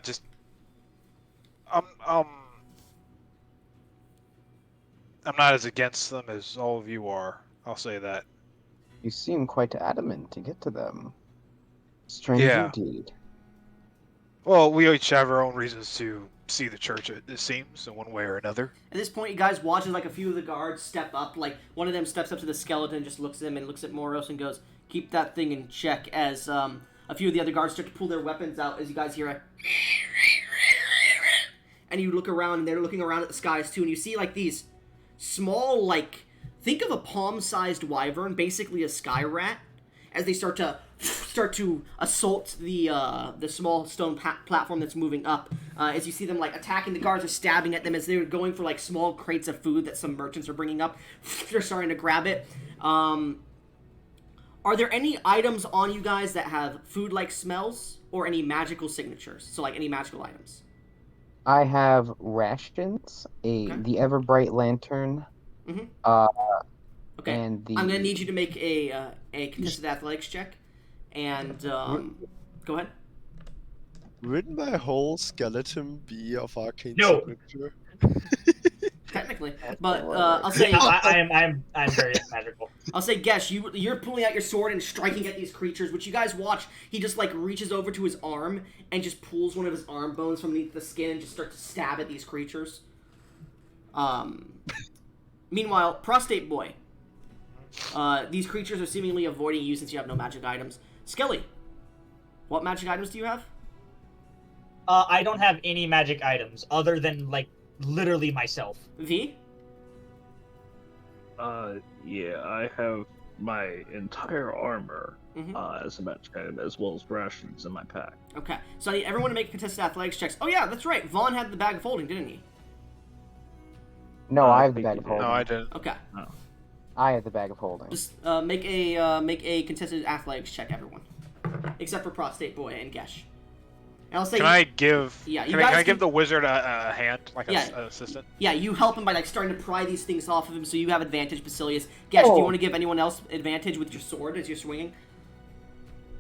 just I'm not as against them as all of you are. I'll say that. You seem quite adamant to get to them. Strange Yeah. indeed. Well, we each have our own reasons to see the church, it seems, in one way or another. At this point, you guys watch as like a few of the guards step up. Like one of them steps up to the skeleton, just looks at him and looks at Moros and goes, "Keep that thing in check." As a few of the other guards start to pull their weapons out, as you guys hear a, and you look around, and they're looking around at the skies too, and you see like these small, like, think of a palm-sized wyvern, basically a sky rat, as they start to assault the small stone platform that's moving up. As you see them like attacking the guards, or stabbing at them as they were going for like small crates of food that some merchants are bringing up. They're starting to grab it. Are there any items on you guys that have food-like smells or any magical signatures? So like any magical items. I have rations, Okay. the ever bright lantern, Mhm. Okay. and the. I'm gonna need you to make a contested athletics check, and go ahead. Wouldn't my whole skeleton be of arcane No. signature? Technically, That's but alright. I'll say I'm very magical. I'll say, Gesh, you're pulling out your sword and striking at these creatures, which you guys watch. He just like reaches over to his arm and just pulls one of his arm bones from beneath the skin and just starts to stab at these creatures. Meanwhile, Prostate Boy. These creatures are seemingly avoiding you since you have no magic items. Skelly, what magic items do you have? I don't have any magic items other than like literally myself. V? Yeah, I have my entire armor Mhm. as a magic item, as well as rations in my pack. Okay, so I need everyone to make contested athletics checks. Oh yeah, that's right. Vaughn had the bag of holding, didn't he? No, I have the think bag you of did. holding. No, I didn't. Okay, I have the bag of holding. just make a contested athletics check, everyone, except for Prostate Boy and Gesh. And I'll say, Can I give? Yeah, you Can I guys give can- the wizard a hand, like Yeah. an assistant? yeah, you help him by like starting to pry these things off of him, so you have advantage, Basilius. Gesh, do you want to give anyone else advantage with your sword as you're swinging?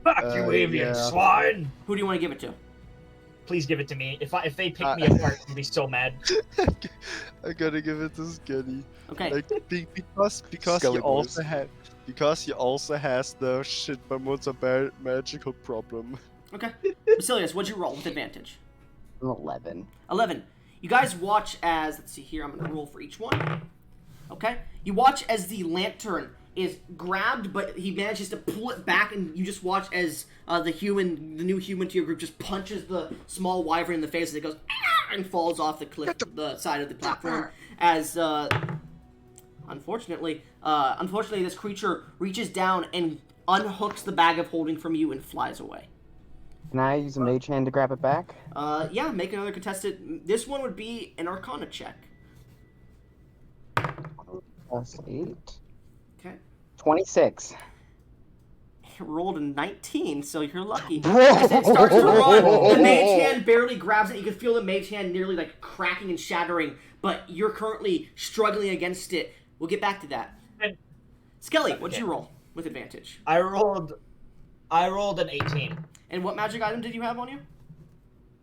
Fuck you, avian yeah. swine! Who do you want to give it to? Please give it to me. If they pick me apart, I'll be so mad. I gotta give it to Skelly. Okay. Like because Skelly he boys. also has the shit but a magical problem. Okay. Basilius, what'd you roll with advantage? 11. 11. You guys watch as, let's see here, I'm going to roll for each one. Okay? You watch as the lantern is grabbed, but he manages to pull it back, and you just watch as the new human to your group just punches the small wyvern in the face, and it goes, "Ah!" and falls off the cliff, the side of the platform, as, unfortunately, this creature reaches down and unhooks the bag of holding from you and flies away. Can I use a mage hand to grab it back? Yeah, make another contested. This one would be an Arcana check. Plus 8. Okay. 26. Rolled a 19, so you're lucky. Bro! As it starts to run, the mage hand barely grabs it. You can feel the mage hand nearly like cracking and shattering, but you're currently struggling against it. We'll get back to that. And- Skelly, what'd you roll with advantage? I rolled an 18. And what magic item did you have on you?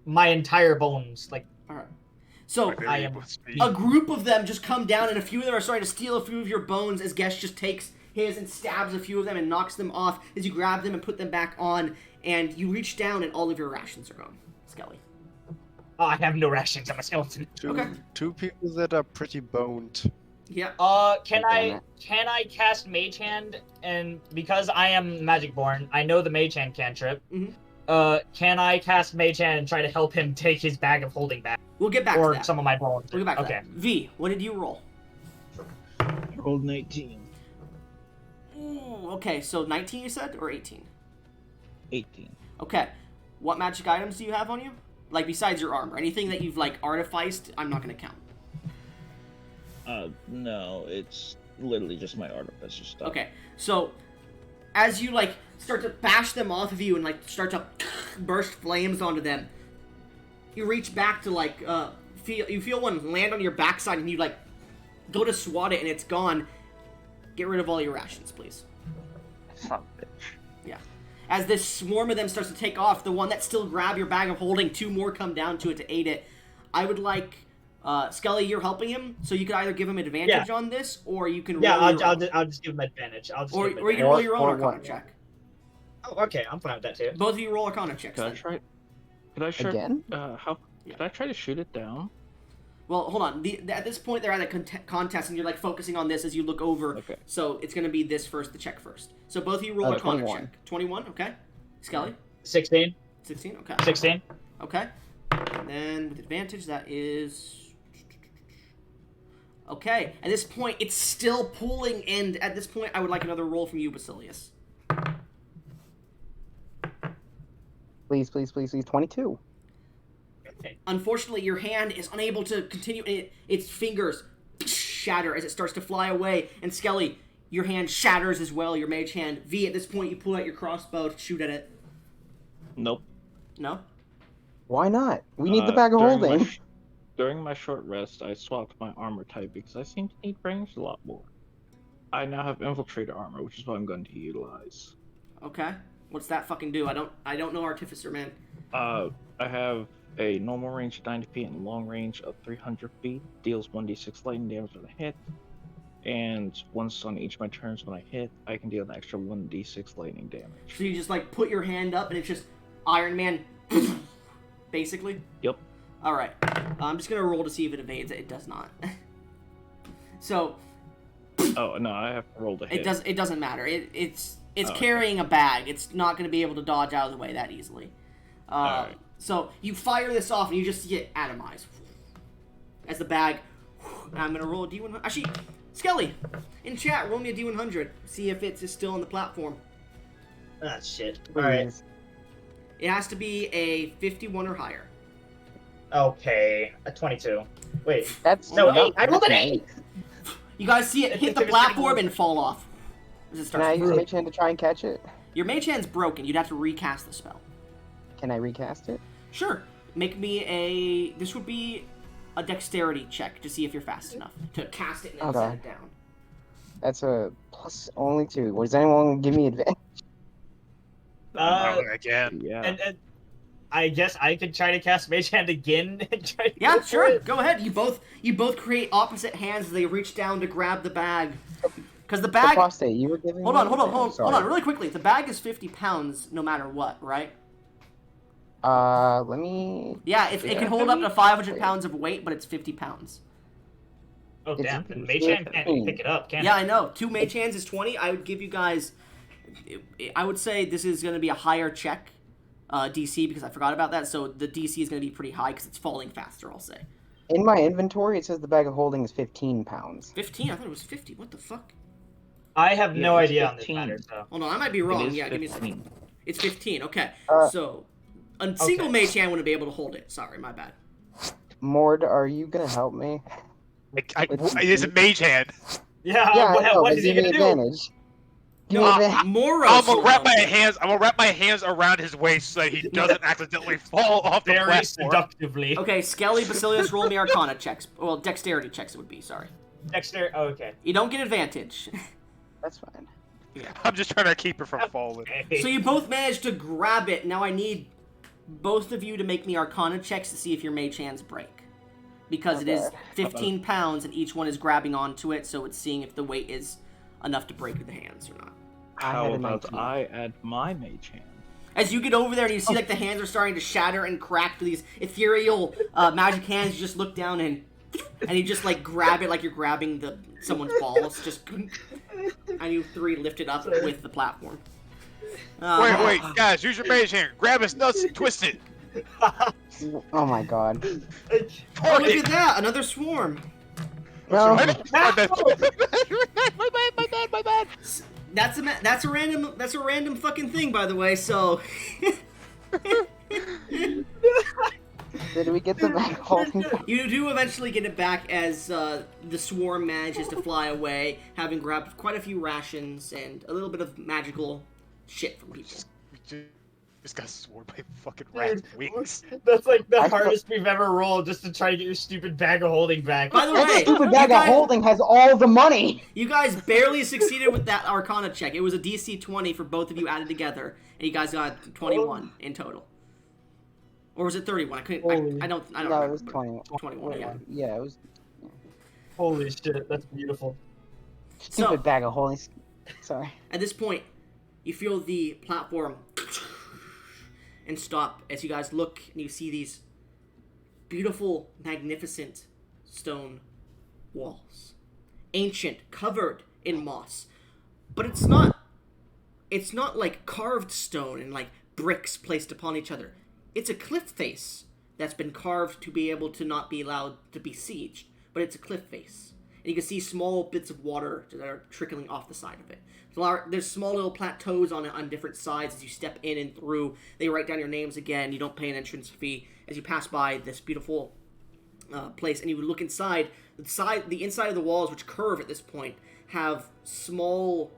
My entire bones, like, Alright. So, I am- a group of them just come down, and a few of them are starting to steal a few of your bones as Gesh just takes his and stabs a few of them and knocks them off as you grab them and put them back on, and you reach down and all of your rations are gone. Skelly. oh, I have no rations. I'm a skeleton. Okay. Two people that are pretty boned. Yeah. Can I cast Mage Hand? And because I am Magicborn, I know the Mage Hand cantrip. Mhm. Can I cast Mage Hand and try to help him take his bag of holding back, We'll get back to or that. some of my bones? We'll get back to Okay. that. V, what did you roll? Rolled an 18. Ooh, okay, so 19 you said, or 18? 18. Okay. What magic items do you have on you? Like, besides your armor. Anything that you've, like, artificed, I'm not going to count. No, it's literally just my artificer stuff. Okay, so as you like start to bash them off of you and like start to burst flames onto them, you reach back to like feel one land on your backside and you like go to swat it and it's gone. Get rid of all your rations, please. Son of a bitch. Yeah. As this swarm of them starts to take off, the one that still grab your bag of holding, two more come down to it to aid it. I would like Skelly, you're helping him, so you can either give him advantage on this, or you can roll I'll just give him advantage. or you can roll your own Arcana what? check. Oh, okay, I'm fine with that too. Both of you roll Arcana checks. Could I Then. try? Could I shoot? Again? How? Yeah. Could I try to shoot it down? Well, hold on. At this point, they're at a contest, and you're like focusing on this as you look over. Okay. So it's going to be this first, the check first. So both of you roll Arcana 21. check. 21, okay. Skelly, 16. 16, okay. 16. Okay. And then with advantage, that is. Okay. At this point, it's still pulling, and at this point, I would like another roll from you, Basilius. Please, please, please, please. 22. Unfortunately, your hand is unable to continue. Its fingers shatter as it starts to fly away. And Skelly, your hand shatters as well, your mage hand. V, at this point, you pull out your crossbow to shoot at it. Nope. No? Why not? We need the bag of holding. During my short rest, I swapped my armor type because I seem to need ranged a lot more. I now have infiltrator armor, which is what I'm going to utilize. Okay. What's that fucking do? I don't know Artificer, man. I have a normal range of 90 feet and a long range of 300 feet. Deals 1d6 lightning damage when I hit. And once on each of my turns when I hit, I can deal an extra 1d6 lightning damage. So you just, like, put your hand up and it's just Iron Man, basically? Yep. Alright. I'm just gonna roll to see if it evades it. It does not. So, Oh, no, I have to roll to hit. it doesn't matter. It's Okay. carrying a bag. It's not going to be able to dodge out of the way that easily. Alright. So you fire this off and you just see it atomize as the bag. And I'm going to roll a D100. Actually, Skelly, in chat, roll me a D100. See if it's still on the platform. Ah, shit. Alright. Please. It has to be a 51 or higher. Okay. A 22. Wait. That's No, not- 8. I rolled an that's 8. You guys see it hit the platform and fall off. As it Can I starts. use mage hand to try and catch it? Your mage hand's broken. You'd have to recast the spell. Can I recast it? Sure. Make me a... This would be a dexterity check to see if you're fast enough to cast it and then Okay. set it down. That's a plus only 2. Does anyone give me advantage? Again. Yeah. And I guess I could try to cast Mage Hand again and try to Yeah, go for sure. it. Go ahead. You both create opposite hands as they reach down to grab the bag. Because the The bag... prostate you were giving Hold me? on, hold Sorry. on, really quickly. The bag is 50 pounds no matter what, right? Let me... Yeah, it can hold up to 500 pounds of weight, but it's 50 pounds. Oh, It's- damn. Then Mage Hand can't pick it up, can Yeah, it? I know. 2 mage hands is 20. I would give you guys... I would say this is going to be a higher check, DC, because I forgot about that. So the DC is going to be pretty high because it's falling faster, I'll say. In my inventory, it says the bag of holding is 15 pounds. 15? I thought it was 50. What the fuck? I have no it's idea on this 15. matter, so. Hold on, I might be wrong. It is Yeah, give me a 15. second. It's 15, okay. Uh, So, a single okay. mage hand wouldn't be able to hold it. Sorry, my bad. Mord, are you gonna help me? It is a mage hand. Yeah, Yeah, I know, what but is he give me gonna do? advantage. Give me No, advantage. Moros. I'm gonna will wrap help my you. hands. I'm gonna wrap my hands around his waist so that he doesn't accidentally fall off the Very platform. seductively. Okay, Skelly, Basilius, roll me Arcana checks. Well, dexterity checks it would be, sorry. Dexter, oh, okay. You don't get advantage. That's fine. I'm just trying to keep her from falling. So you both managed to grab it. Now I need both of you to make me Arcana checks to see if your mage hands break. Because it is Okay. 15 pounds and each one is grabbing onto it, so it's seeing if the weight is enough to break with the hands or not. How had a about 19. I add my mage hand? As you get over there and you see like the hands are starting to shatter and crack to these ethereal magic hands, you just look down and you just like grab it like you're grabbing someone's balls, just and you 3 lift it up with the platform. Wait, guys, use your mage hand. Grab his nuts and twist it. Oh my god. Oh, look at that! Another swarm. No. My bad. My bad. That's a random fucking thing, by the way. So. Did we get the bag of holding? You do eventually get it back as the swarm manages to fly away, having grabbed quite a few rations and a little bit of magical shit from people. Just got sworn by fucking rat wings. That's like the I thought- hardest we've ever rolled just to try to get your stupid bag of holding back. By the That way, stupid you bag of guys, holding has all the money! you guys barely succeeded with that Arcana check. It was a DC 20 for both of you added together, and you guys got 21 in total. Or was it 31? I couldn't. I don't No, remember. it was but 20. 21, yeah. Yeah, it was Holy shit, that's beautiful. stupid So- bag of holding. Sorry. At this point, you feel the platform and stop as you guys look and you see these beautiful, magnificent stone walls. Ancient, covered in moss. But it's not like carved stone and like bricks placed upon each other. It's a cliff face that's been carved to be able to not be allowed to be sieged, but it's a cliff face. And you can see small bits of water that are trickling off the side of it. There's small little plateaus on different sides as you step in and through. They write down your names again. You don't pay an entrance fee as you pass by this beautiful place, and you look inside. The inside of the walls, which curve at this point, have small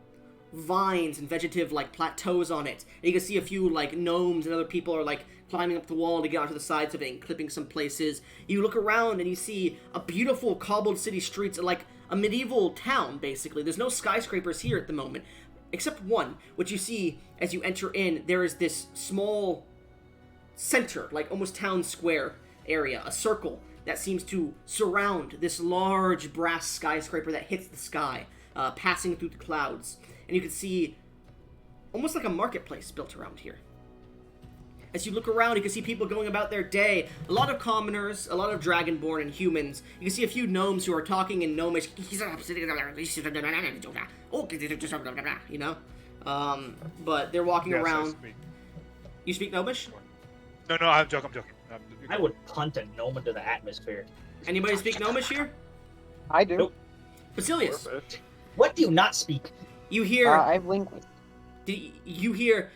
vines and vegetative like plateaus on it. And you can see a few like gnomes and other people are like climbing up the wall to get onto the sides of it and clipping some places. You look around and you see a beautiful cobbled city streets, like a medieval town basically. There's no skyscrapers here at the moment, except one, which you see as you enter in. There is this small center, like almost town square area, a circle that seems to surround this large brass skyscraper that hits the sky, passing through the clouds. And you can see almost like a marketplace built around here. As you look around, you can see people going about their day. A lot of commoners, a lot of dragonborn and humans. You can see a few gnomes who are talking in gnomish, you know? But they're walking Yes, I around. speak. You speak gnomish? No, I'm joking. I would punt a gnome into the atmosphere. Anybody speak gnomish here? I do. Nope. Basilius, What do you not speak? you hear... I have linguist. Did you hear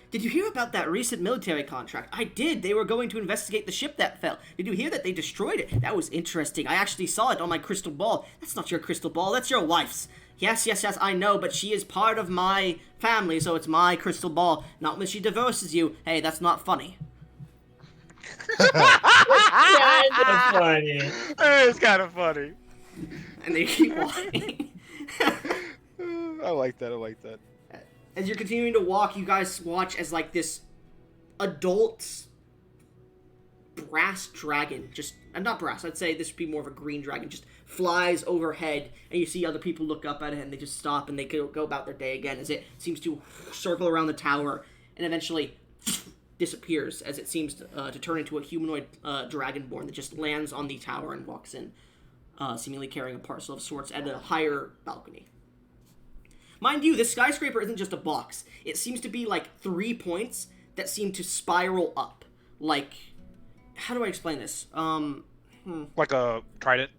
about that recent military contract? I did. They were going to investigate the ship that fell. Did you hear that they destroyed it? That was interesting. I actually saw it on my crystal ball. That's not your crystal ball. That's your wife's. Yes, I know, but she is part of my family, so it's my crystal ball. Not when she divorces you. Hey, that's not funny. Kind of funny. It's kind of funny. And they keep walking. I like that. I like that. As you're continuing to walk, you guys watch as like this adult brass dragon, just not brass, I'd say this would be more of a green dragon, just flies overhead, and you see other people look up at it and they just stop and they go about their day again as it seems to circle around the tower and eventually disappears as it seems to turn into a humanoid dragonborn that just lands on the tower and walks in, seemingly carrying a parcel of sorts at a higher balcony. Mind you, this skyscraper isn't just a box. It seems to be like 3 points that seem to spiral up. Like, how do I explain this? Like a trident.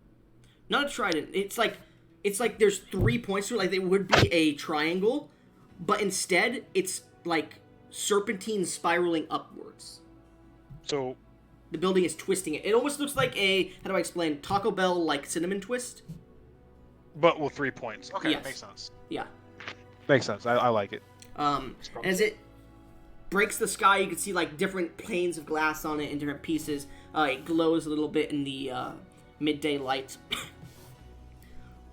Not a trident. It's like there's 3 points to it, like they would be a triangle, but instead it's like serpentine spiraling upwards. So the building is twisting it. It almost looks like a, how do I explain, Taco Bell like cinnamon twist. But with 3 points. Okay, Yes. makes sense. Yeah. Makes sense. I like it. As it breaks the sky, you can see like different planes of glass on it in different pieces. It glows a little bit in the midday light.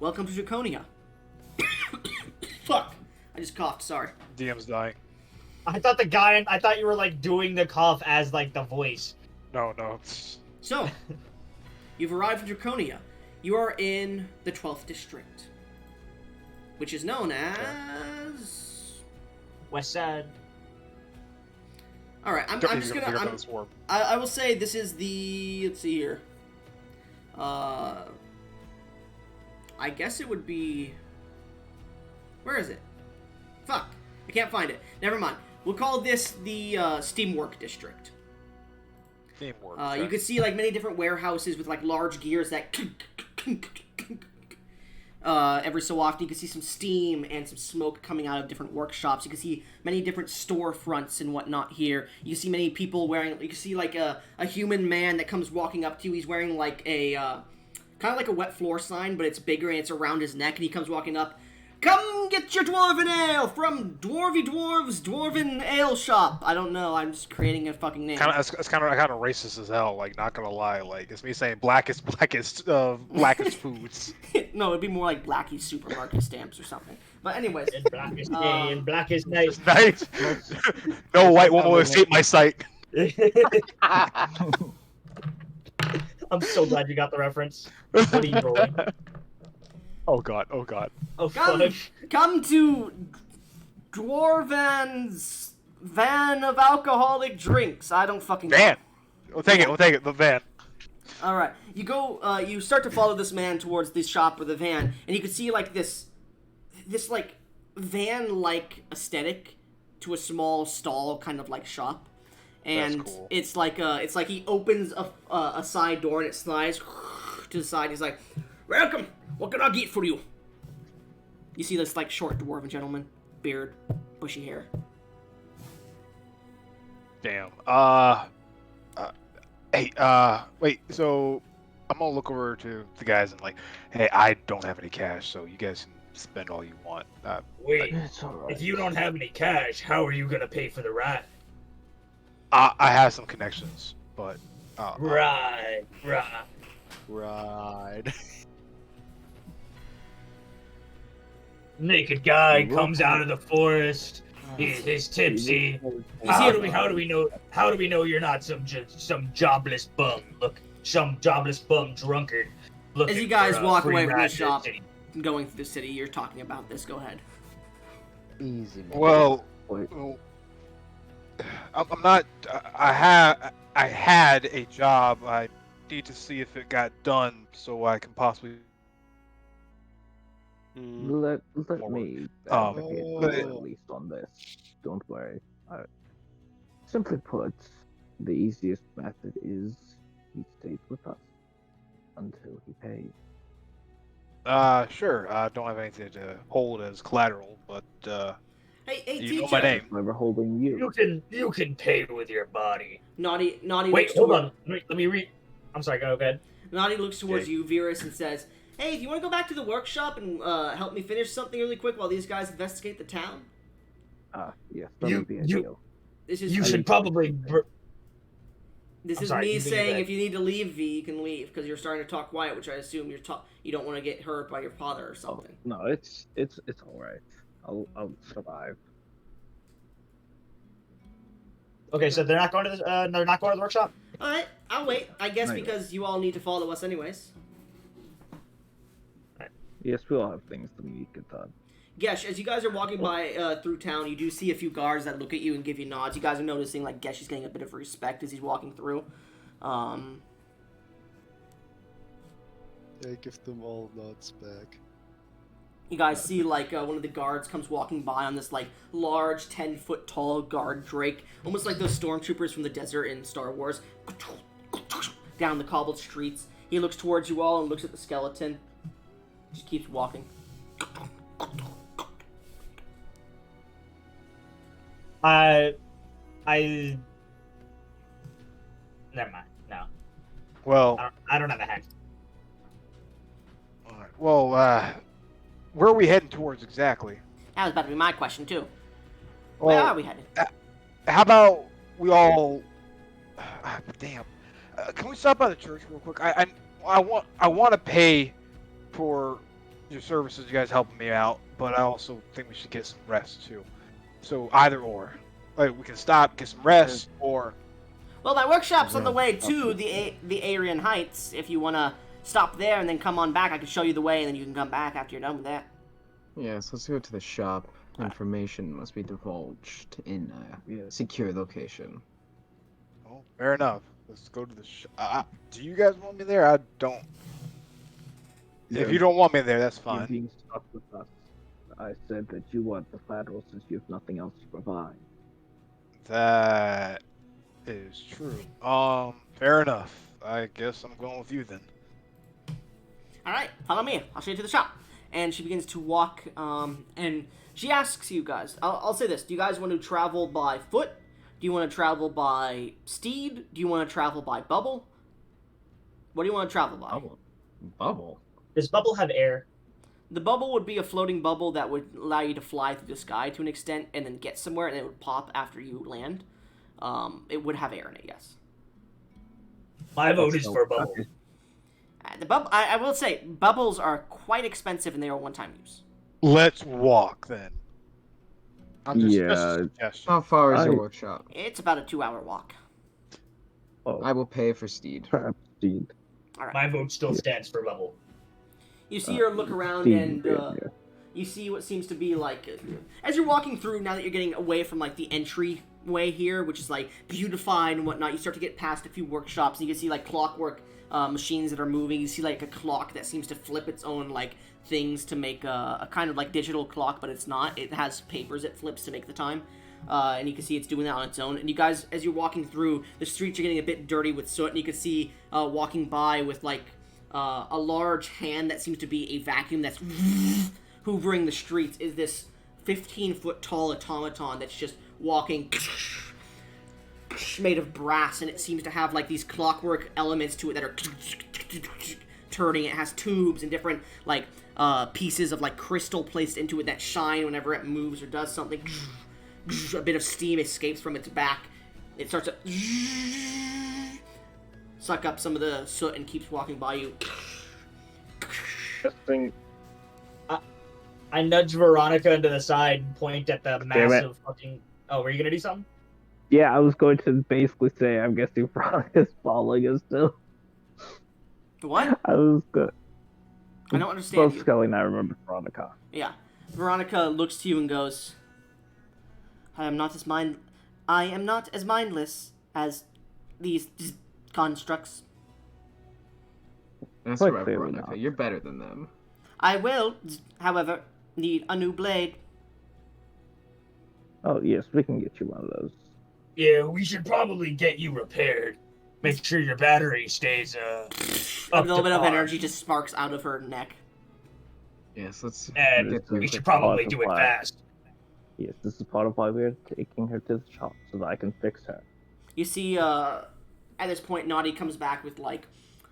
Welcome to Draconia. Fuck! I just coughed. Sorry. DM's dying. I thought you were like doing the cough as like the voice. No. So, you've arrived in Draconia. You are in the 12th district, which is known as West Side. All right, I'm just gonna. I will say this is the. Let's see here. I guess it would be. Where is it? Fuck, I can't find it. Never mind. We'll call this the Steamwork district. Steamwork. You can see like many different warehouses with like large gears that. Every so often you can see some steam and some smoke coming out of different workshops. You can see many different storefronts and whatnot here. You can see many people wearing, you can see like a human man that comes walking up to you. He's wearing like a, kind of like a wet floor sign, but it's bigger and it's around his neck, and he comes walking up. Come get your dwarven ale from Dwarvy Dwarves Dwarven Ale Shop. I don't know. I'm just creating a fucking name. It's kind of racist as hell. Like, not gonna lie. Like, it's me saying blackest foods. No, it'd be more like Blackie's supermarket stamps or something. But anyways, And blackest day and blackest night. Nice. No white woman will escape my sight. I'm so glad you got the reference. What are you rolling? Oh god. Oh fuck. Come to Dwarven's van of alcoholic drinks. I don't fucking know. Van. We'll take it. The van. All right, you go. You start to follow this man towards the shop or the van, and you can see like this like van-like aesthetic to a small stall kind of like shop, and That's cool. it's like he opens a side door and it slides to the side. He's like, "Welcome. What can I get for you?" You see this like short dwarven gentleman, beard, bushy hair. Damn. Hey, wait, so I'm gonna look over to the guys and like, hey, I don't have any cash, so you guys can spend all you want. Wait, It's alright. if you don't have any cash, how are you gonna pay for the ride? I have some connections, but Right. Right. Naked guy comes out of the forest. He's tipsy. How do we know? How do we know you're not some jobless bum? Look, some jobless bum drunkard. As you guys walk free away from the ride to shop, city. going through the city, you're talking about this. Go ahead. Easy, man. well, Wait. I'm not. I had a job. I need to see if it got done so I can possibly. Let Forward. me Um, advocate but- at least on this. Don't worry. Simply put, the easiest method is he stays with us until he pays. Sure. I don't have anything to hold as collateral, but Hey, you teacher. know my name. We're holding you. You can pay with your body. Naughty Wait, looks hold toward- on. Let me read. I'm sorry. Go ahead. Naughty looks towards Okay. you, Virus, and says, "Hey, if you want to go back to the workshop and help me finish something really quick while these guys investigate the town, Yes, that You- would be you- ideal. this is You should probably. This I'm is sorry, me continue saying that. if you need to leave, V, you can leave because you're starting to talk quiet, which I assume you don't want to get hurt by your father or something. No, it's all right. I'll survive. Okay, so they're not going to the workshop. All right, I'll wait. I guess Not yet. because you all need to follow us anyways. Yes, we all have things to get done. Gesh, as you guys are walking by through town, you do see a few guards that look at you and give you nods. You guys are noticing like Gesh is getting a bit of respect as he's walking through. I give them all nods back. You guys see like one of the guards comes walking by on this like large 10-foot tall guard drake, almost like those stormtroopers from the desert in Star Wars. Down the cobbled streets, he looks towards you all and looks at the skeleton. Just keeps walking. I never mind. No, Well, I don't have a head. all right. Well, where are we heading towards exactly? That was about to be my question too. Where Well, are we headed? how about we all? Damn. Can we stop by the church real quick? I want to pay for your services. You guys helping me out, but I also think we should get some rest too. So either or, like we can stop, get some rest, or Well, my workshop's on the way to the Aryan Heights. If you want to stop there and then come on back, I can show you the way, and then you can come back after you're done with that. Yes, let's go to the shop. Information must be divulged in a secure location. oh, fair enough. Let's go to the. Do you guys want me there? I don't. If you don't want me there, that's You're fine. being stuck with us. I said that you want the collateral since you have nothing else to provide. That is true. Fair enough. I guess I'm going with you then. All right, follow me. I'll show you to the shop. And she begins to walk, and she asks you guys. I'll say this: do you guys want to travel by foot? Do you want to travel by steed? Do you want to travel by bubble? What do you want to travel by? Bubble? Does Bubble have air? The bubble would be a floating bubble that would allow you to fly through the sky to an extent and then get somewhere, and it would pop after you land. It would have air in it, yes. My vote is for Bubble. The bubble. I will say, bubbles are quite expensive and they are one-time use. Let's walk then. I'm just Yeah. a suggestion. How far is I- your workshop? It's about a 2-hour walk. Oh, I will pay for steed. perhaps Steed. All right. My vote still stands for Bubble. You see her look around Steed, and yeah. you see what seems to be like as you're walking through. Now that you're getting away from like the entryway here, which is like beautified and whatnot, you start to get past a few workshops. And you can see like clockwork machines that are moving. You see like a clock that seems to flip its own like things to make a kind of like digital clock, but it's not. It has papers it flips to make the time. And you can see it's doing that on its own. And you guys, as you're walking through, the streets are getting a bit dirty with soot, and you can see walking by with like a large hand that seems to be a vacuum that's hoovering the streets is this 15-foot tall automaton that's just walking made of brass, and it seems to have like these clockwork elements to it that are turning. It has tubes and different like pieces of like crystal placed into it that shine whenever it moves or does something. A bit of steam escapes from its back. It starts to suck up some of the soot and keeps walking by you. Interesting. I nudge Veronica into the side and point at the Damn it. massive fucking. Oh, were you gonna do something? Yeah, I was going to basically say I'm guessing Veronica's following us still. What? I was good. I don't understand Both you. Scully and I remember Veronica. Yeah. Veronica looks to you and goes, I am not as mindless as these constructs. That's Quite right, clearly Veronica. not. You're better than them. I will, however, need a new blade. Oh yes, we can get you one of those. Yeah, we should probably get you repaired. Make sure your battery stays A up little to bit of par. energy just sparks out of her neck. Yes, let's And get we the should probably do it Multiply. fast. Yes, this is part of why we're taking her to the shop so that I can fix her. You see, at this point, Naughty comes back with, like,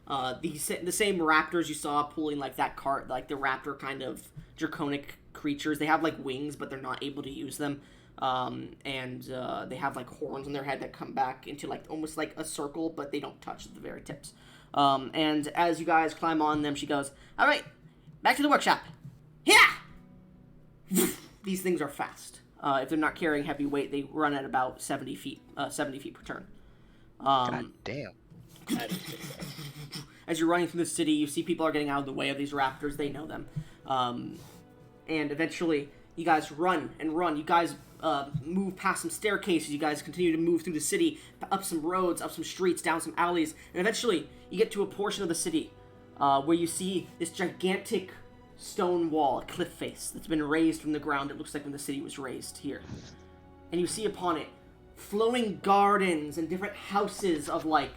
the same raptors you saw pulling, like, that cart, like, the raptor kind of draconic creatures. They have, like, wings, but they're not able to use them. and they have like horns on their head that come back into like almost like a circle, but they don't touch at the very tips. And as you guys climb on them, she goes, "All right, back to the workshop. Yeah." These things are fast. If they're not carrying heavy weight, they run at about 70 feet per turn. God damn. As you're running through the city, you see people are getting out of the way of these raptors. They know them. And eventually, you guys run and run. You guys move past some staircases. You guys continue to move through the city, up some roads, up some streets, down some alleys. And eventually, you get to a portion of the city where you see this gigantic stone wall, a cliff face that's been raised from the ground. It looks like when the city was raised here. And you see upon it flowing gardens and different houses of like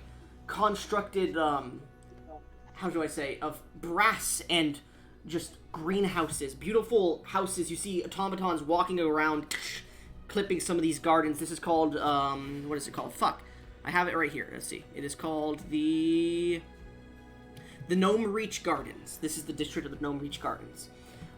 constructed, how do I say, of brass and just greenhouses, beautiful houses. You see automatons walking around, clipping some of these gardens. This is called, what is it called? Fuck. I have it right here. Let's see. It is called the Gnome Reach Gardens. This is the district of the Gnome Reach Gardens.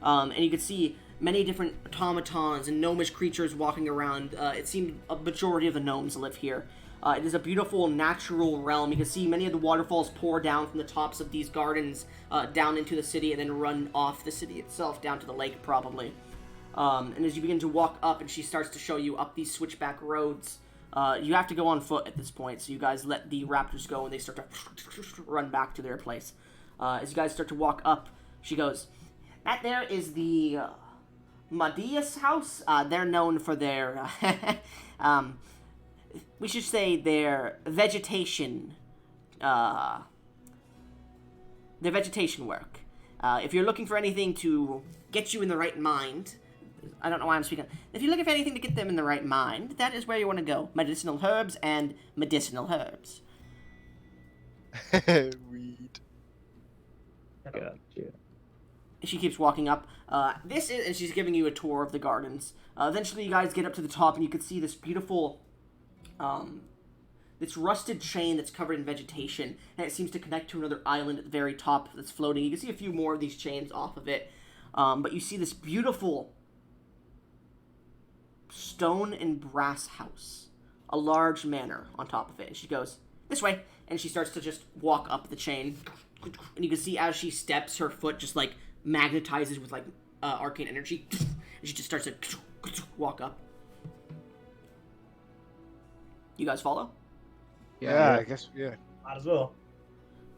And you can see many different automatons and gnomish creatures walking around. It seems a majority of the gnomes live here. It is a beautiful natural realm. You can see many of the waterfalls pour down from the tops of these gardens down into the city and then run off the city itself down to the lake probably. And as you begin to walk up and she starts to show you up these switchback roads, you have to go on foot at this point, so you guys let the raptors go and they start to run back to their place. As you guys start to walk up, she goes, "That there is the Madius house. They're known for their, we should say their vegetation work. If you're looking for anything to get you in the right mind, I don't know why I'm speaking. If you're looking for anything to get them in the right mind, that is where you want to go. Medicinal herbs and medicinal herbs." Weed. Gotcha. She keeps walking up. This is, and she's giving you a tour of the gardens. Eventually, you guys get up to the top, and you can see this beautiful, this rusted chain that's covered in vegetation, and it seems to connect to another island at the very top that's floating. You can see a few more of these chains off of it, but you see this beautiful stone and brass house, a large manor on top of it. And she goes, "This way," and she starts to just walk up the chain. And you can see as she steps, her foot just like magnetizes with like arcane energy, and she just starts to walk up. You guys follow? Yeah, I guess, yeah. Might as well.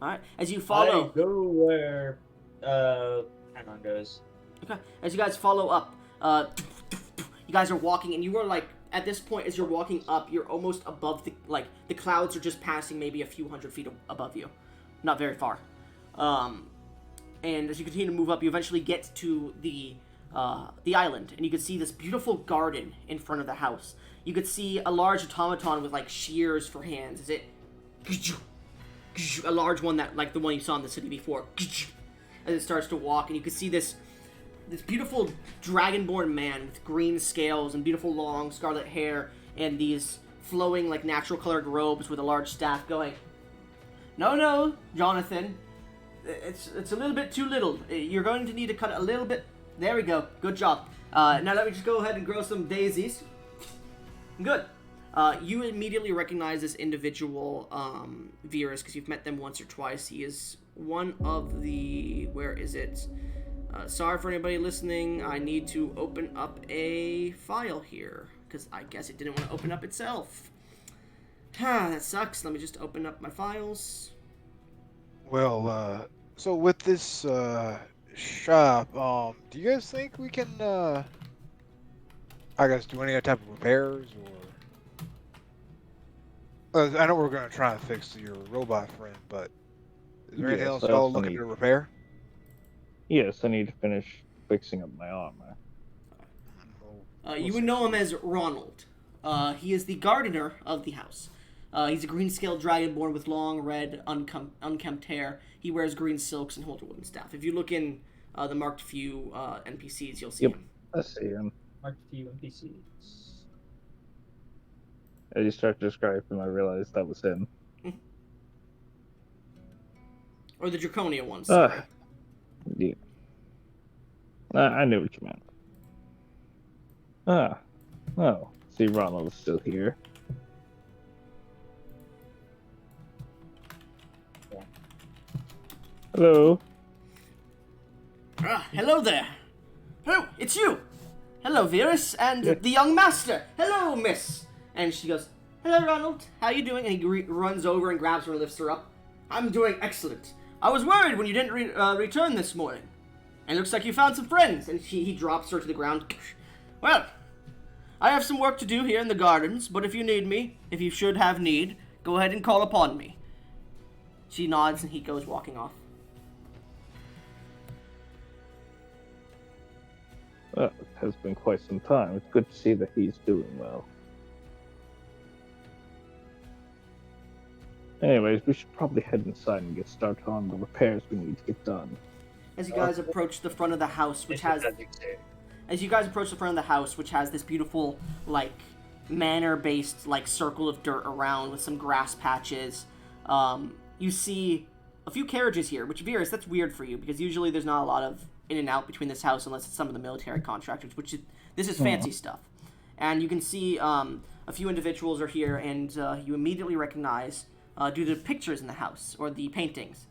All right. As you follow, I go where Anon goes. okay. As you guys follow up, you guys are walking, and you are like at this point, as you're walking up, you're almost above the clouds are just passing maybe a few hundred feet above you, not very far. And as you continue to move up, you eventually get to the island, and you can see this beautiful garden in front of the house. You could see a large automaton with like shears for hands. Is it a large one that like the one you saw in the city before? As it starts to walk, and you can see this beautiful dragonborn man with green scales and beautiful long scarlet hair and these flowing like natural colored robes with a large staff going, No, Jonathan. It's a little bit too little. You're going to need to cut it a little bit. There we go. Good job. Now let me just go ahead and grow some daisies. Good. You immediately recognize this individual, Virus, because you've met them once or twice. He is one of the... Where is it? Sorry for anybody listening. I need to open up a file here, because I guess it didn't want to open up itself. That sucks. Let me just open up my files. Well, so with this shop, do you guys think we can, I guess, do any type of repairs, or... I know we're going to try and fix your robot friend, but is there anything else y'all looking to repair? Yes, I need to finish fixing up my armor. You would know him as Ronald. He is the gardener of the house. He's a green-scaled dragonborn with long, red, unkempt hair. He wears green silks and holds a wooden staff. If you look in the marked few NPCs, you'll see him. I see him. Marked few NPCs. As you start to describe him, I realized that was him. Or the Draconia ones. Yeah. I knew what you meant. Oh, see, Ronald is still here. Hello. Ah, hello there. Oh, it's you. Hello, Virus, and Yeah. the young master. Hello, miss. And she goes, hello, Ronald. How you doing? And he runs over and grabs her and lifts her up. I'm doing excellent. I was worried when you didn't return this morning. And it looks like you found some friends. And he drops her to the ground. Well, I have some work to do here in the gardens, but if you need me, if you should have need, go ahead and call upon me. She nods and he goes walking off. Well, it has been quite some time. It's good to see that he's doing well. Anyways, we should probably head inside and get started on the repairs we need to get done. As you guys approach the front of the house, which has this beautiful, like, manor-based, like, circle of dirt around with some grass patches, you see a few carriages here, which, Virus, that's weird for you, because usually there's not a lot of in and out between this house unless it's some of the military contractors, this is fancy stuff. And you can see a few individuals are here, and you immediately recognize, due to the pictures in the house, or the paintings,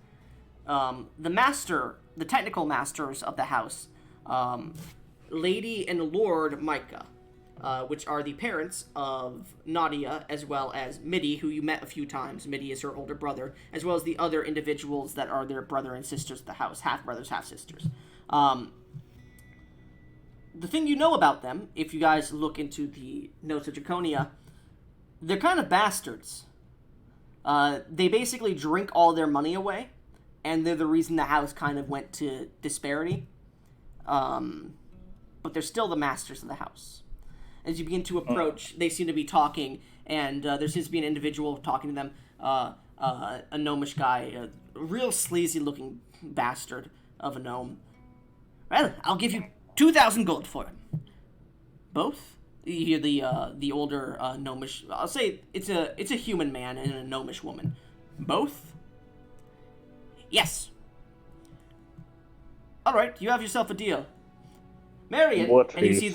the technical masters of the house, Lady and Lord Micah, which are the parents of Nadia, as well as Mitty, who you met a few times. Mitty is her older brother, as well as the other individuals that are their brother and sisters of the house, half-brothers, half-sisters. The thing you know about them, if you guys look into the notes of Draconia, they're kind of bastards. They basically drink all their money away, and they're the reason the house kind of went to disparity. But they're still the masters of the house. As you begin to approach, they seem to be talking, and there seems to be an individual talking to them, a gnomish guy, a real sleazy-looking bastard of a gnome. Well, I'll give you 2,000 gold for him. Both? You hear the older gnomish. I'll say it's a human man and a gnomish woman. Both? Yes. All right, you have yourself a deal. Marion, What and you are see you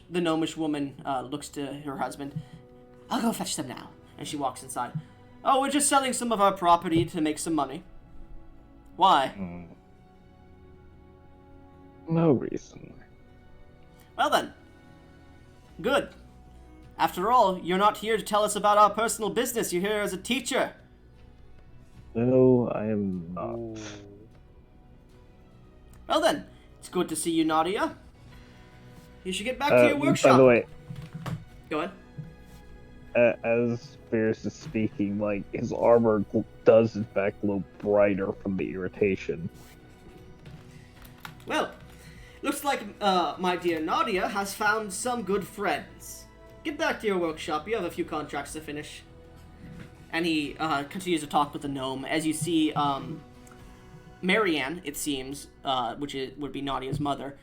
the gnomish woman looks to her husband. I'll go fetch them now. And she walks inside. Oh, we're just selling some of our property to make some money. Why? No reason. Well then. Good. After all, you're not here to tell us about our personal business. You're here as a teacher. No, I am not. Well then, it's good to see you, Nadia. You should get back to your workshop. By the way, Go ahead. as Fierce is speaking, like, his armor does in fact glow brighter from the irritation. Well, looks like my dear Nadia has found some good friends. Get back to your workshop. You have a few contracts to finish. And he continues to talk with the gnome. As you see, Marianne, it seems, would be Nadia's mother,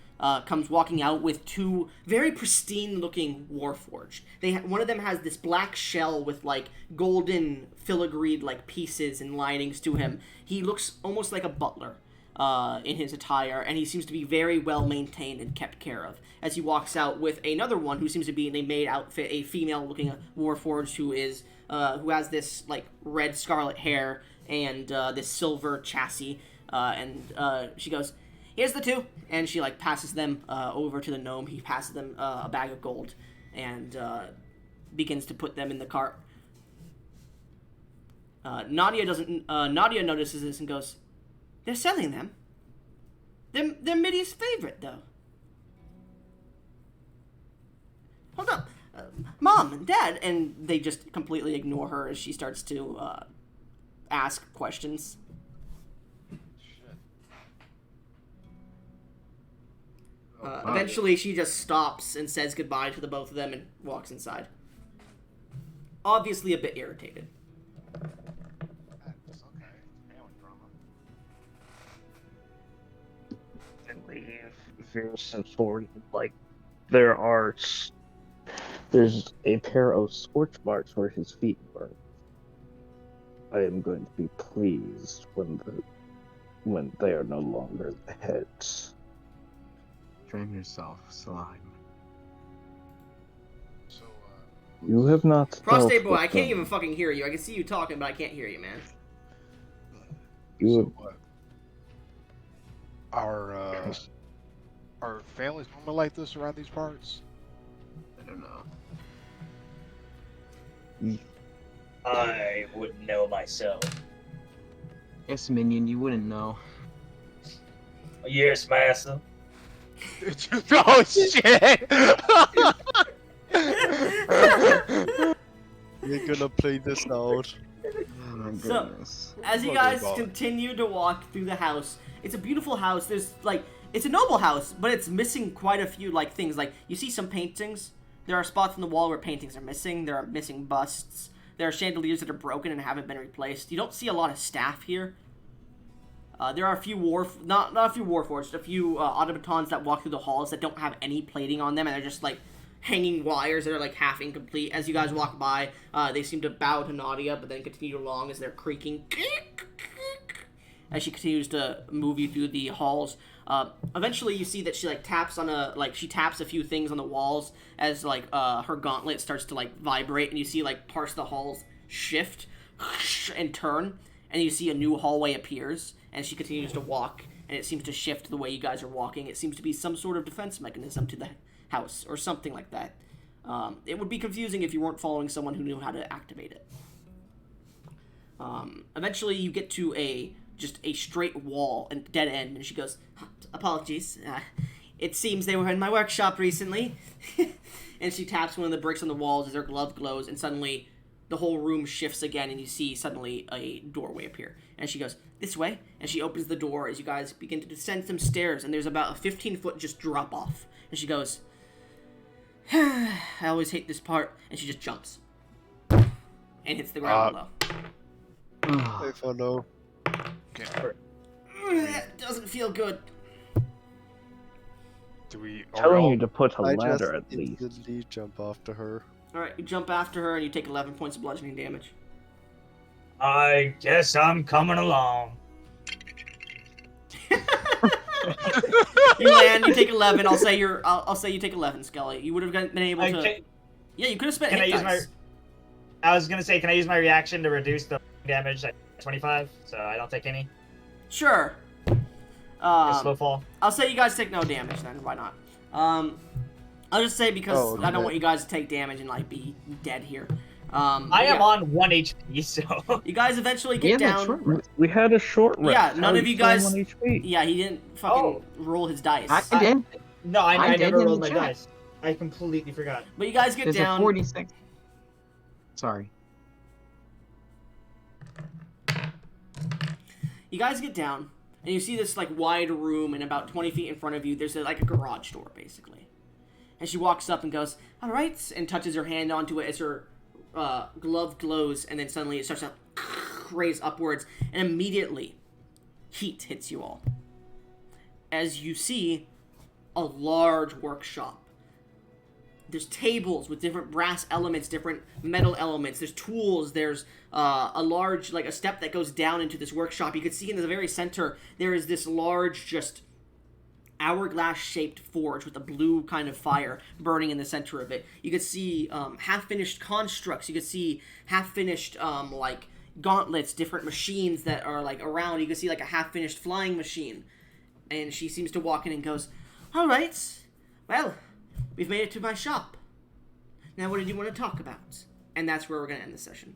comes walking out with two very pristine-looking warforged. One of them has this black shell with, like, golden filigreed, like, pieces and linings to him. He looks almost like a butler in his attire, and he seems to be very well-maintained and kept care of. As he walks out with another one who seems to be in a maid outfit, a female-looking warforged who has this, like, red scarlet hair and this silver chassis, and she goes, here's the two, and she, like, passes them over to the gnome. He passes them a bag of gold and begins to put them in the cart. Nadia notices this and goes, they're selling them. They're Mitty's favorite, though. Hold up. Mom and Dad, and they just completely ignore her as she starts to ask questions. Eventually, she just stops and says goodbye to the both of them and walks inside. Obviously a bit irritated. Very forward, like, there's a pair of scorch marks where his feet were. I am going to be pleased when they are no longer the heads. Train yourself, slime. You have not dealt Prostate boy, with I can't them. even fucking hear you. I can see you talking, but I can't hear you, man. You So have what? Are families normally like this around these parts? I don't know. I wouldn't know myself. Yes, minion, you wouldn't know. Yes, master. Oh shit! We're gonna play this out. Oh my So, goodness. as you What guys about- continue to walk through the house, it's a beautiful house. There's like, it's a noble house, but it's missing quite a few like things. Like, you see some paintings. There are spots on the wall where paintings are missing. There are missing busts. There are chandeliers that are broken and haven't been replaced. You don't see a lot of staff here. There are a few not a few warforged, a few automatons that walk through the halls that don't have any plating on them, and they're just like hanging wires that are like half incomplete. As you guys walk by, they seem to bow to Nadia, but then continue along as they're creaking. As she continues to move you through the halls, eventually you see that she like taps on she taps a few things on the walls as like her gauntlet starts to like vibrate, and you see like parts of the halls shift and turn, and you see a new hallway appears, and she continues to walk, and it seems to shift the way you guys are walking. It seems to be some sort of defense mechanism to the house or something like that. It would be confusing if you weren't following someone who knew how to activate it. Eventually you get to just a straight wall and dead end, and she goes, apologies, it seems they were in my workshop recently. And she taps one of the bricks on the walls as her glove glows, and suddenly the whole room shifts again, and you see suddenly a doorway appear. And she goes, this way, and she opens the door as you guys begin to descend some stairs, and there's about a 15-foot just drop off. And she goes, I always hate this part, and she just jumps and hits the ground below. I follow. That doesn't feel good. telling you to put a I ladder just at least. instantly jump after her. Alright, you jump after her and you take 11 points of bludgeoning damage. I guess I'm coming along. You land, you take 11. I'll say you take 11, Skelly. You would have been able to. Yeah, you could have spent Can I hit use dice. I was gonna say, can I use my reaction to reduce the damage at 25, so I don't take any? Sure. Slow fall. I'll say you guys take no damage then. Why not? I'll just say because I don't want you guys to take damage and like be dead here. I am on 1 HP, so you guys eventually get down. We had a short rest. Yeah, none How of you still on guys. 1 HP? Yeah, he didn't fucking roll his dice. I did. No, I did never in rolled the my chat. dice. I completely forgot. But you guys get There's down. a 46. Sorry. You guys get down, and you see this like wide room, and about 20 feet in front of you, there's like a garage door, basically. And she walks up and goes, "All right," and touches her hand onto it as her glove glows, and then suddenly it starts to raise upwards, and immediately heat hits you all. As you see a large workshop. There's tables with different brass elements, different metal elements. There's tools. There's a large, like a step that goes down into this workshop. You can see in the very center, there is this large, just hourglass-shaped forge with a blue kind of fire burning in the center of it. You could see half-finished constructs. You could see half-finished, like, gauntlets, different machines that are, like, around. You can see, like, a half-finished flying machine. And she seems to walk in and goes, "All right, well, we've made it to my shop. Now what did you want to talk about?" And that's where we're going to end the session.